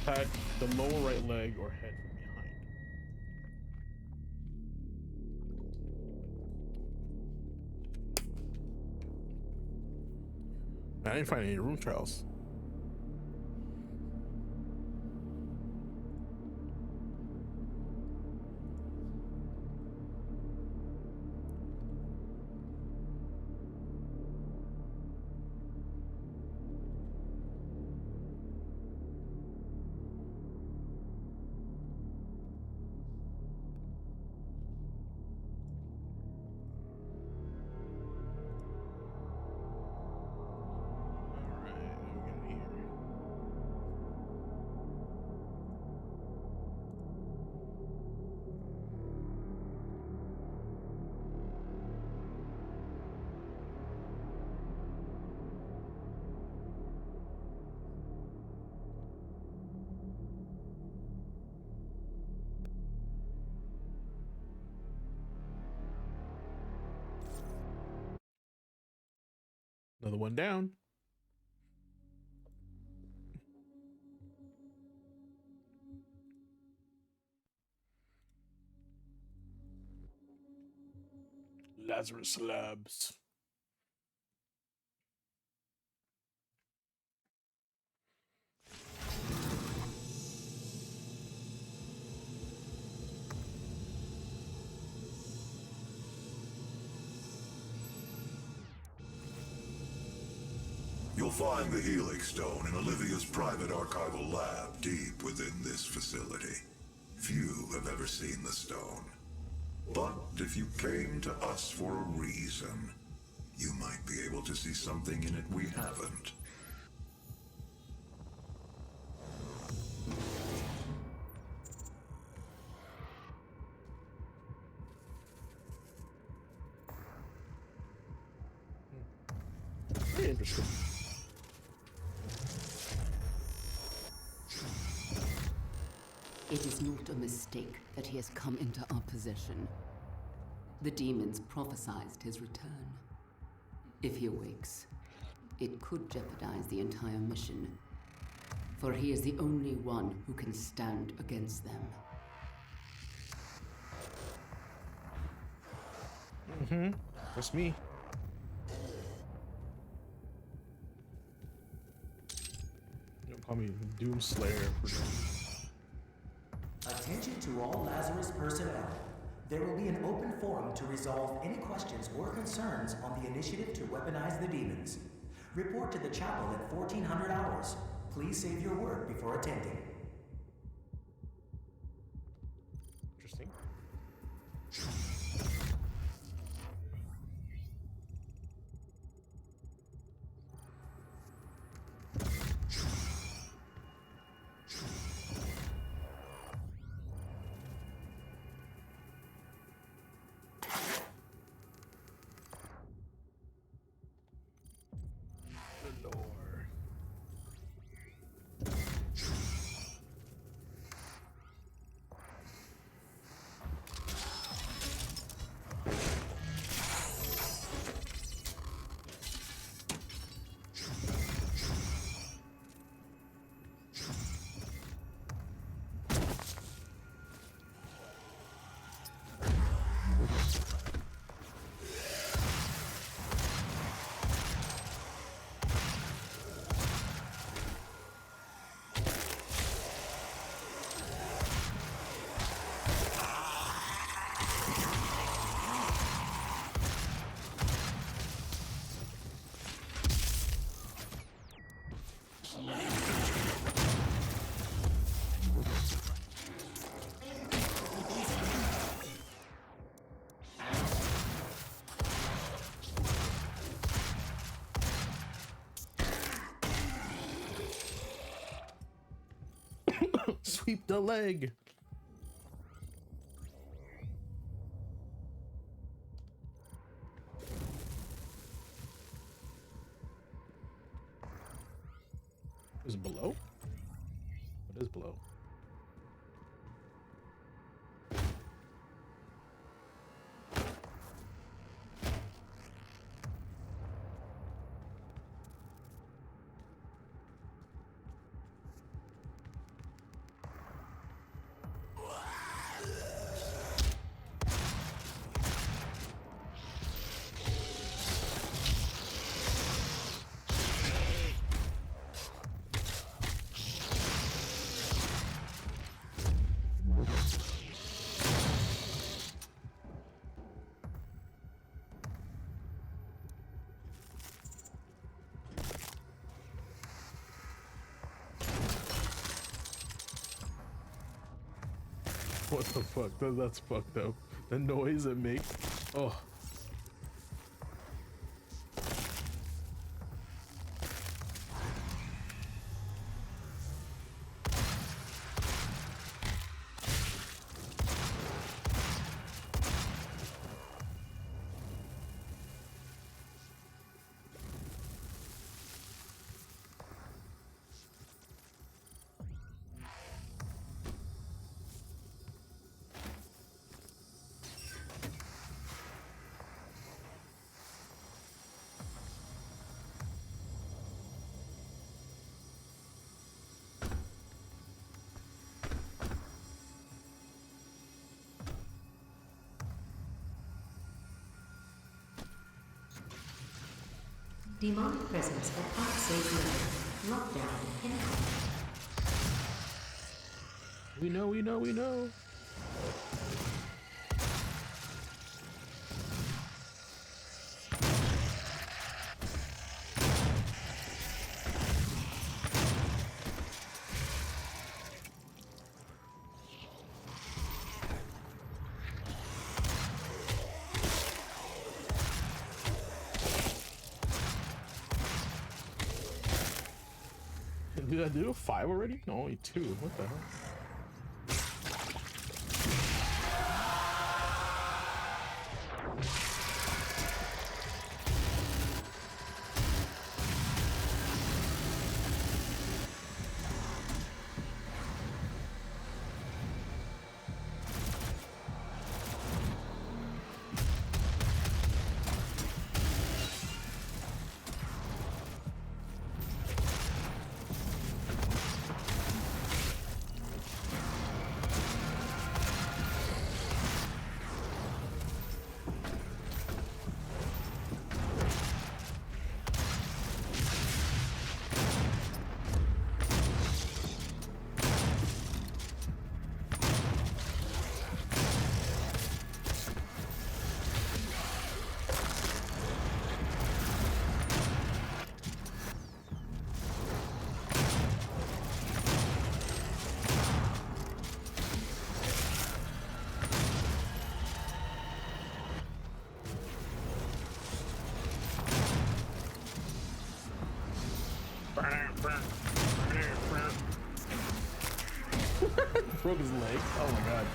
Attack the lower right leg or head from behind. I didn't find any room trials. Another one down. Lazarus slabs. You'll find the Helix Stone in Olivia's private archival lab deep within this facility. Few have ever seen the stone. But if you came to us for a reason, you might be able to see something in it we haven't. Very interesting. It is not a mistake that he has come into our possession. The demons prophesied his return. If he awakes, it could jeopardize the entire mission, for he is the only one who can stand against them. Mm-hmm. That's me. You don't call me Doom Slayer. Attention to all Lazarus personnel. There will be an open forum to resolve any questions or concerns on the initiative to weaponize the demons. Report to the chapel at 1400 hours. Please save your word before attending. Interesting. Sweep the leg. Is below? What is below? What the fuck? That's fucked up. The noise it makes. Oh. Demonic presence at unsafe level. Lockdown incoming. We know. Did I do 5 already? No, only 2. What the hell? Broke his leg. Oh my god.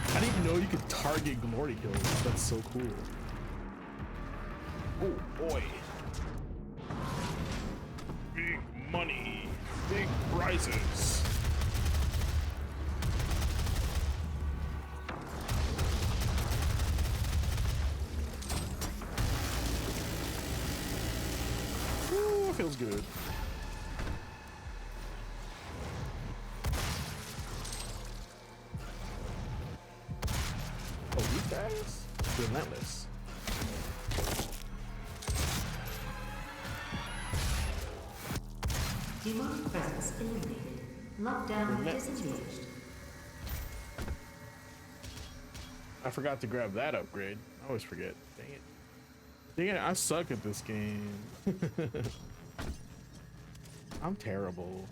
I didn't even know you could target glory kills. That's so cool. Oh boy. Big money. Big prizes. Ooh, feels good. Oh, these guys? Relentless. Demonic presence eliminated. Lockdown disengaged. I forgot to grab that upgrade. I always forget. Dang it. Dang it, I suck at this game. I'm terrible.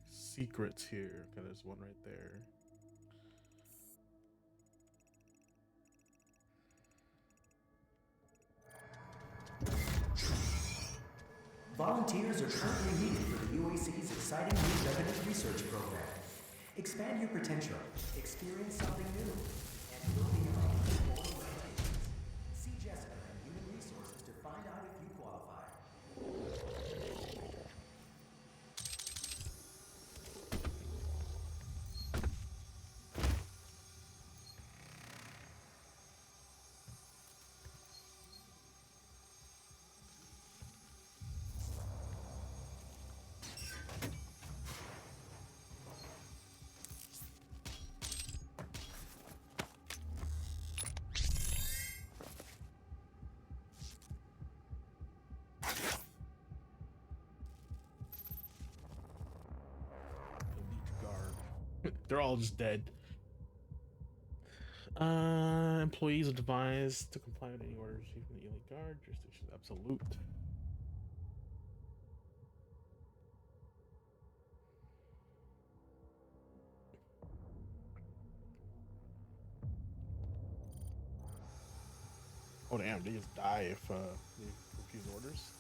Secrets here. Okay, there's one right there. Volunteers are currently needed for the UAC's exciting new revenue research program. Expand your potential, experience something new, and build the amount of regulations. See Jessica in Human Resources to find out if you qualify. They're all just dead. Employees advised to comply with any orders received from the elite guard. Jurisdiction is absolute. Oh damn, they just die if they refuse orders.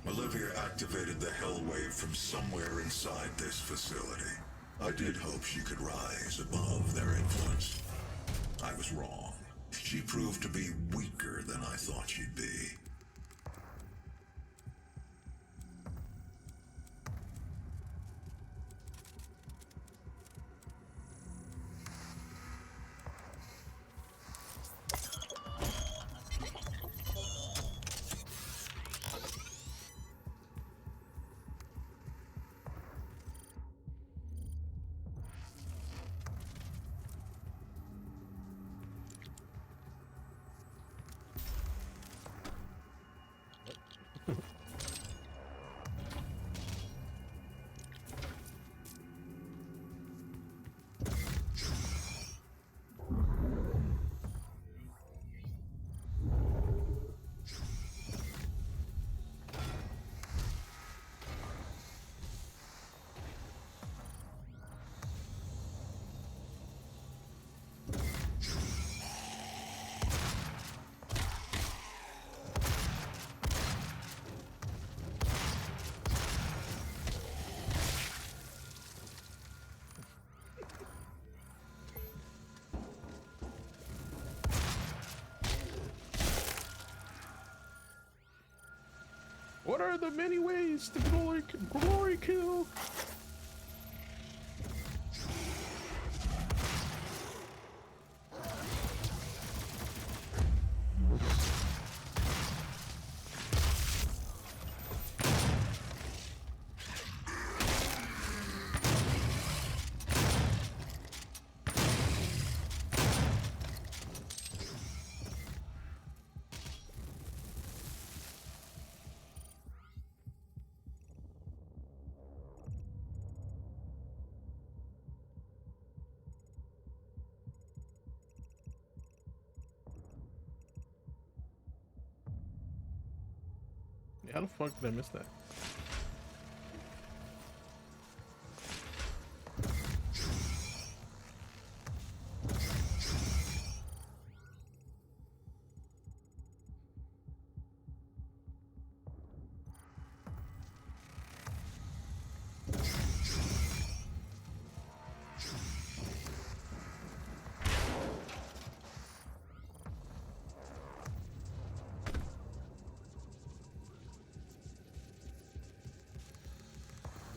Olivia activated the Hell Wave from somewhere inside this facility. I did hope she could rise above their influence. I was wrong. She proved to be weaker than I thought she'd be. What are the many ways to glory kill? How the fuck did I miss that?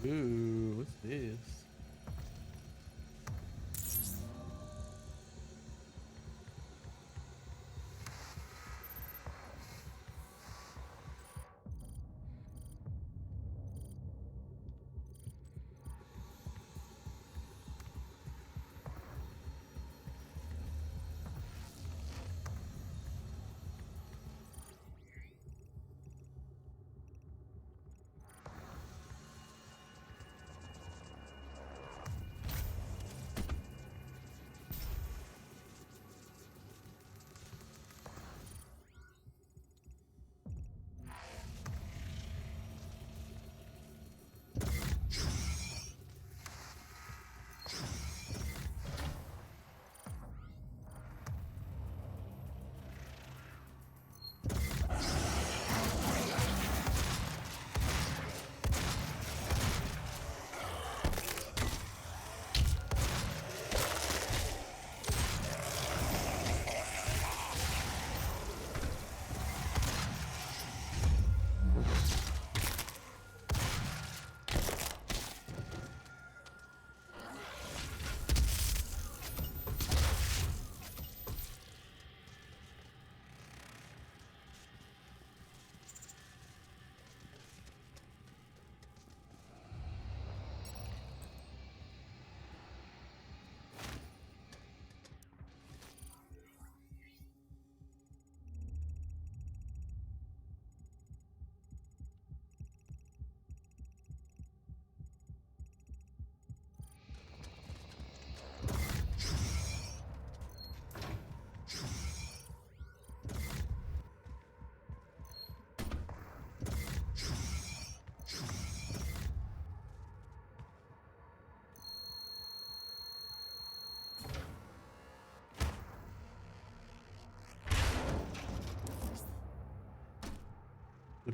Ooh, what's this?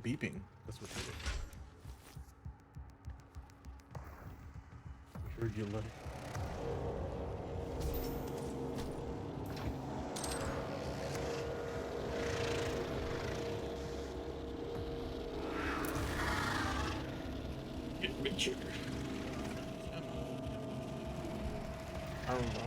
The beeping. That's what it is. I heard you like. Get richer. I don't know.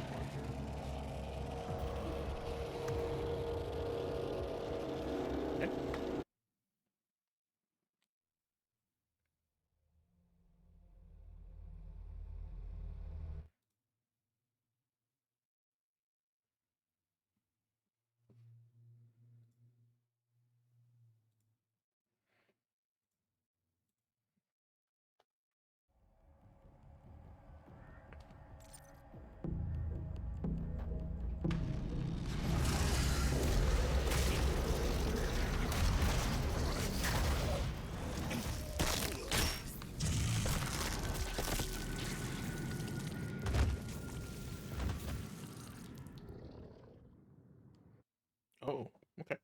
Oh, okay.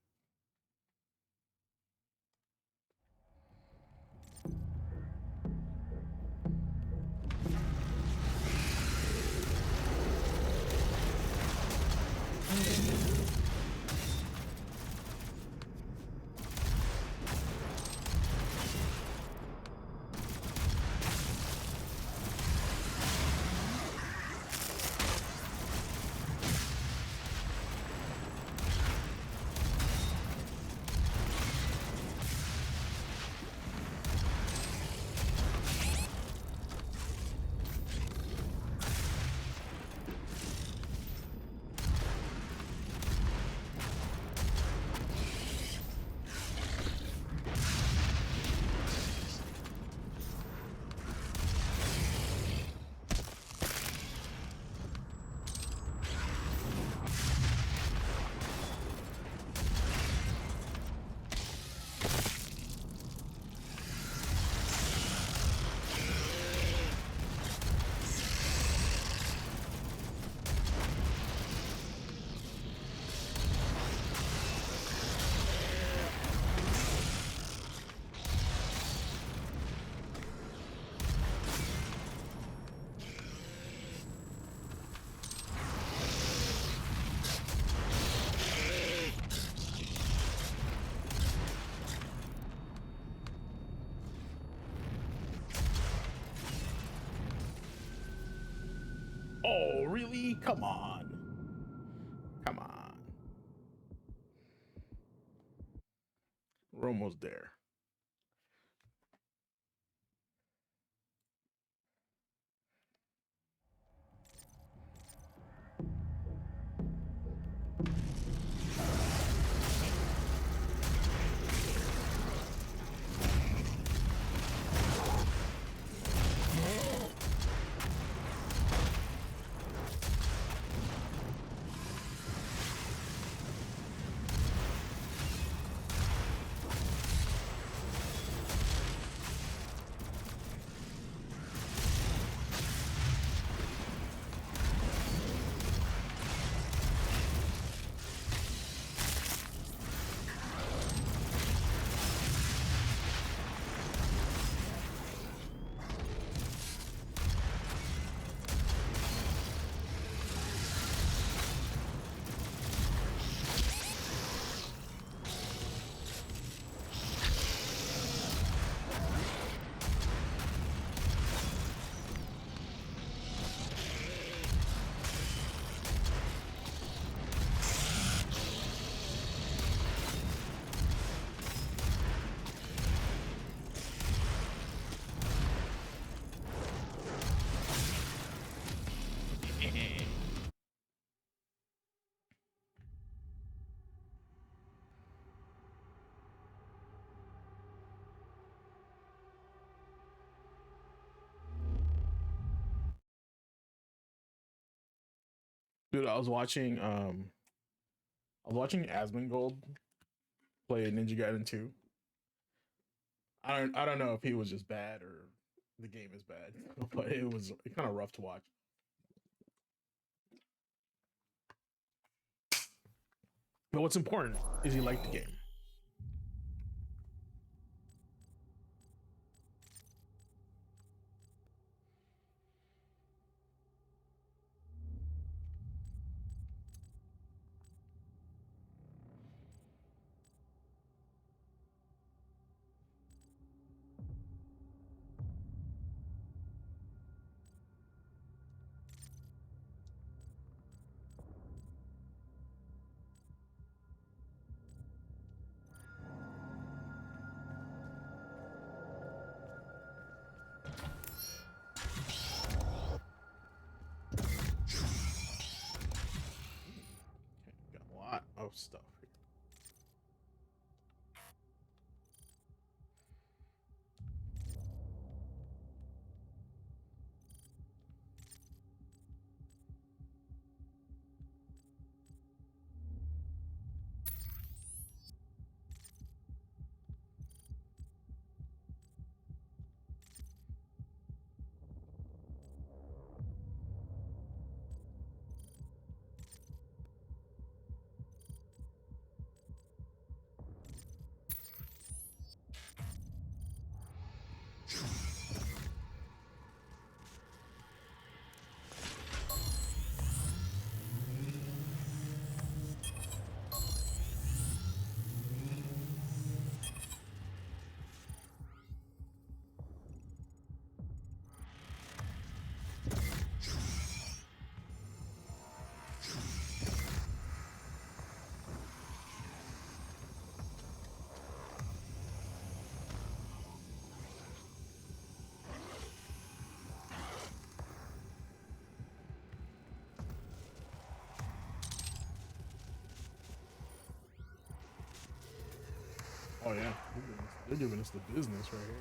Oh, really? Come on. Come on. We're almost there. Dude, I was watching Asmongold play Ninja Gaiden 2. I don't know if he was just bad or the game is bad, but it was kind of rough to watch. But what's important is he liked the game. stuff here. Oh yeah, they're giving us the business right here.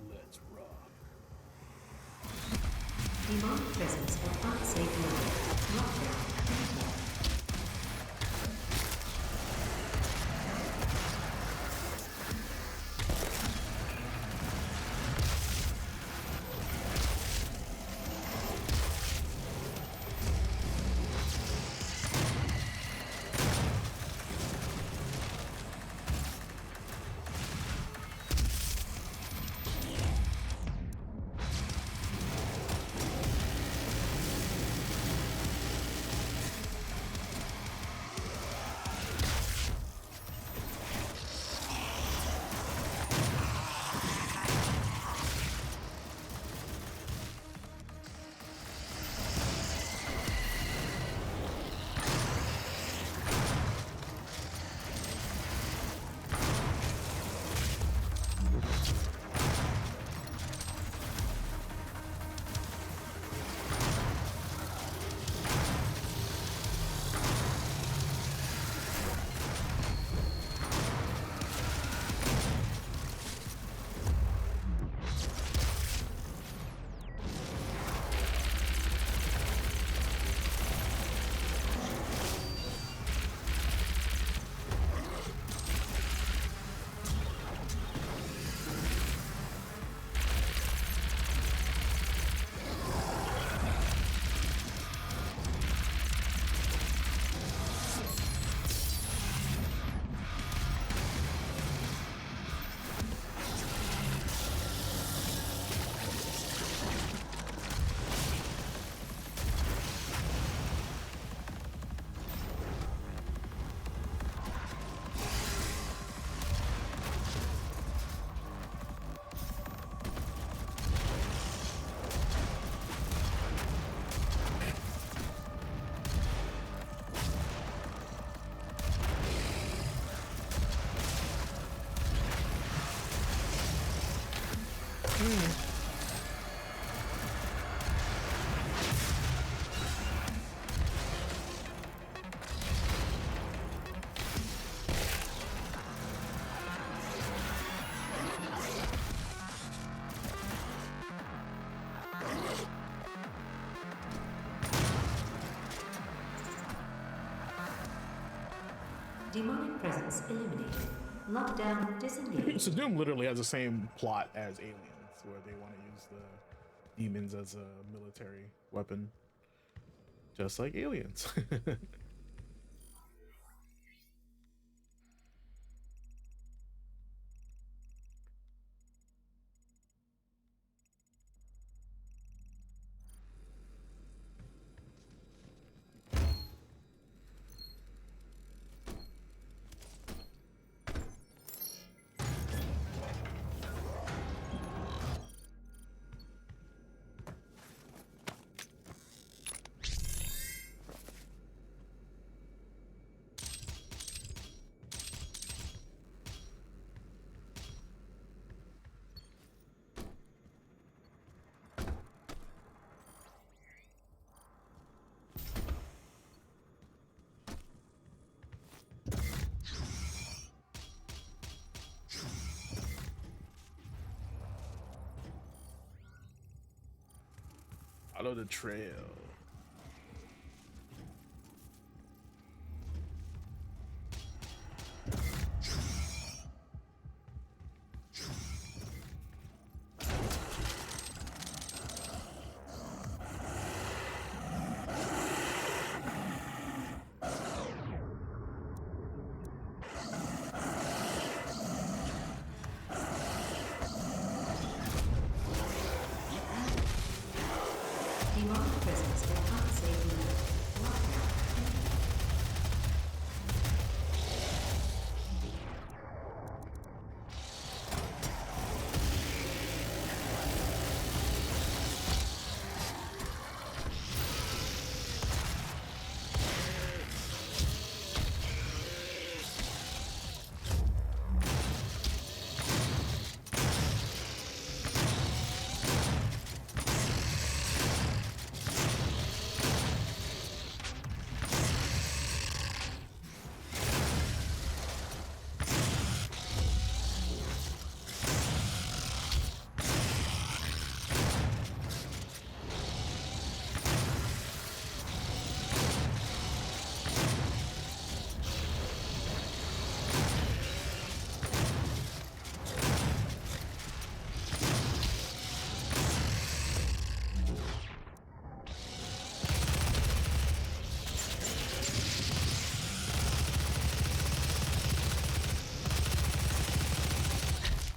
Let's rock. Demonic presence at unsafe level. Lockdown. Demonic presence eliminated. Lockdown disengaged. So Doom literally has the same plot as Aliens, where they want to use the demons as a military weapon, just like Aliens. Follow the trail. Demonic presence at unsafe level. Lockdown.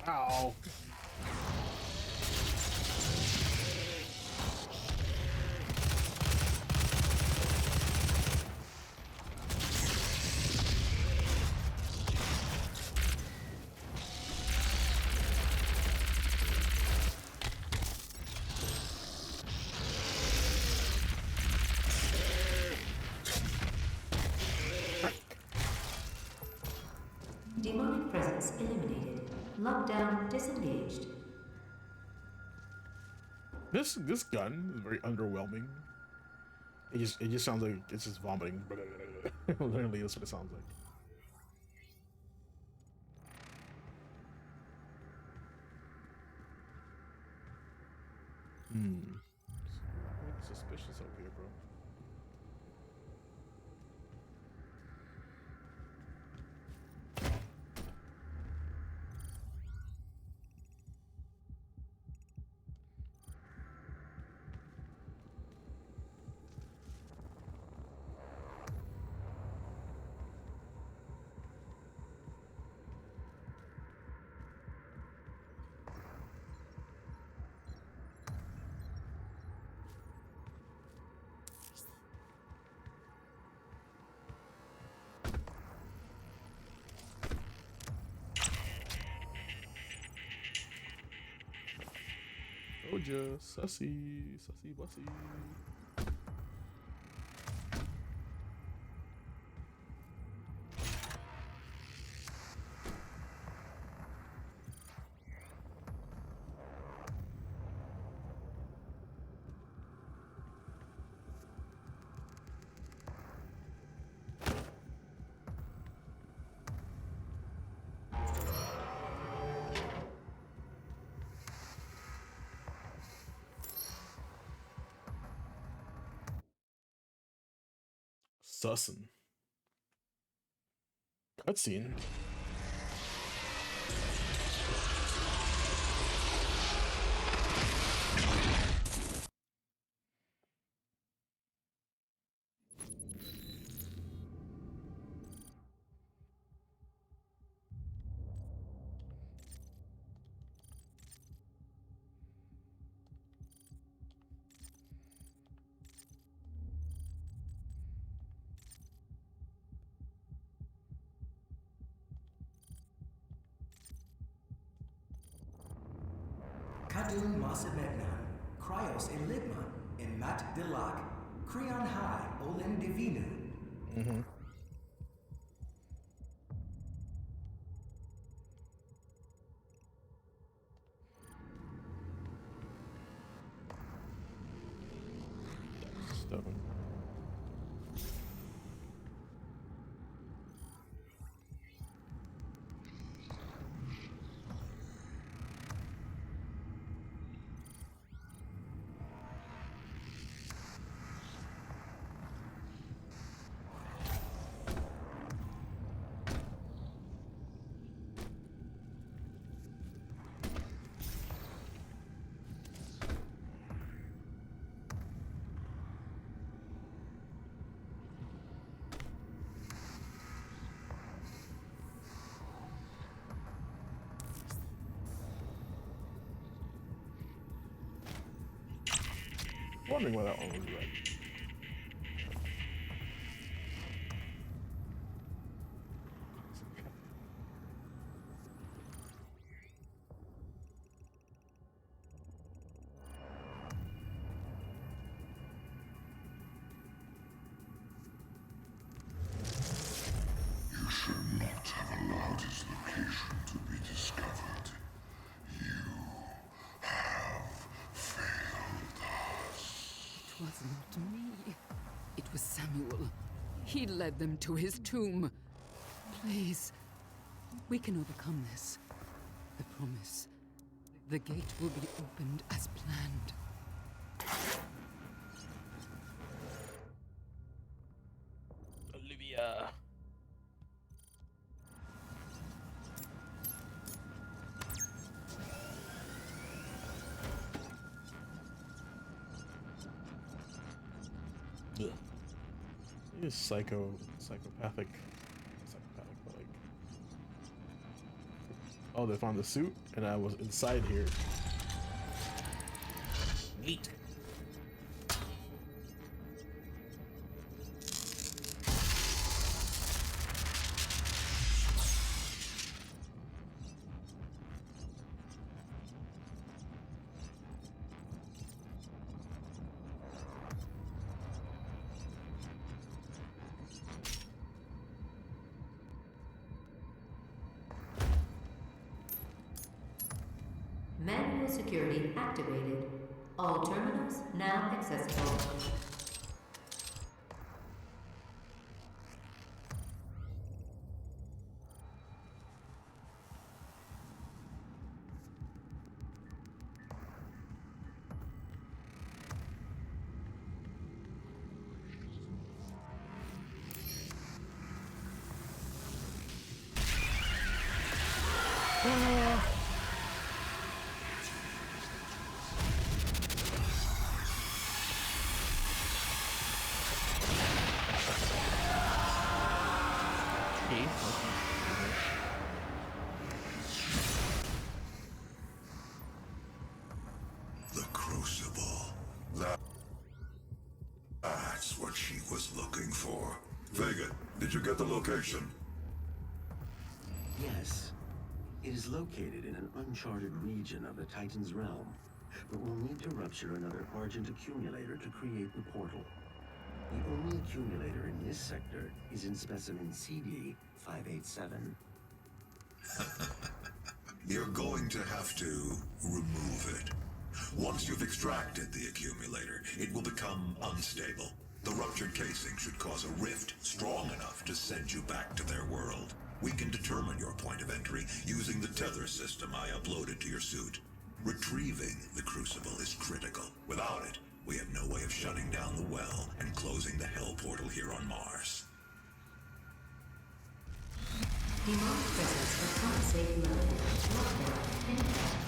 Ow. Demonic presence eliminated. Lockdown disengaged. This gun is very underwhelming. It just sounds like it's just vomiting. Literally, that's what it sounds like. Suspicious up here, bro. Told sussy, sussy, bussy. Sussin. Cutscene. Kadun Masamegnan, Cryos in Ligma, in Mat Dilak, Creon High, Olin Divinu. Stone. wondering why that one was red. You should not have allowed his location to be discovered. You have failed us. It was not me. It was Samuel. He led them to his tomb. Please, we can overcome this. I promise. The gate will be opened as planned. Olivia. Ugh. He is psychopathic, but like, oh, they found the suit, and I was inside here. Neat. Manual security activated. All terminals now accessible. The Crucible. That's what she was looking for. Vega, did you get the location? Yes. It is located in an uncharted region of the Titan's realm, but we'll need to rupture another Argent accumulator to create the portal. The only accumulator in this sector is in specimen CD 587. You're going to have to remove it. Once you've extracted the accumulator, it will become unstable. The ruptured casing should cause a rift strong enough to send you back to their world. We can determine your point of entry using the tether system I uploaded to your suit. Retrieving the Crucible is critical. Without it, we have no way of shutting down the well and closing the Hell portal here on Mars. Demonic presence of unsafe level. Lockdown in effect.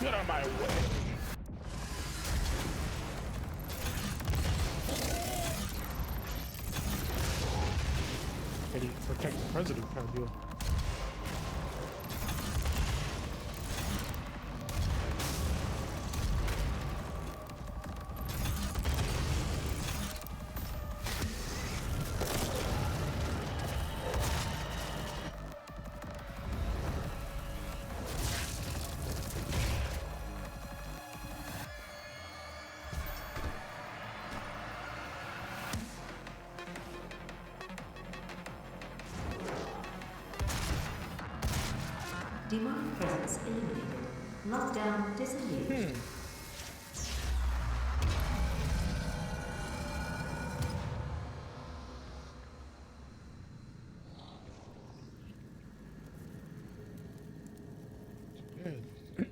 Get out of my way. Can he protect the president kind of deal? Demonic presence eliminated. Lockdown disengaged. Good.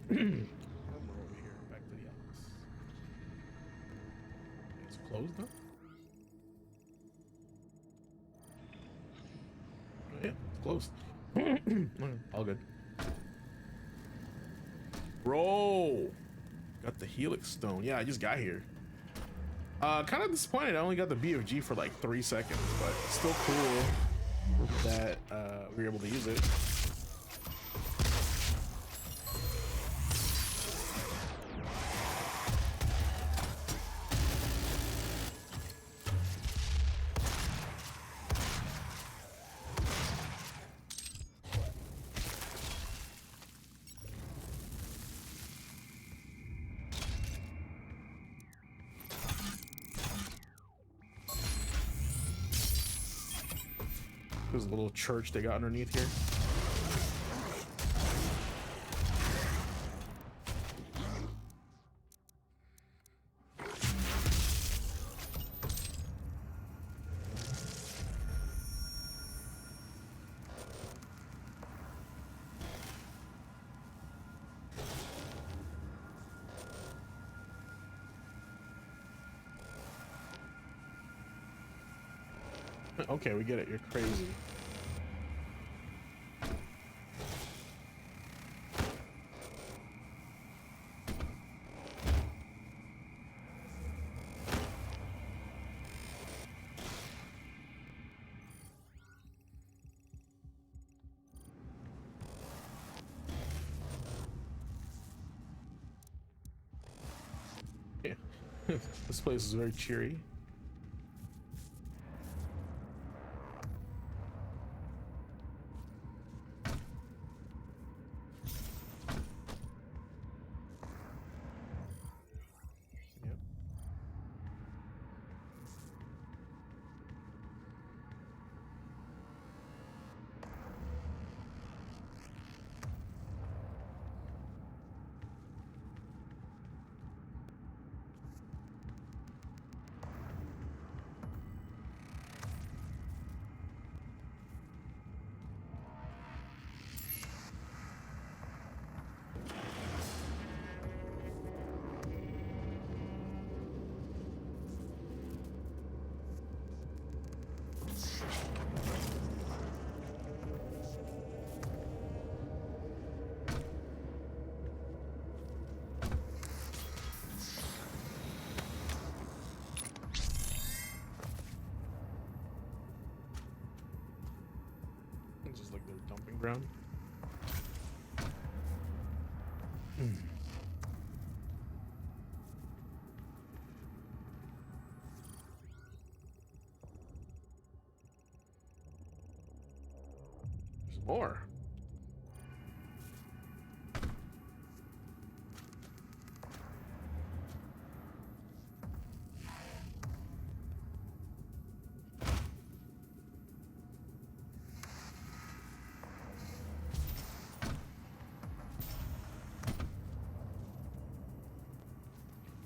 We're over here. Back to the office. It's closed now? Oh, yeah, it's closed. All good. Bro, got the Helix Stone. Yeah, I just got here. Kind of disappointed. I only got the BFG for like 3 seconds, but still cool that we were able to use it. There's a little church they got underneath here. Okay, we get it. You're crazy. Yeah. This place is very cheery. It's just like their dumping ground. There's more.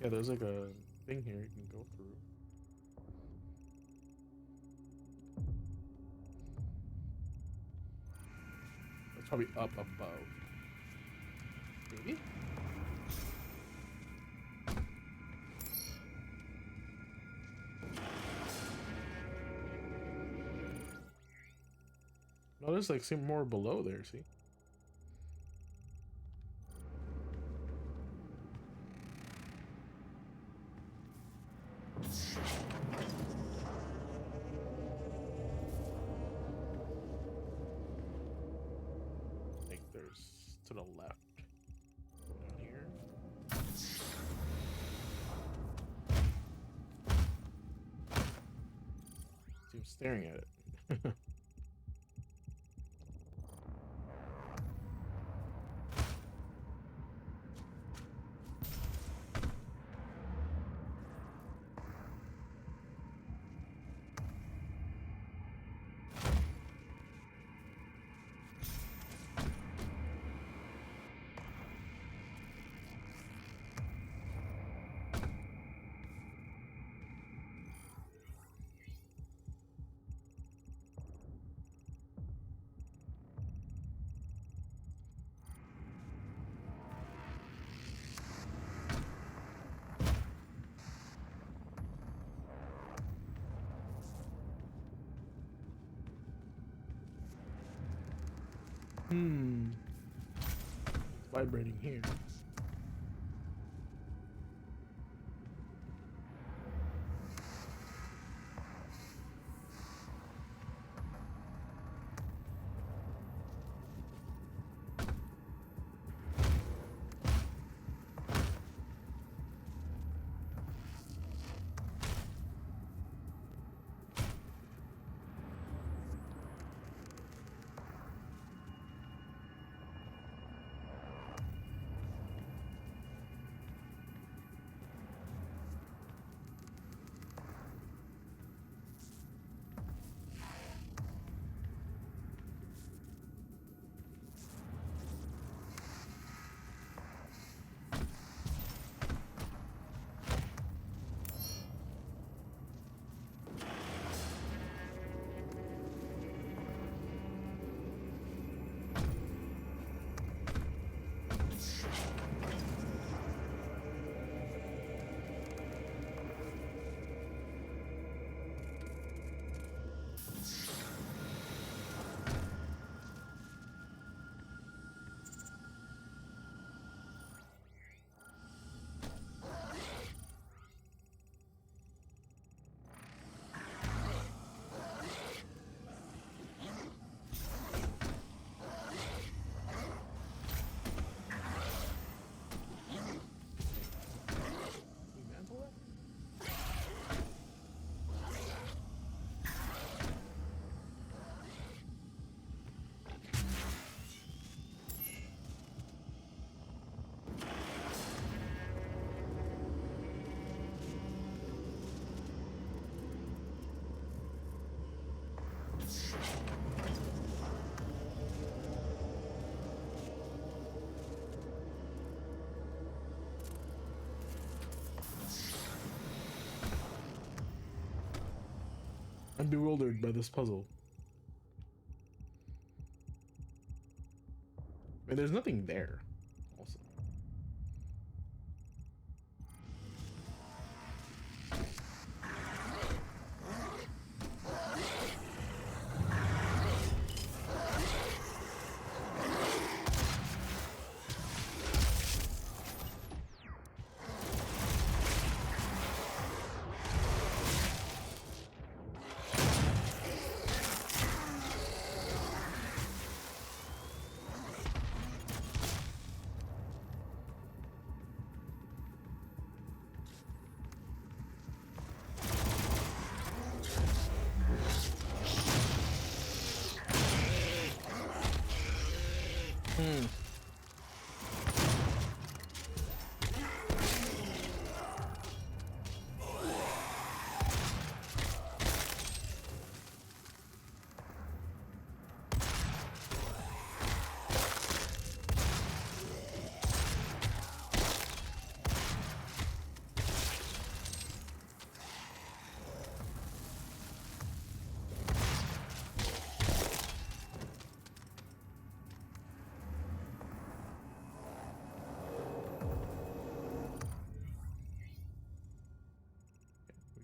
Yeah, there's like a thing here you can go through. It's probably up above. Maybe? No, there's like some more below there, see? to the left. Down here. See him staring at it. Vibrating here. I'm bewildered by this puzzle. And there's nothing there, also.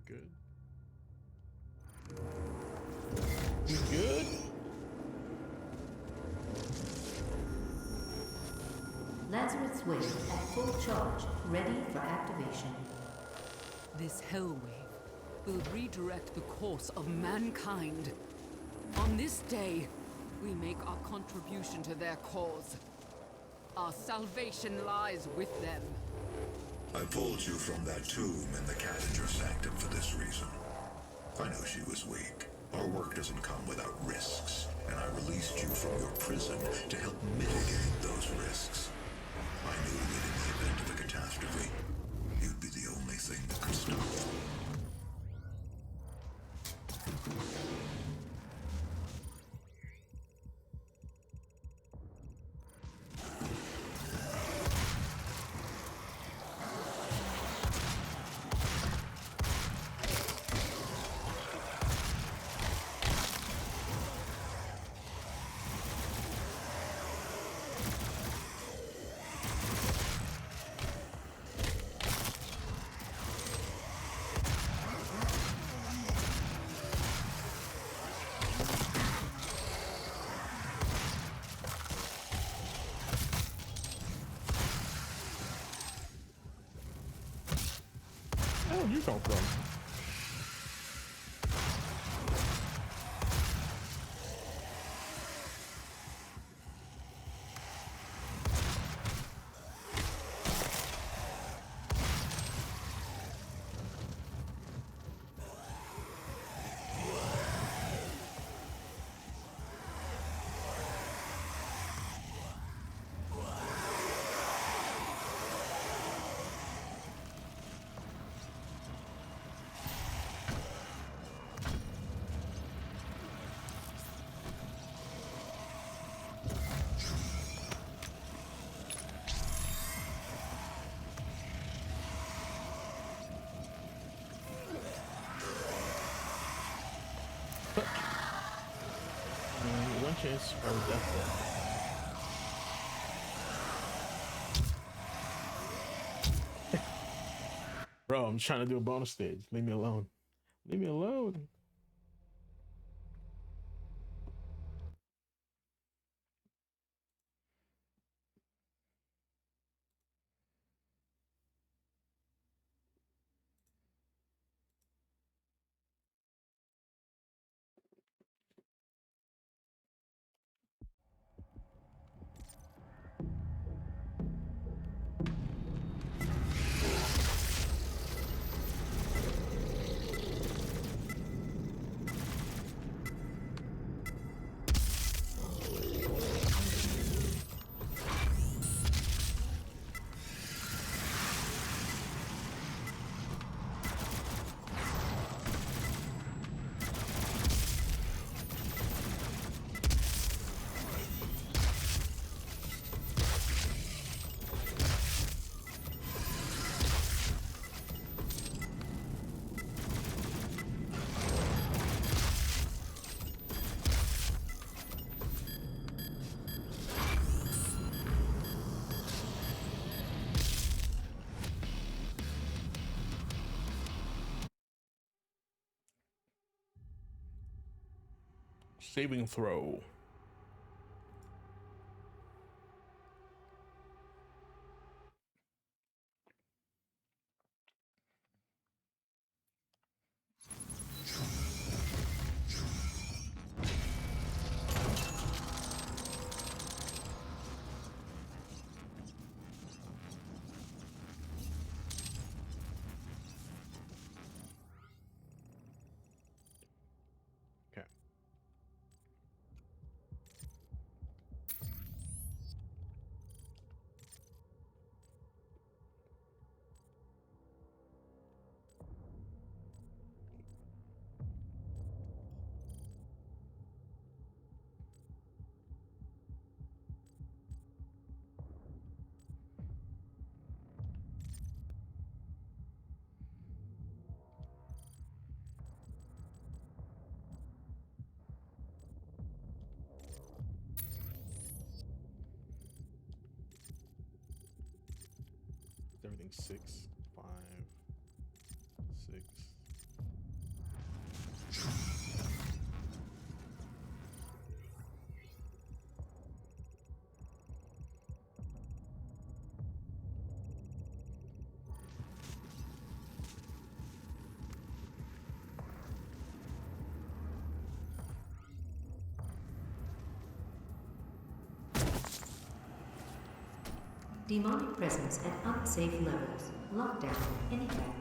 Good. We good? Lazarus Wave at full charge, ready for activation. This hellwave will redirect the course of mankind. On this day, we make our contribution to their cause. Our salvation lies with them. I pulled you from that tomb in the Cadinger Sanctum for this reason. I know she was weak. Our work doesn't come without risks, and I released you from your prison to help mitigate those risks. I knew that in the event of a catastrophe, you'd be the only thing that could stop them. Where did you come from? One chance or death. Bro, I'm trying to do a bonus stage. Leave me alone. Leave me alone. Saving throw. Okay. Everything 6, 5, 6. Demonic presence at unsafe levels. Lockdown in effect.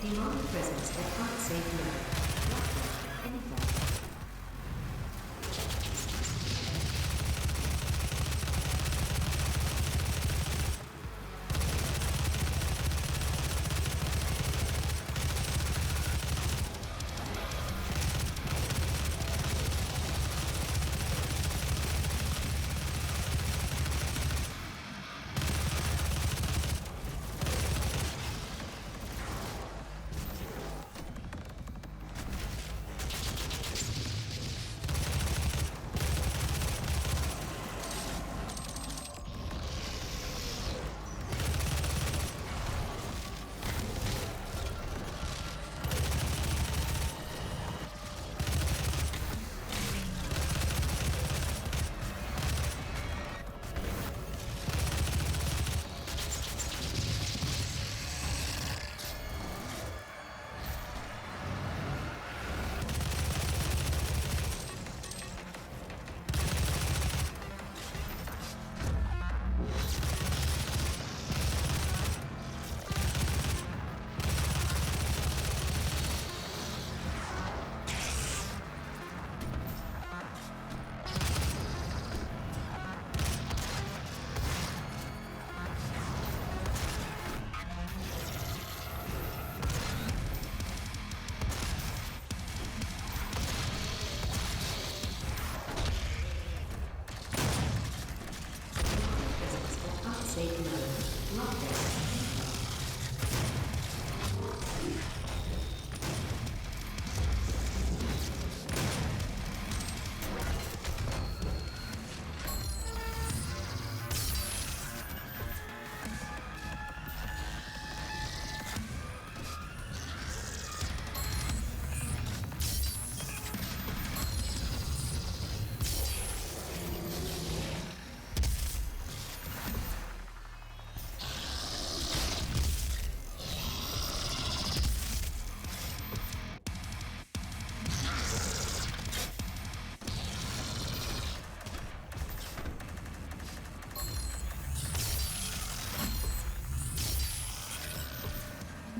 Demonic presence at unsafe level. Lockdown in effect.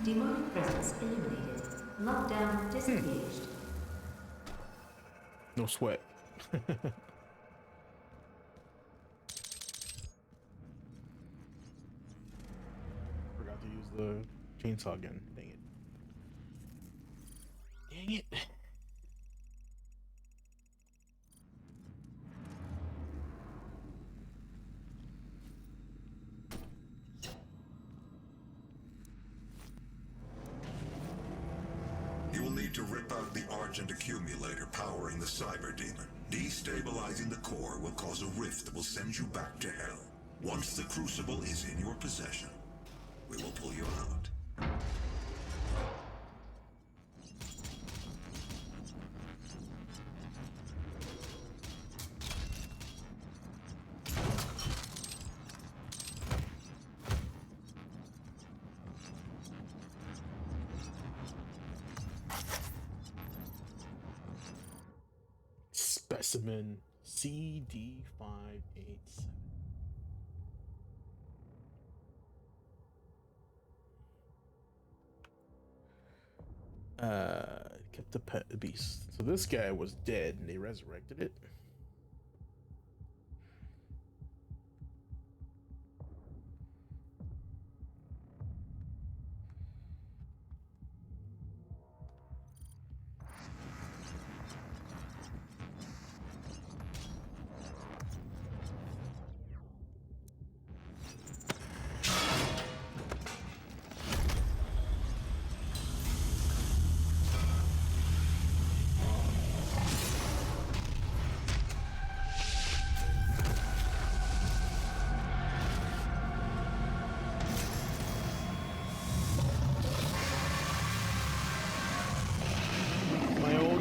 Demonic presence eliminated. Lockdown disengaged. No sweat. Forgot to use the chainsaw again. Dang it. Dang it. Argent accumulator powering the cyber demon. Destabilizing the core will cause a rift that will send you back to hell. Once the crucible is in your possession, we will pull you out. Specimen CD587. Kept the pet the beast. So this guy was dead and they resurrected it.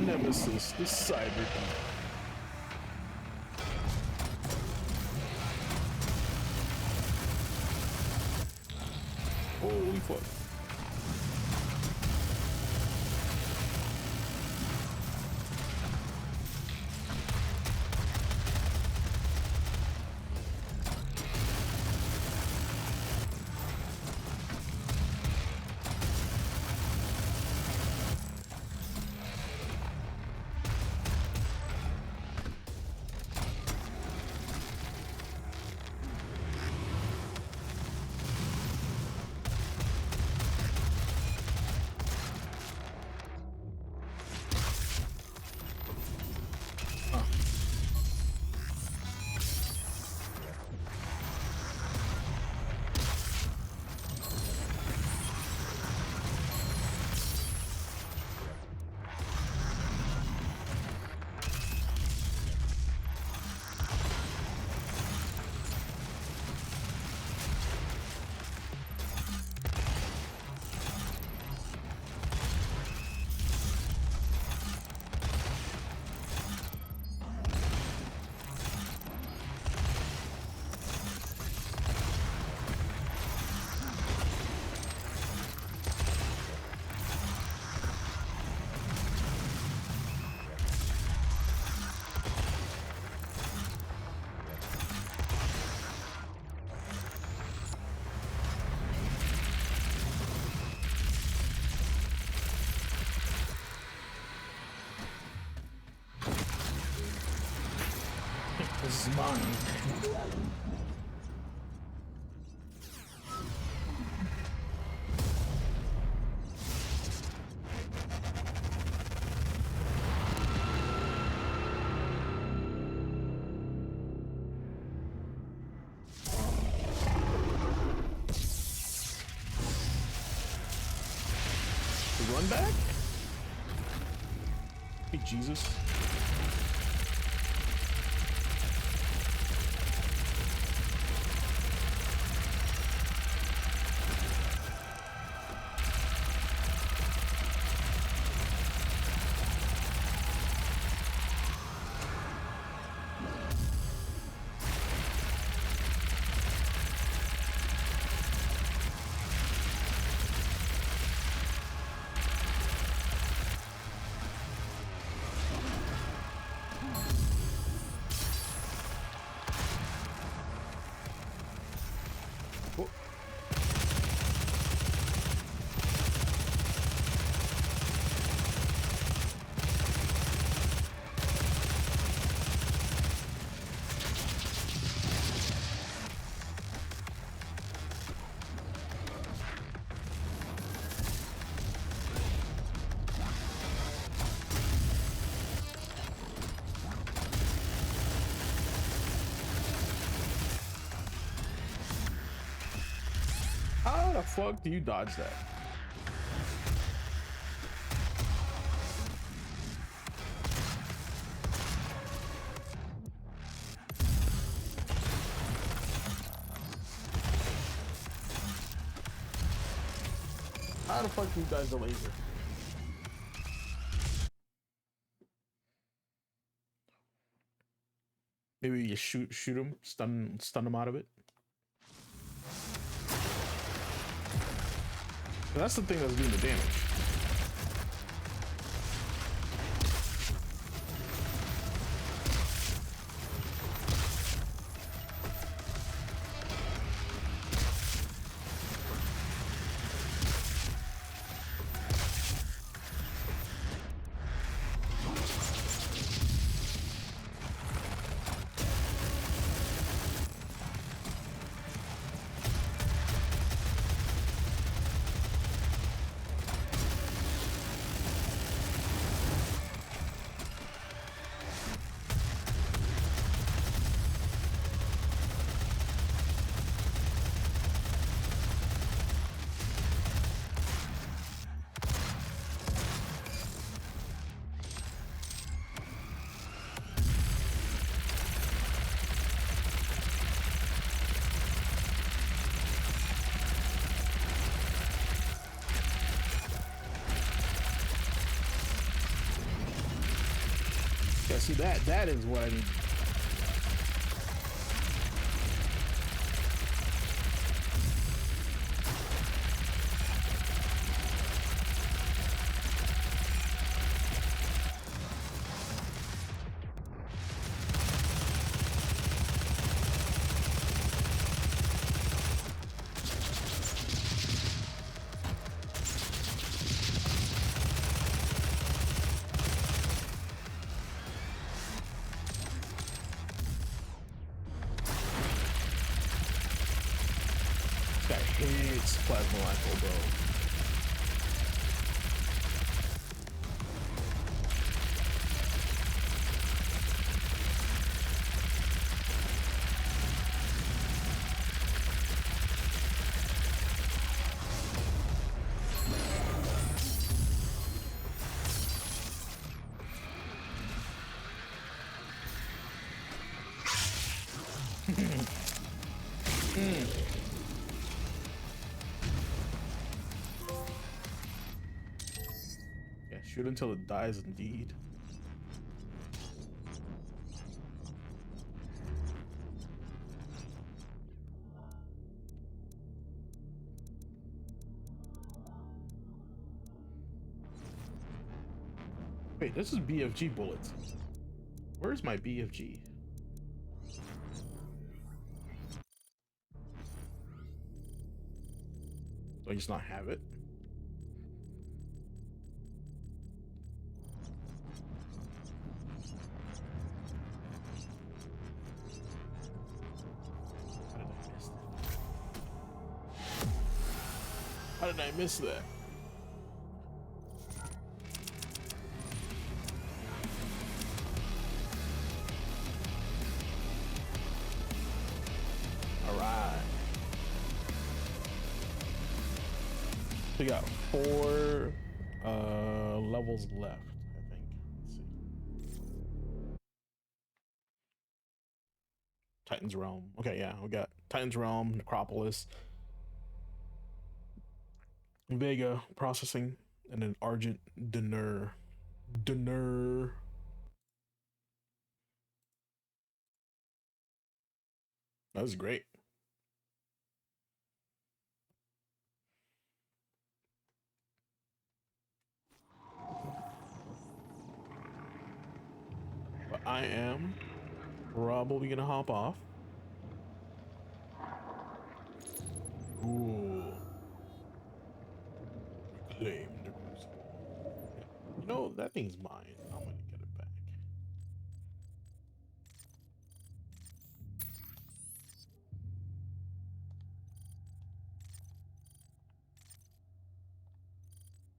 Nemesis, the cyber demon. Holy fuck. This is mine. Run back? Hey, Jesus. How the fuck do you dodge that? How the fuck do you guys the laser? Maybe you shoot him, stun him out of it. That's the thing that's doing the damage. Yeah, see that is what I need. Guy hates plasma rifle, bro. Yeah, shoot until it dies indeed. Wait, this is BFG bullets. Where's my BFG? Do I just not have it? How did I miss that? All right. So we got 4 levels left, I think. Let's see. Titan's Realm. Okay, yeah, we got Titan's Realm, Necropolis, Vega processing, and then Argent Dinner. That was great. But I am probably gonna hop off. Ooh. Reclaim the crucible. You know, that thing's mine. I'm gonna get it back.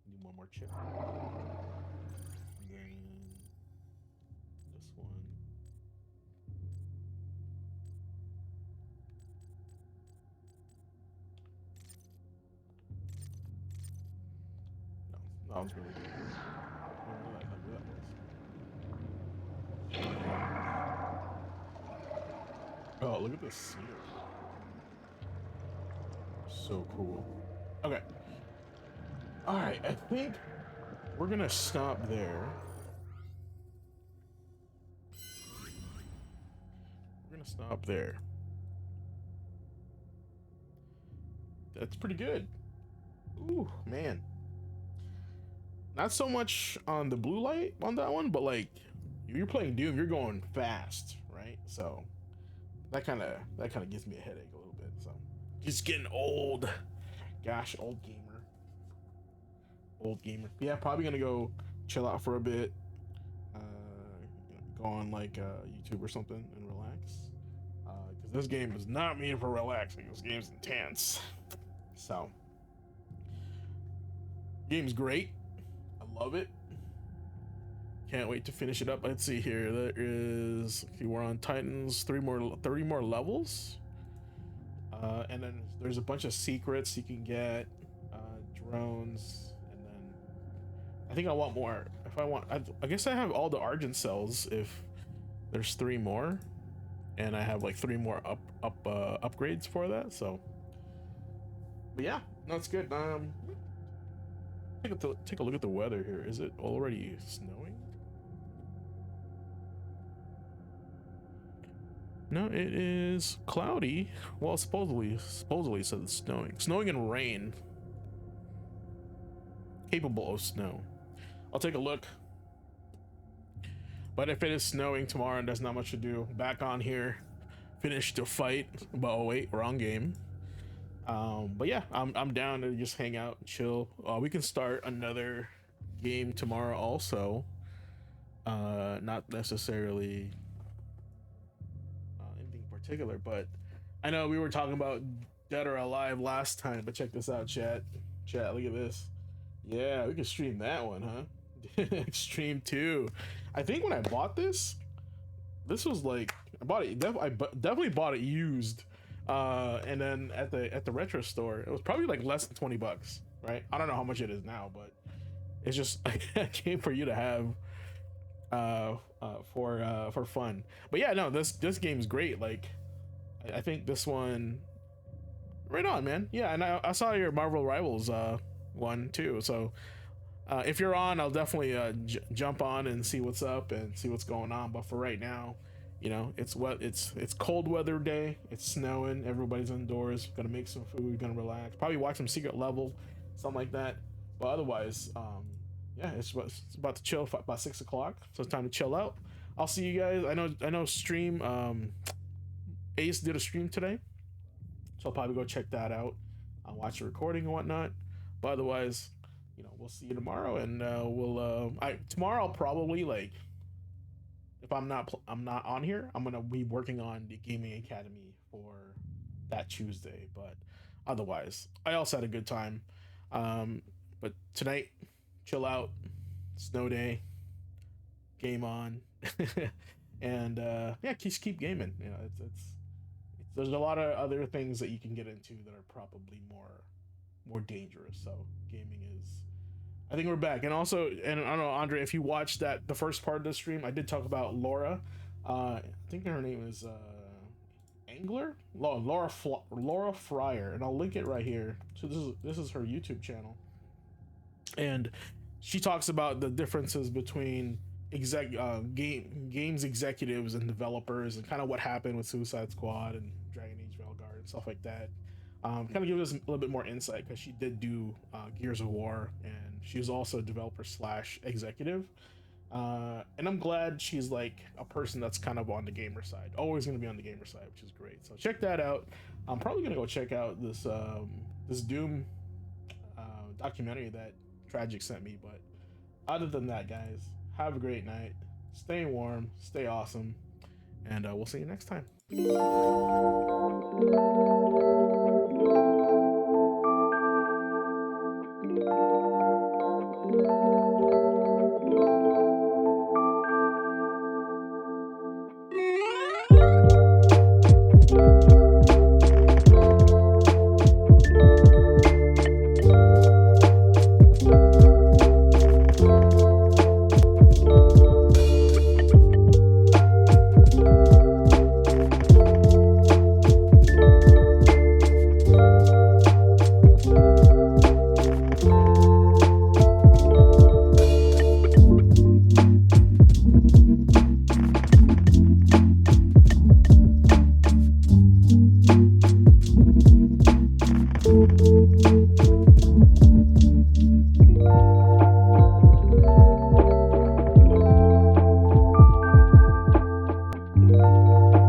Need one more chip. And then this one. No, that one's really good. I don't realize how good that was. Oh, look at this seal. So cool. Okay. All right, I think we're gonna stop there. We're gonna stop there. That's pretty good. Ooh, man. Not so much on the blue light on that one, but like you're playing Doom, you're going fast, right? So that kind of gives me a headache a little bit. So just getting old. Gosh, old gamer. Old gamer. Yeah, probably gonna go chill out for a bit. Go on like YouTube or something and relax. Because this game is not made for relaxing. This game's intense. So game's great. I love it. Can't wait to finish it up. Let's see here. There is, okay, we're on Titans, 30 more levels. And then there's a bunch of secrets you can get, drones, and then I think I want more. If I guess I have all the Argent cells if there's 3 more, and I have like 3 more upgrades for that. So, but yeah, no, it's good. Take a look at the weather here. Is it already snowing? No, it is cloudy. Well, supposedly it says it's snowing and rain. Capable of snow. I'll take a look. But if it is snowing tomorrow and there's not much to do, back on here, finish the fight. But oh wait, wrong game. But yeah, I'm down to just hang out, chill. We can start another game tomorrow also. Not necessarily anything particular, but I know we were talking about Dead or Alive last time, but check this out, chat, look at this. Yeah, we can stream that one, huh? Extreme 2. I think when I bought this was like, I definitely bought it used. And then at the retro store, it was probably like less than $20, right? I don't know how much it is now, but it's just a game for you to have for fun. But yeah, no, this game's great. Like, I think this one, right on, man. Yeah, and I saw your Marvel Rivals one too. So if you're on, I'll definitely jump on and see what's up and see what's going on. But for right now, you know, it's cold weather day. It's snowing. Everybody's indoors. Gonna make some food. Gonna relax. Probably watch some Secret Level, something like that. But otherwise, yeah, it's about to chill. About 6 o'clock, so it's time to chill out. I'll see you guys. I know. Stream. Ace did a stream today, so I'll probably go check that out. I'll watch the recording and whatnot. But otherwise, you know, we'll see you tomorrow, and tomorrow I'll probably, like, if I'm not on here, I'm gonna be working on the Gaming Academy for that Tuesday. But otherwise, I also had a good time. But tonight, chill out, snow day, game on, and yeah, just keep gaming. You know, it's there's a lot of other things that you can get into that are probably more dangerous. So gaming is, I think we're back. And also, and I don't know, Andre, if you watched the first part of the stream, I did talk about Laura. I think her name is Angler? Laura Fryer, and I'll link it right here. So this is her YouTube channel. And she talks about the differences between games executives and developers, and kind of what happened with Suicide Squad and Dragon Age Valguard and stuff like that. Kind of give us a little bit more insight, because she did do Gears of War, and she was also a developer / executive. And I'm glad she's like a person that's kind of on the gamer side, always going to be on the gamer side, which is great. So check that out. I'm probably going to go check out this Doom documentary that Tragic sent me. But other than that, guys, have a great night. Stay warm, stay awesome, and we'll see you next time. you.